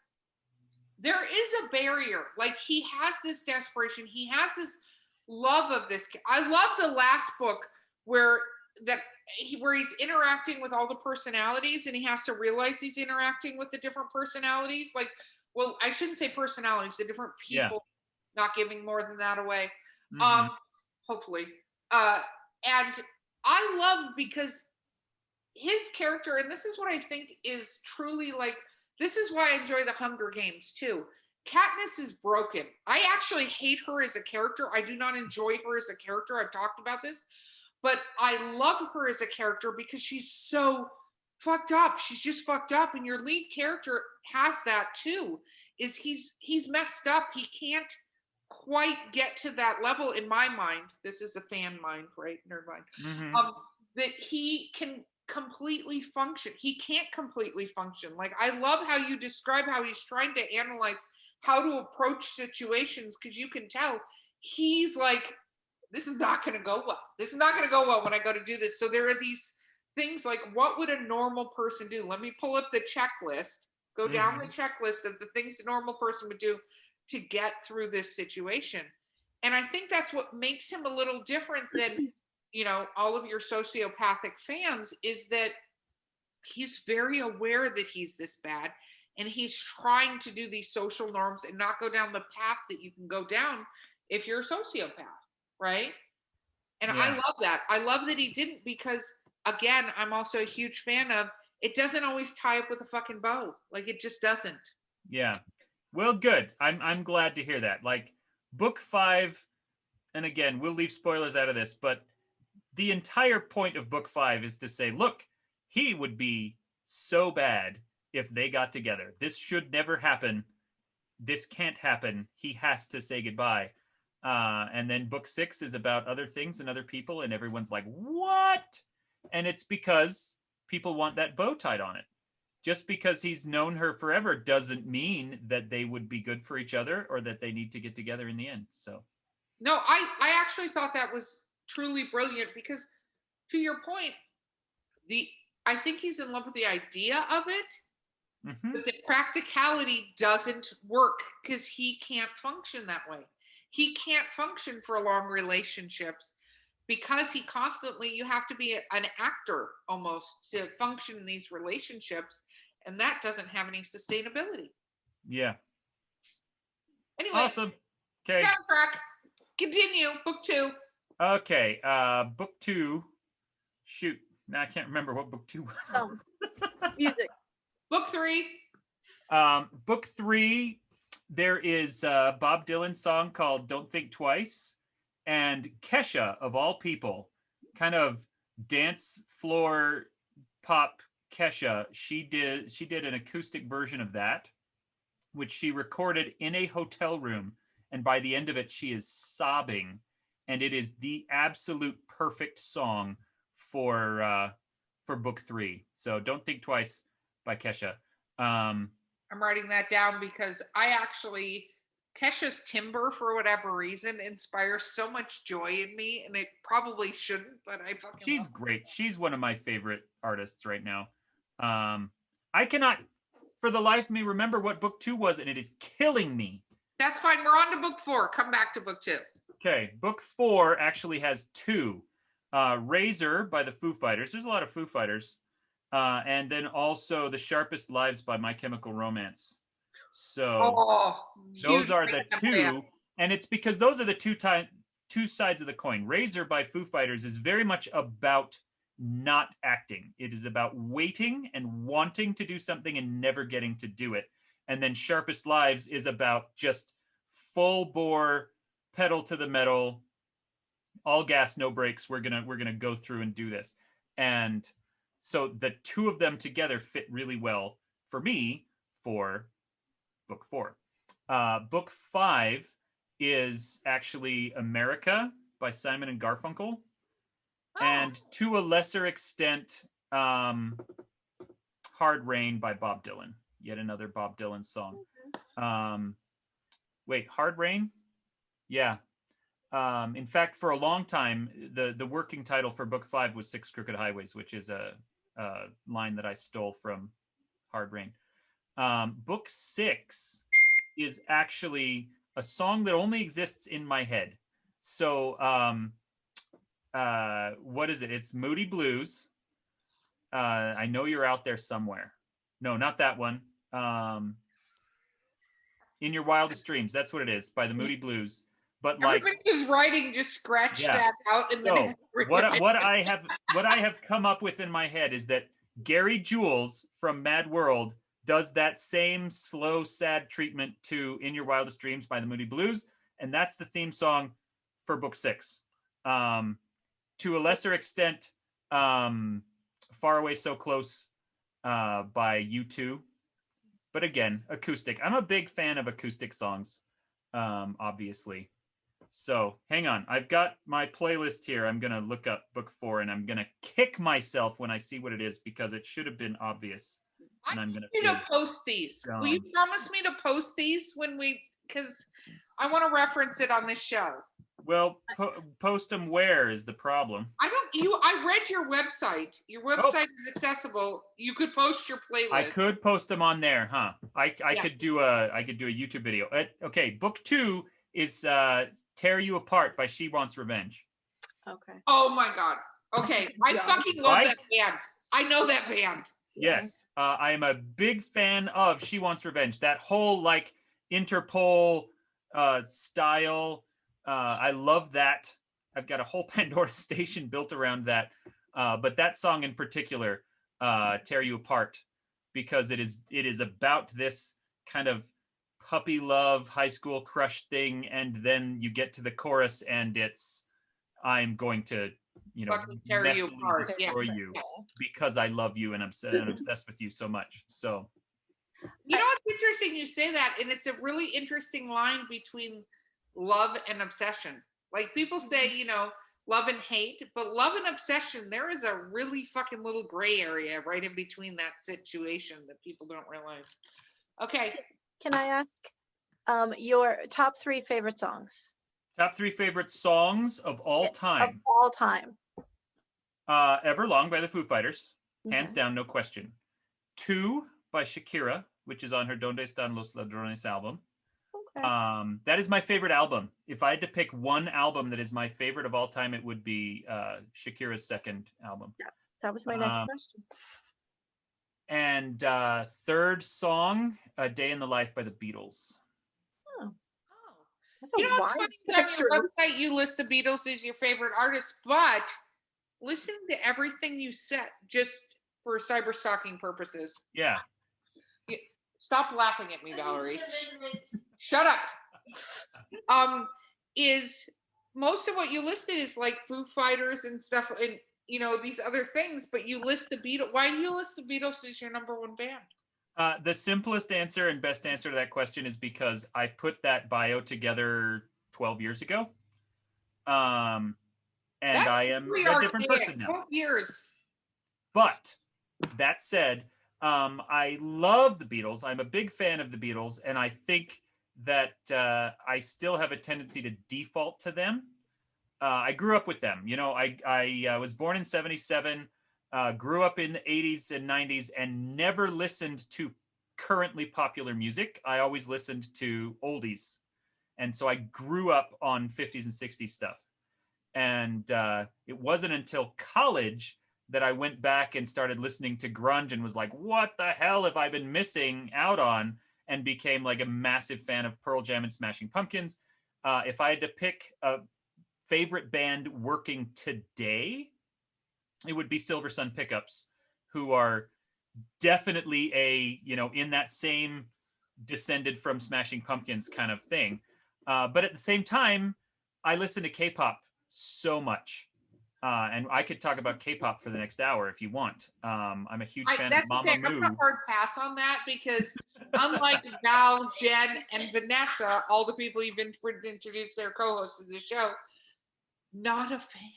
there is a barrier. Like, he has this desperation, he has this love of this. I love the last book where he's interacting with all the personalities, and he has to realize he's interacting with the different personalities. Like, well, I shouldn't say personalities, the different people, not giving more than that away. Hopefully. And I love, because his character, and this is what I think is truly, like, this is why I enjoy the Hunger Games too. Katniss is broken. I actually hate her as a character. I do not enjoy her as a character. I've talked about this, but I love her as a character because she's so fucked up. She's just fucked up. And your lead character has that too, is he's messed up. He can't quite get to that level in my mind. This is a fan mind, right? Nerd mind. That he can completely function. He can't completely function. Like, I love how you describe how he's trying to analyze how to approach situations, because you can tell he's like, this is not going to go well. This is not going to go well when I go to do this. So there are these things like, what would a normal person do? Let me pull up the checklist, go down the checklist of the things a normal person would do to get through this situation. And I think that's what makes him a little different than, you know, all of your sociopathic fans, is that he's very aware that he's this bad, and he's trying to do these social norms and not go down the path that you can go down if you're a sociopath, right? And I love that. I love that he didn't, because again, I'm also a huge fan of, it doesn't always tie up with a fucking bow. Like, it just doesn't. Yeah. Well, good. I'm glad to hear that. Like, book 5, and again, we'll leave spoilers out of this, but the entire point of book 5 is to say, look, he would be so bad if they got together. This should never happen. This can't happen. He has to say goodbye. And then book 6 is about other things and other people, and everyone's like, what? And it's because people want that bow tied on it. Just because he's known her forever doesn't mean that they would be good for each other or that they need to get together in the end. So, no, I actually thought that was truly brilliant, because to your point, I think he's in love with the idea of it, but the practicality doesn't work because he can't function that way. He can't function for long relationships because he constantly, you have to be an actor almost to function in these relationships, and that doesn't have any sustainability. Yeah. Anyway, Awesome. Okay. soundtrack. Continue. Book 2. Okay. Book 2. Shoot. Now I can't remember what book 2 was. Music. Book 3. Book 3, there is a Bob Dylan song called Don't Think Twice. And Kesha, of all people, kind of dance floor pop Kesha, she did an acoustic version of that, which she recorded in a hotel room. And by the end of it, she is sobbing. And it is the absolute perfect song for book 3. So Don't Think Twice by Kesha. I'm writing that down because Kesha's timbre, for whatever reason, inspires so much joy in me, and it probably shouldn't, but I fucking She's love great. She's one of my favorite artists right now. I cannot, for the life of me, remember what book 2 was, and it is killing me. That's fine. We're on to book 4. Come back to book 2. Okay, book 4 actually has 2. Razor by the Foo Fighters. There's a lot of Foo Fighters. And then also The Sharpest Lives by My Chemical Romance. So those are the 2. And it's because those are the two sides of the coin. Razor by Foo Fighters is very much about not acting. It is about waiting and wanting to do something and never getting to do it. And then Sharpest Lives is about just full bore, pedal to the metal, all gas, no brakes. We're gonna go through and do this. And so the two of them together fit really well for me for book 4. Book 5 is actually America by Simon and Garfunkel. And to a lesser extent, Hard Rain by Bob Dylan. Yet another Bob Dylan song. Wait, Hard Rain? Yeah. In fact, for a long time, the working title for book 5 was Six Crooked Highways, which is a line that I stole from Hard Rain. Book 6 is actually a song that only exists in my head. So, what is it? It's Moody Blues. I Know You're Out There Somewhere. No, not that one. In Your Wildest Dreams. That's what it is, by the Moody Blues. But like everybody who's writing just scratch that out and then what I have come up with in my head is that Gary Jules from Mad World does that same slow, sad treatment to In Your Wildest Dreams by the Moody Blues, and that's the theme song for book 6. To a lesser extent, Far Away So Close by U2. But again, acoustic. I'm a big fan of acoustic songs, obviously. So hang on. I've got my playlist here. I'm going to look up book 4 and I'm going to kick myself when I see what it is because it should have been obvious. And I'm going to post these. Will you promise me to post these because I want to reference it on this show? Well, post them where is the problem? I read your website. Your website is accessible. You could post your playlist. I could post them on there, huh? I could do a YouTube video. Okay, book 2 is Tear You Apart by She Wants Revenge. Okay. Oh my God. Okay. I fucking love that band. I know that band. Yes. I am a big fan of She Wants Revenge. That whole like Interpol style. I love that. I've got a whole Pandora station built around that. But that song in particular, Tear You Apart, because it is about this kind of puppy love high school crush thing, and then you get to the chorus and it's I'm going to tear you apart, destroy you because I love you and I'm obsessed with you so much. So you know what's interesting, you say that, and it's a really interesting line between love and obsession. Like people say, love and hate, but love and obsession, there is a really fucking little gray area right in between that situation that people don't realize. Okay. Can I ask your top 3 favorite songs? Top 3 favorite songs of all time. Of all time. Everlong by the Foo Fighters. Hands down, no question. 2 by Shakira, which is on her Donde Están Los Ladrones album. Okay. That is my favorite album. If I had to pick one album that is my favorite of all time, it would be Shakira's second album. Yeah, that was my next question. And third song, A Day in the Life by the Beatles. Oh. That's what's funny? On your website, you list the Beatles as your favorite artist, but listening to everything you said just for cyber stalking purposes. Yeah. Stop laughing at me, Valerie. Shut up. Is most of what you listed is like Foo Fighters and stuff, and these other things, but you list the Beatles. Why do you list the Beatles as your number 1 band? The simplest answer and best answer to that question is because I put that bio together 12 years ago. And I am a different person now. 12 years. But that said, I love the Beatles. I'm a big fan of the Beatles, and I think that I still have a tendency to default to them. I grew up with them. I was born in 77, grew up in the 80s and 90s, and never listened to currently popular music. I always listened to oldies. And so I grew up on 50s and 60s stuff. And it wasn't until college that I went back and started listening to grunge and was like, what the hell have I been missing out on? And became like a massive fan of Pearl Jam and Smashing Pumpkins. If I had to pick a favorite band working today, it would be Silver Sun Pickups, who are definitely in that same descended from Smashing Pumpkins kind of thing. But at the same time, I listen to K-pop so much. And I could talk about K-pop for the next hour if you want. I'm a huge fan of Mamamoo. I'm gonna hard pass on that because unlike Val, Jen, and Vanessa, all the people you've introduced their co-hosts of the show, not a fan.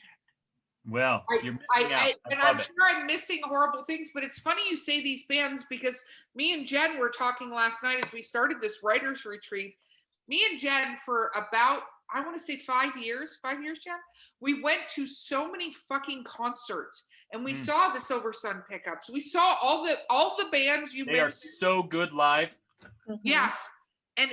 Well, you're missing out. And I'm sure I'm missing horrible things, but it's funny you say these bands because me and Jen were talking last night as we started this writers retreat. Me and Jen for about, I want to say 5 years, Jen, we went to so many fucking concerts and we saw the Silver Sun Pickups. We saw all the bands you mentioned. They are so good live. Yes. And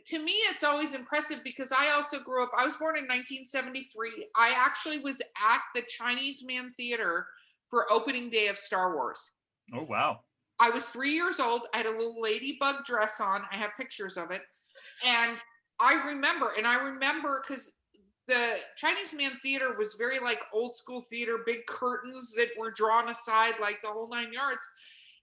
to me, it's always impressive because I also grew up, I was born in 1973. I actually was at the Chinese Man Theater for opening day of Star Wars. Oh, wow. I was 3 years old. I had a little ladybug dress on. I have pictures of it. And I remember because the Chinese Man Theater was very like old school theater, big curtains that were drawn aside, like the whole 9 yards.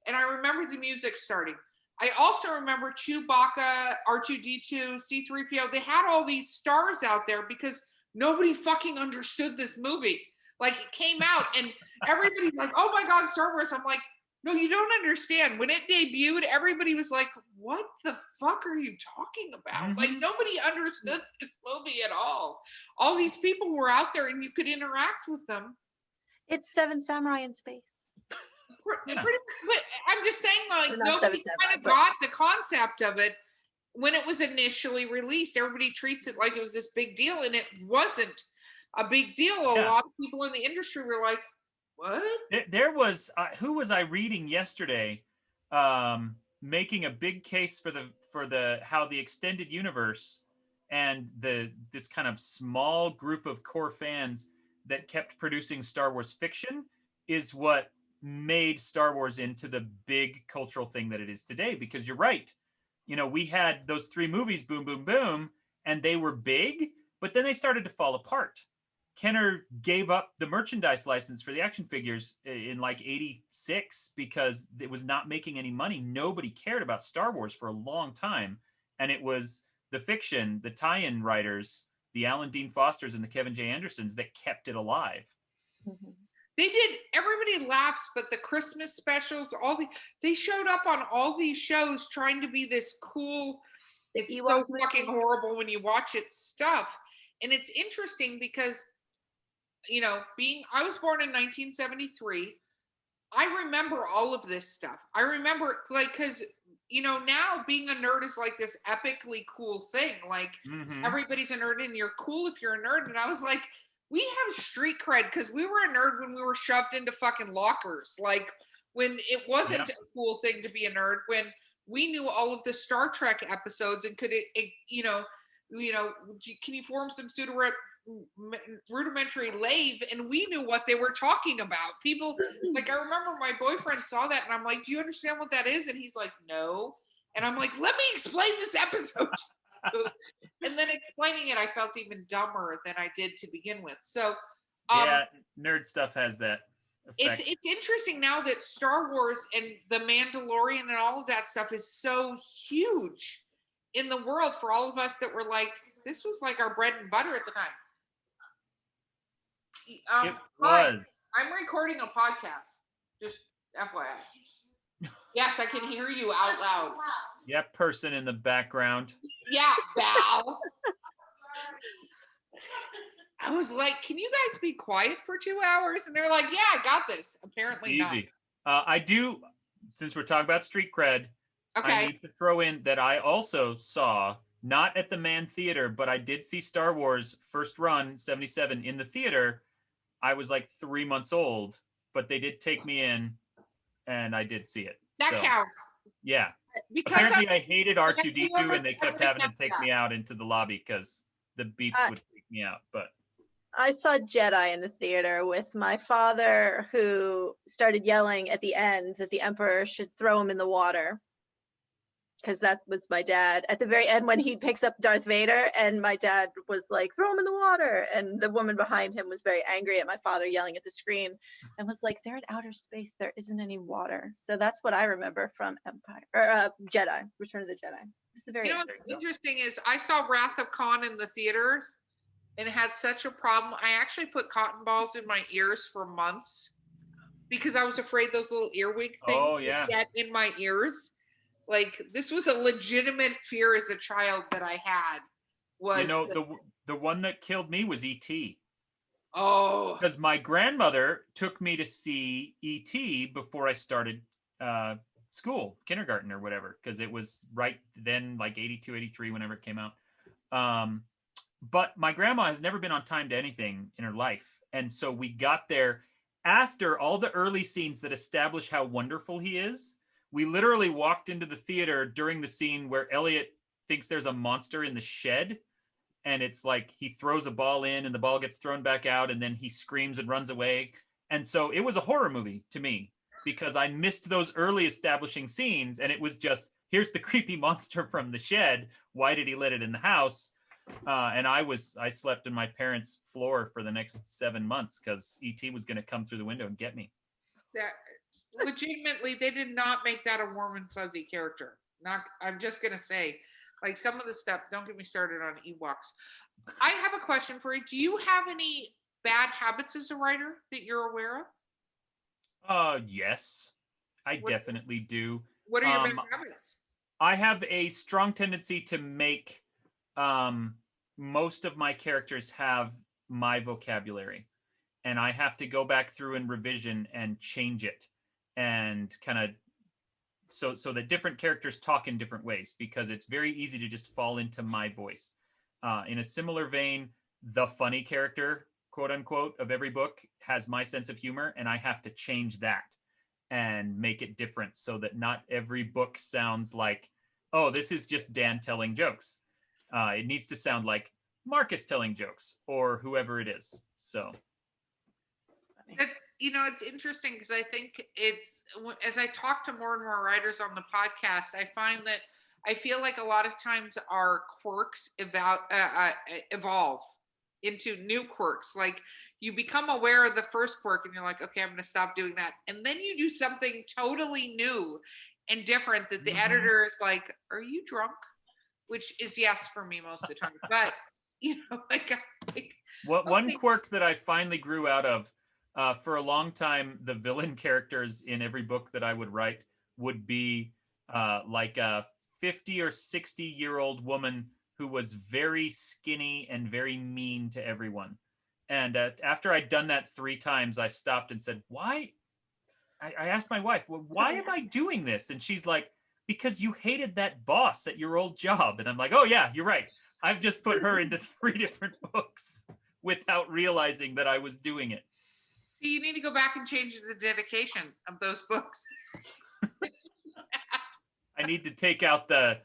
And I remember the music starting. I also remember Chewbacca, R2-D2, C-3PO. They had all these stars out there because nobody fucking understood this movie. Like it came out and everybody's like, oh my God, Star Wars. I'm like, no, you don't understand. When it debuted, everybody was like, what the fuck are you talking about? Mm-hmm. Like nobody understood this movie at all. All these people were out there and you could interact with them. It's Seven Samurai in space. Yeah. But I'm just saying, like, nobody kind of got the concept of it when it was initially released. Everybody treats it like it was this big deal, and it wasn't a big deal. A lot of people in the industry were like, what? There was, who was I reading yesterday making a big case for the how the extended universe and this kind of small group of core fans that kept producing Star Wars fiction is what made Star Wars into the big cultural thing that it is today. Because you're right, we had those 3 movies, boom, boom, boom, and they were big, but then they started to fall apart. Kenner gave up the merchandise license for the action figures in like 86 because it was not making any money. Nobody cared about Star Wars for a long time. And it was the fiction, the tie-in writers, the Alan Dean Fosters and the Kevin J. Andersons that kept it alive. Mm-hmm. They did. Everybody laughs, but the Christmas specials, they showed up on all these shows trying to be this cool, it's so fucking horrible when you watch it stuff. And it's interesting because, I was born in 1973. I remember all of this stuff. I remember, like, because, now being a nerd is like this epically cool thing. Like, everybody's a nerd and you're cool if you're a nerd. And I was like, we have street cred because we were a nerd when we were shoved into fucking lockers. Like when it wasn't a cool thing to be a nerd, when we knew all of the Star Trek episodes and could, can you form some rudimentary lave? And we knew what they were talking about. People, like, I remember my boyfriend saw that and I'm like, do you understand what that is? And he's like, no. And I'm like, let me explain this episode. And then explaining it, I felt even dumber than I did to begin with. So nerd stuff has that effect. It's interesting now that Star Wars and the Mandalorian and all of that stuff is so huge in the world for all of us that were like, this was like our bread and butter at the time. It was. I'm recording a podcast. Just FYI. Yes, I can hear you out loud. Yeah, person in the background. Yeah, Val. I was like, can you guys be quiet for 2 hours? And they're like, yeah, I got this. Apparently easy. I do, since we're talking about street cred, okay. I need to throw in that I also saw, not at the Man Theater, but I did see Star Wars first run, 77, in the theater. I was like 3 months old, but they did take me in, and I did see it. That counts. Yeah. Because apparently I hated R2-D2 and they kept having to take me out into the lobby because the beeps would freak me out. But I saw Jedi in the theater with my father, who started yelling at the end that the Emperor should throw him in the water. because that was my dad. At the very end, when he picks up Darth Vader, and my dad was like, "Throw him in the water," and the woman behind him was very angry at my father yelling at the screen, and was like, "They're in outer space. There isn't any water." So that's what I remember from Empire or Jedi, Return of the Jedi. It's the very end. What's interesting is I saw Wrath of Khan in the theaters and had such a problem. I actually put cotton balls in my ears for months because I was afraid those little earwig things would get in my ears. Like, this was a legitimate fear as a child that I had. Was the one that killed me was E.T. Oh, because my grandmother took me to see E.T. before I started school, kindergarten or whatever, because it was right then, like 82, 83, whenever it came out. But my grandma has never been on time to anything in her life. And so we got there after all the early scenes that establish how wonderful he is. We literally walked into the theater during the scene where Elliot thinks there's a monster in the shed. And it's like he throws a ball in and the ball gets thrown back out and then he screams and runs away. And so it was a horror movie to me because I missed those early establishing scenes. And it was just, here's the creepy monster from the shed. Why did he let it in the house? And I slept in my parents' floor for the next 7 months because E.T. was going to come through the window and get me. That legitimately, they did not make that a warm and fuzzy character. I'm just going to say, like, some of the stuff, don't get me started on Ewoks. I have a question for you. Do you have any bad habits as a writer that you're aware of? Yes, I definitely do. What are your bad habits? I have a strong tendency to make most of my characters have my vocabulary, and I have to go back through and revision and change it and kind of so that different characters talk in different ways because it's very easy to just fall into my voice. In a similar vein, the funny character, quote unquote, of every book has my sense of humor, and I have to change that and make it different so that not every book sounds like, oh, this is just Dan telling jokes. It needs to sound like Marcus telling jokes or whoever it is. So, it's interesting because I think as I talk to more and more writers on the podcast, I find that I feel like a lot of times our quirks evolve into new quirks. Like, you become aware of the first quirk and you're like, okay, I'm going to stop doing that. And then you do something totally new and different that the editor is like, are you drunk? Which is yes for me most of the time. But, one quirk that I finally grew out of, for a long time, the villain characters in every book that I would write would be like a 50 or 60-year-old woman who was very skinny and very mean to everyone. And after I'd done that 3 times, I stopped and said, why? I asked my wife, well, why am I doing this? And she's like, because you hated that boss at your old job. And I'm like, oh yeah, you're right. I've just put her into 3 different books without realizing that I was doing it. So you need to go back and change the dedication of those books. I need to take out the,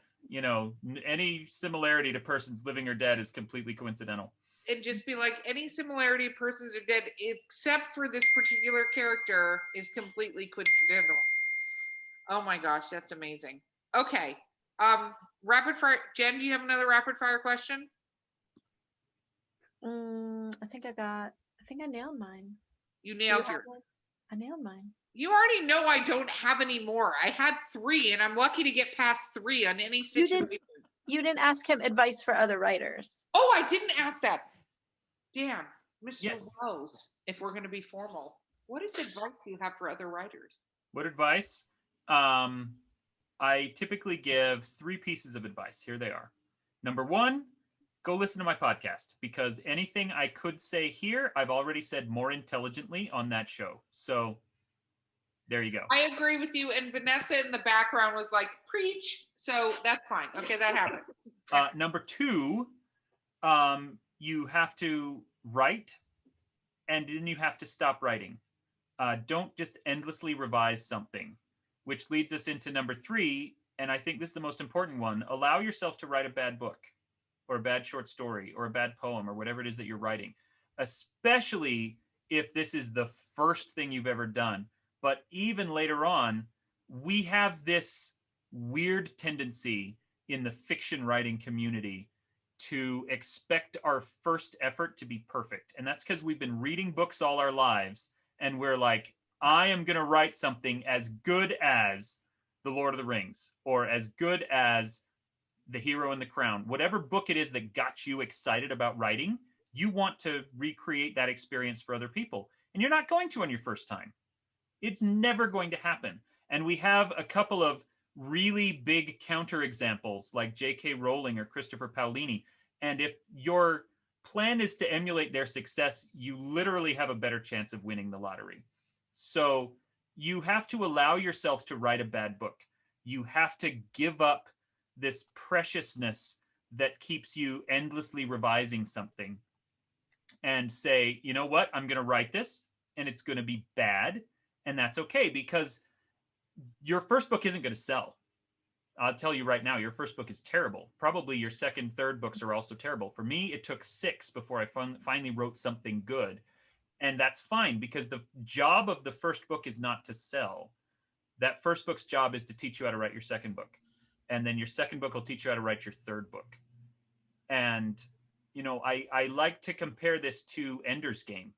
any similarity to persons living or dead is completely coincidental. And just be like, any similarity to persons are dead except for this particular character is completely coincidental. Oh my gosh, that's amazing. Okay. Rapid fire. Jen, do you have another rapid fire question? I think I nailed mine. You nailed yours. I nailed mine. You already know I don't have any more. I had 3 and I'm lucky to get past 3 on any situation. You didn't ask him advice for other writers. Oh, I didn't ask that. Dan, Mr. Yes. Wells, if we're going to be formal, what is advice you have for other writers? What advice? I typically give 3 pieces of advice. Here they are. Number 1, go listen to my podcast because anything I could say here, I've already said more intelligently on that show. So there you go. I agree with you. And Vanessa in the background was like, preach. So that's fine. Okay, that happened. Number 2, you have to write and then you have to stop writing. Don't just endlessly revise something, which leads us into number 3. And I think this is the most important one. Allow yourself to write a bad book or a bad short story or a bad poem or whatever it is that you're writing, especially if this is the first thing you've ever done. But even later on, we have this weird tendency in the fiction writing community to expect our first effort to be perfect. And that's because we've been reading books all our lives, and we're like, I am going to write something as good as The Lord of the Rings, or as good as The Hero and the Crown. Whatever book it is that got you excited about writing, you want to recreate that experience for other people. And you're not going to on your first time. It's never going to happen. And we have a couple of really big counterexamples like J.K. Rowling or Christopher Paolini. And if your plan is to emulate their success, you literally have a better chance of winning the lottery. So you have to allow yourself to write a bad book. You have to give up this preciousness that keeps you endlessly revising something and say, you know what, I'm going to write this and it's going to be bad. And that's okay, because your first book isn't going to sell. I'll tell you right now, your first book is terrible. Probably your second, third books are also terrible. For me, it took 6 before I finally wrote something good. And that's fine, because the job of the first book is not to sell. That first book's job is to teach you how to write your second book. And then your second book will teach you how to write your third book. And, you know, I like to compare this to Ender's Game.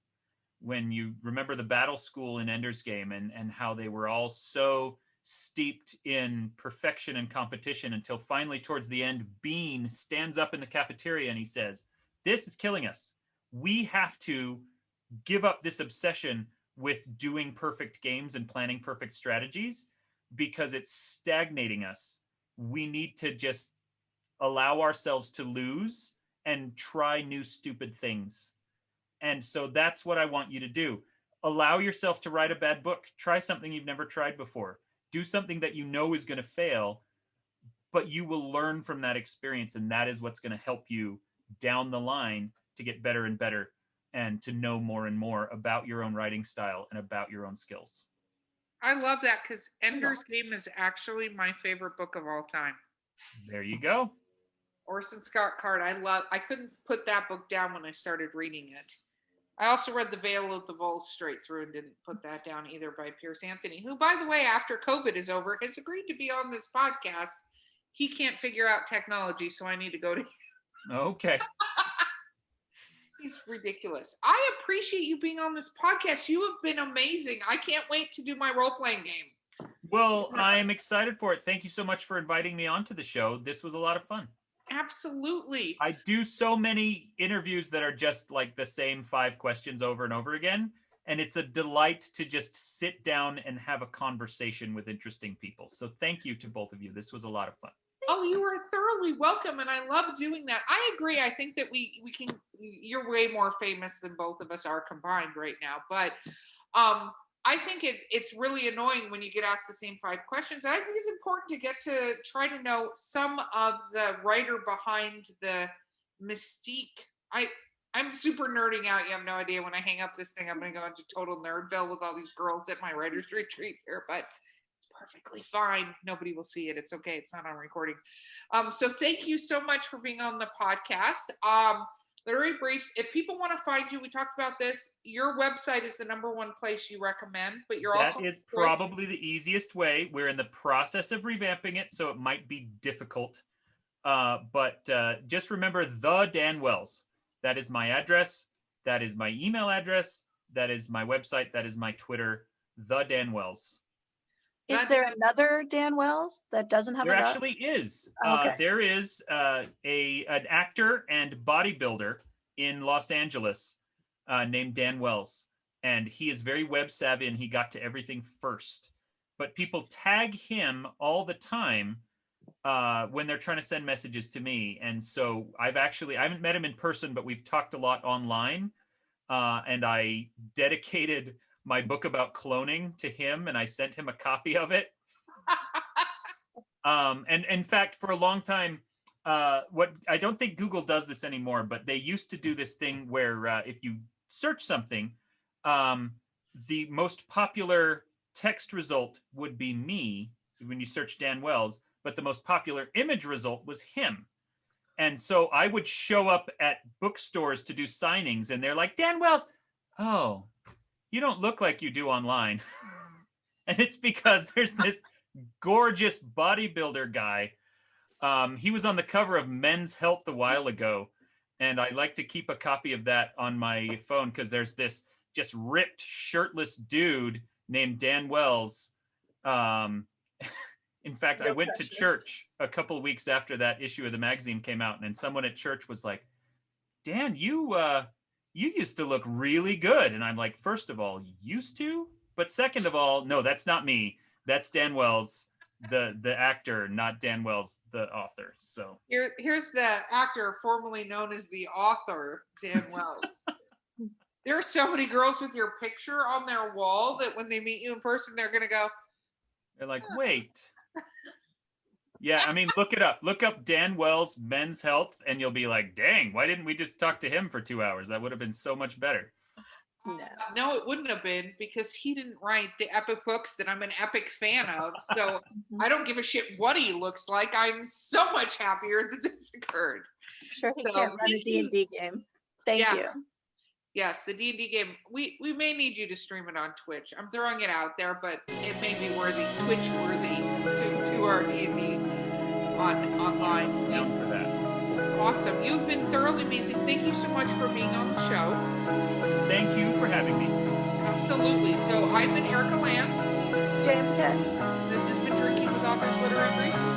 When you remember the battle school in Ender's Game, and how they were all so steeped in perfection and competition until finally towards the end, Bean stands up in the cafeteria and he says, this is killing us. We have to give up this obsession with doing perfect games and planning perfect strategies, because it's stagnating us. We need to just allow ourselves to lose and try new stupid things. And so that's what I want you to do. Allow yourself to write a bad book. Try something you've never tried before. Do something that you know is going to fail, but you will learn from that experience. And that is what's going to help you down the line to get better and better, and to know more and more about your own writing style and about your own skills. I love that, because Ender's Game is actually my favorite book of all time. There you go. Orson Scott Card. I couldn't put that book down when I started reading it. I also read The Veil of the Voles straight through and didn't put that down either, by Pierce Anthony, who, by the way, after COVID is over, has agreed to be on this podcast. He can't figure out technology, so I need to go to him. Okay. He's ridiculous. I appreciate you being on this podcast. You have been amazing. I can't wait to do my role-playing game. Well, I'm excited for it. Thank you so much for inviting me onto the show. This was a lot of fun. Absolutely. I do so many interviews that are just like the same 5 questions over and over again. And it's a delight to just sit down and have a conversation with interesting people. So thank you to both of you. This was a lot of fun. Oh, you are thoroughly welcome, and I love doing that. I agree. I think that we can. You're way more famous than both of us are combined right now, but I think it's really annoying when you get asked the same 5 questions. And I think it's important to get to try to know some of the writer behind the mystique. I'm super nerding out. You have no idea. When I hang up this thing, I'm going to go into total nerdville with all these girls at my writer's retreat here, but perfectly fine. Nobody will see it. It's okay. It's not on recording. So thank you so much for being on the podcast. Literary Briefs. If people want to find you, we talked about this. Your website is the #1 place you recommend, but you're also. That is probably the easiest way. We're in the process of revamping it, so it might be difficult. But just remember the Dan Wells. That is my address. That is my email address. That is my website. That is my Twitter. The Dan Wells. Is there another Dan Wells that doesn't have There a actually is. Okay. There is an actor and bodybuilder in Los Angeles named Dan Wells. And he is very web savvy, and he got to everything first. But people tag him all the time when they're trying to send messages to me. And so I haven't met him in person, but we've talked a lot online. And I dedicated my book about cloning to him, and I sent him a copy of it. And in fact, for a long time, what I don't think Google does this anymore, but they used to do this thing where if you search something, the most popular text result would be me when you search Dan Wells, but the most popular image result was him. And so I would show up at bookstores to do signings, and they're like, Dan Wells, oh, you don't look like you do online. And it's because there's this gorgeous bodybuilder guy. He was on the cover of Men's Health a while ago, and I like to keep a copy of that on my phone because there's this just ripped, shirtless dude named Dan Wells. In fact, I went to church a couple of weeks after that issue of the magazine came out, and someone at church was like, Dan, you used to look really good. And I'm like, first of all, used to? But second of all, no, that's not me. That's Dan Wells, the actor, not Dan Wells, the author. So here's the actor formerly known as the author, Dan Wells. There are so many girls with your picture on their wall that when they meet you in person, they're going to go, they're like, wait. Yeah, I mean, look it up. Look up Dan Wells Men's Health, and you'll be like, dang, why didn't we just talk to him for 2 hours? That would have been so much better. No, it wouldn't have been, because he didn't write the epic books that I'm an epic fan of. So I don't give a shit what he looks like. I'm so much happier that this occurred. Sure, he can't run a D&D game. Thank you. Yes, the D&D game. We may need you to stream it on Twitch. I'm throwing it out there, but it may be Twitch worthy to our D&D online. Down for that. Awesome. You've been thoroughly amazing. Thank you so much for being on the show. Thank you for having me. Absolutely. So I've been Erica Lance. JMK. This has been Drinking with Authors, Literary Graces.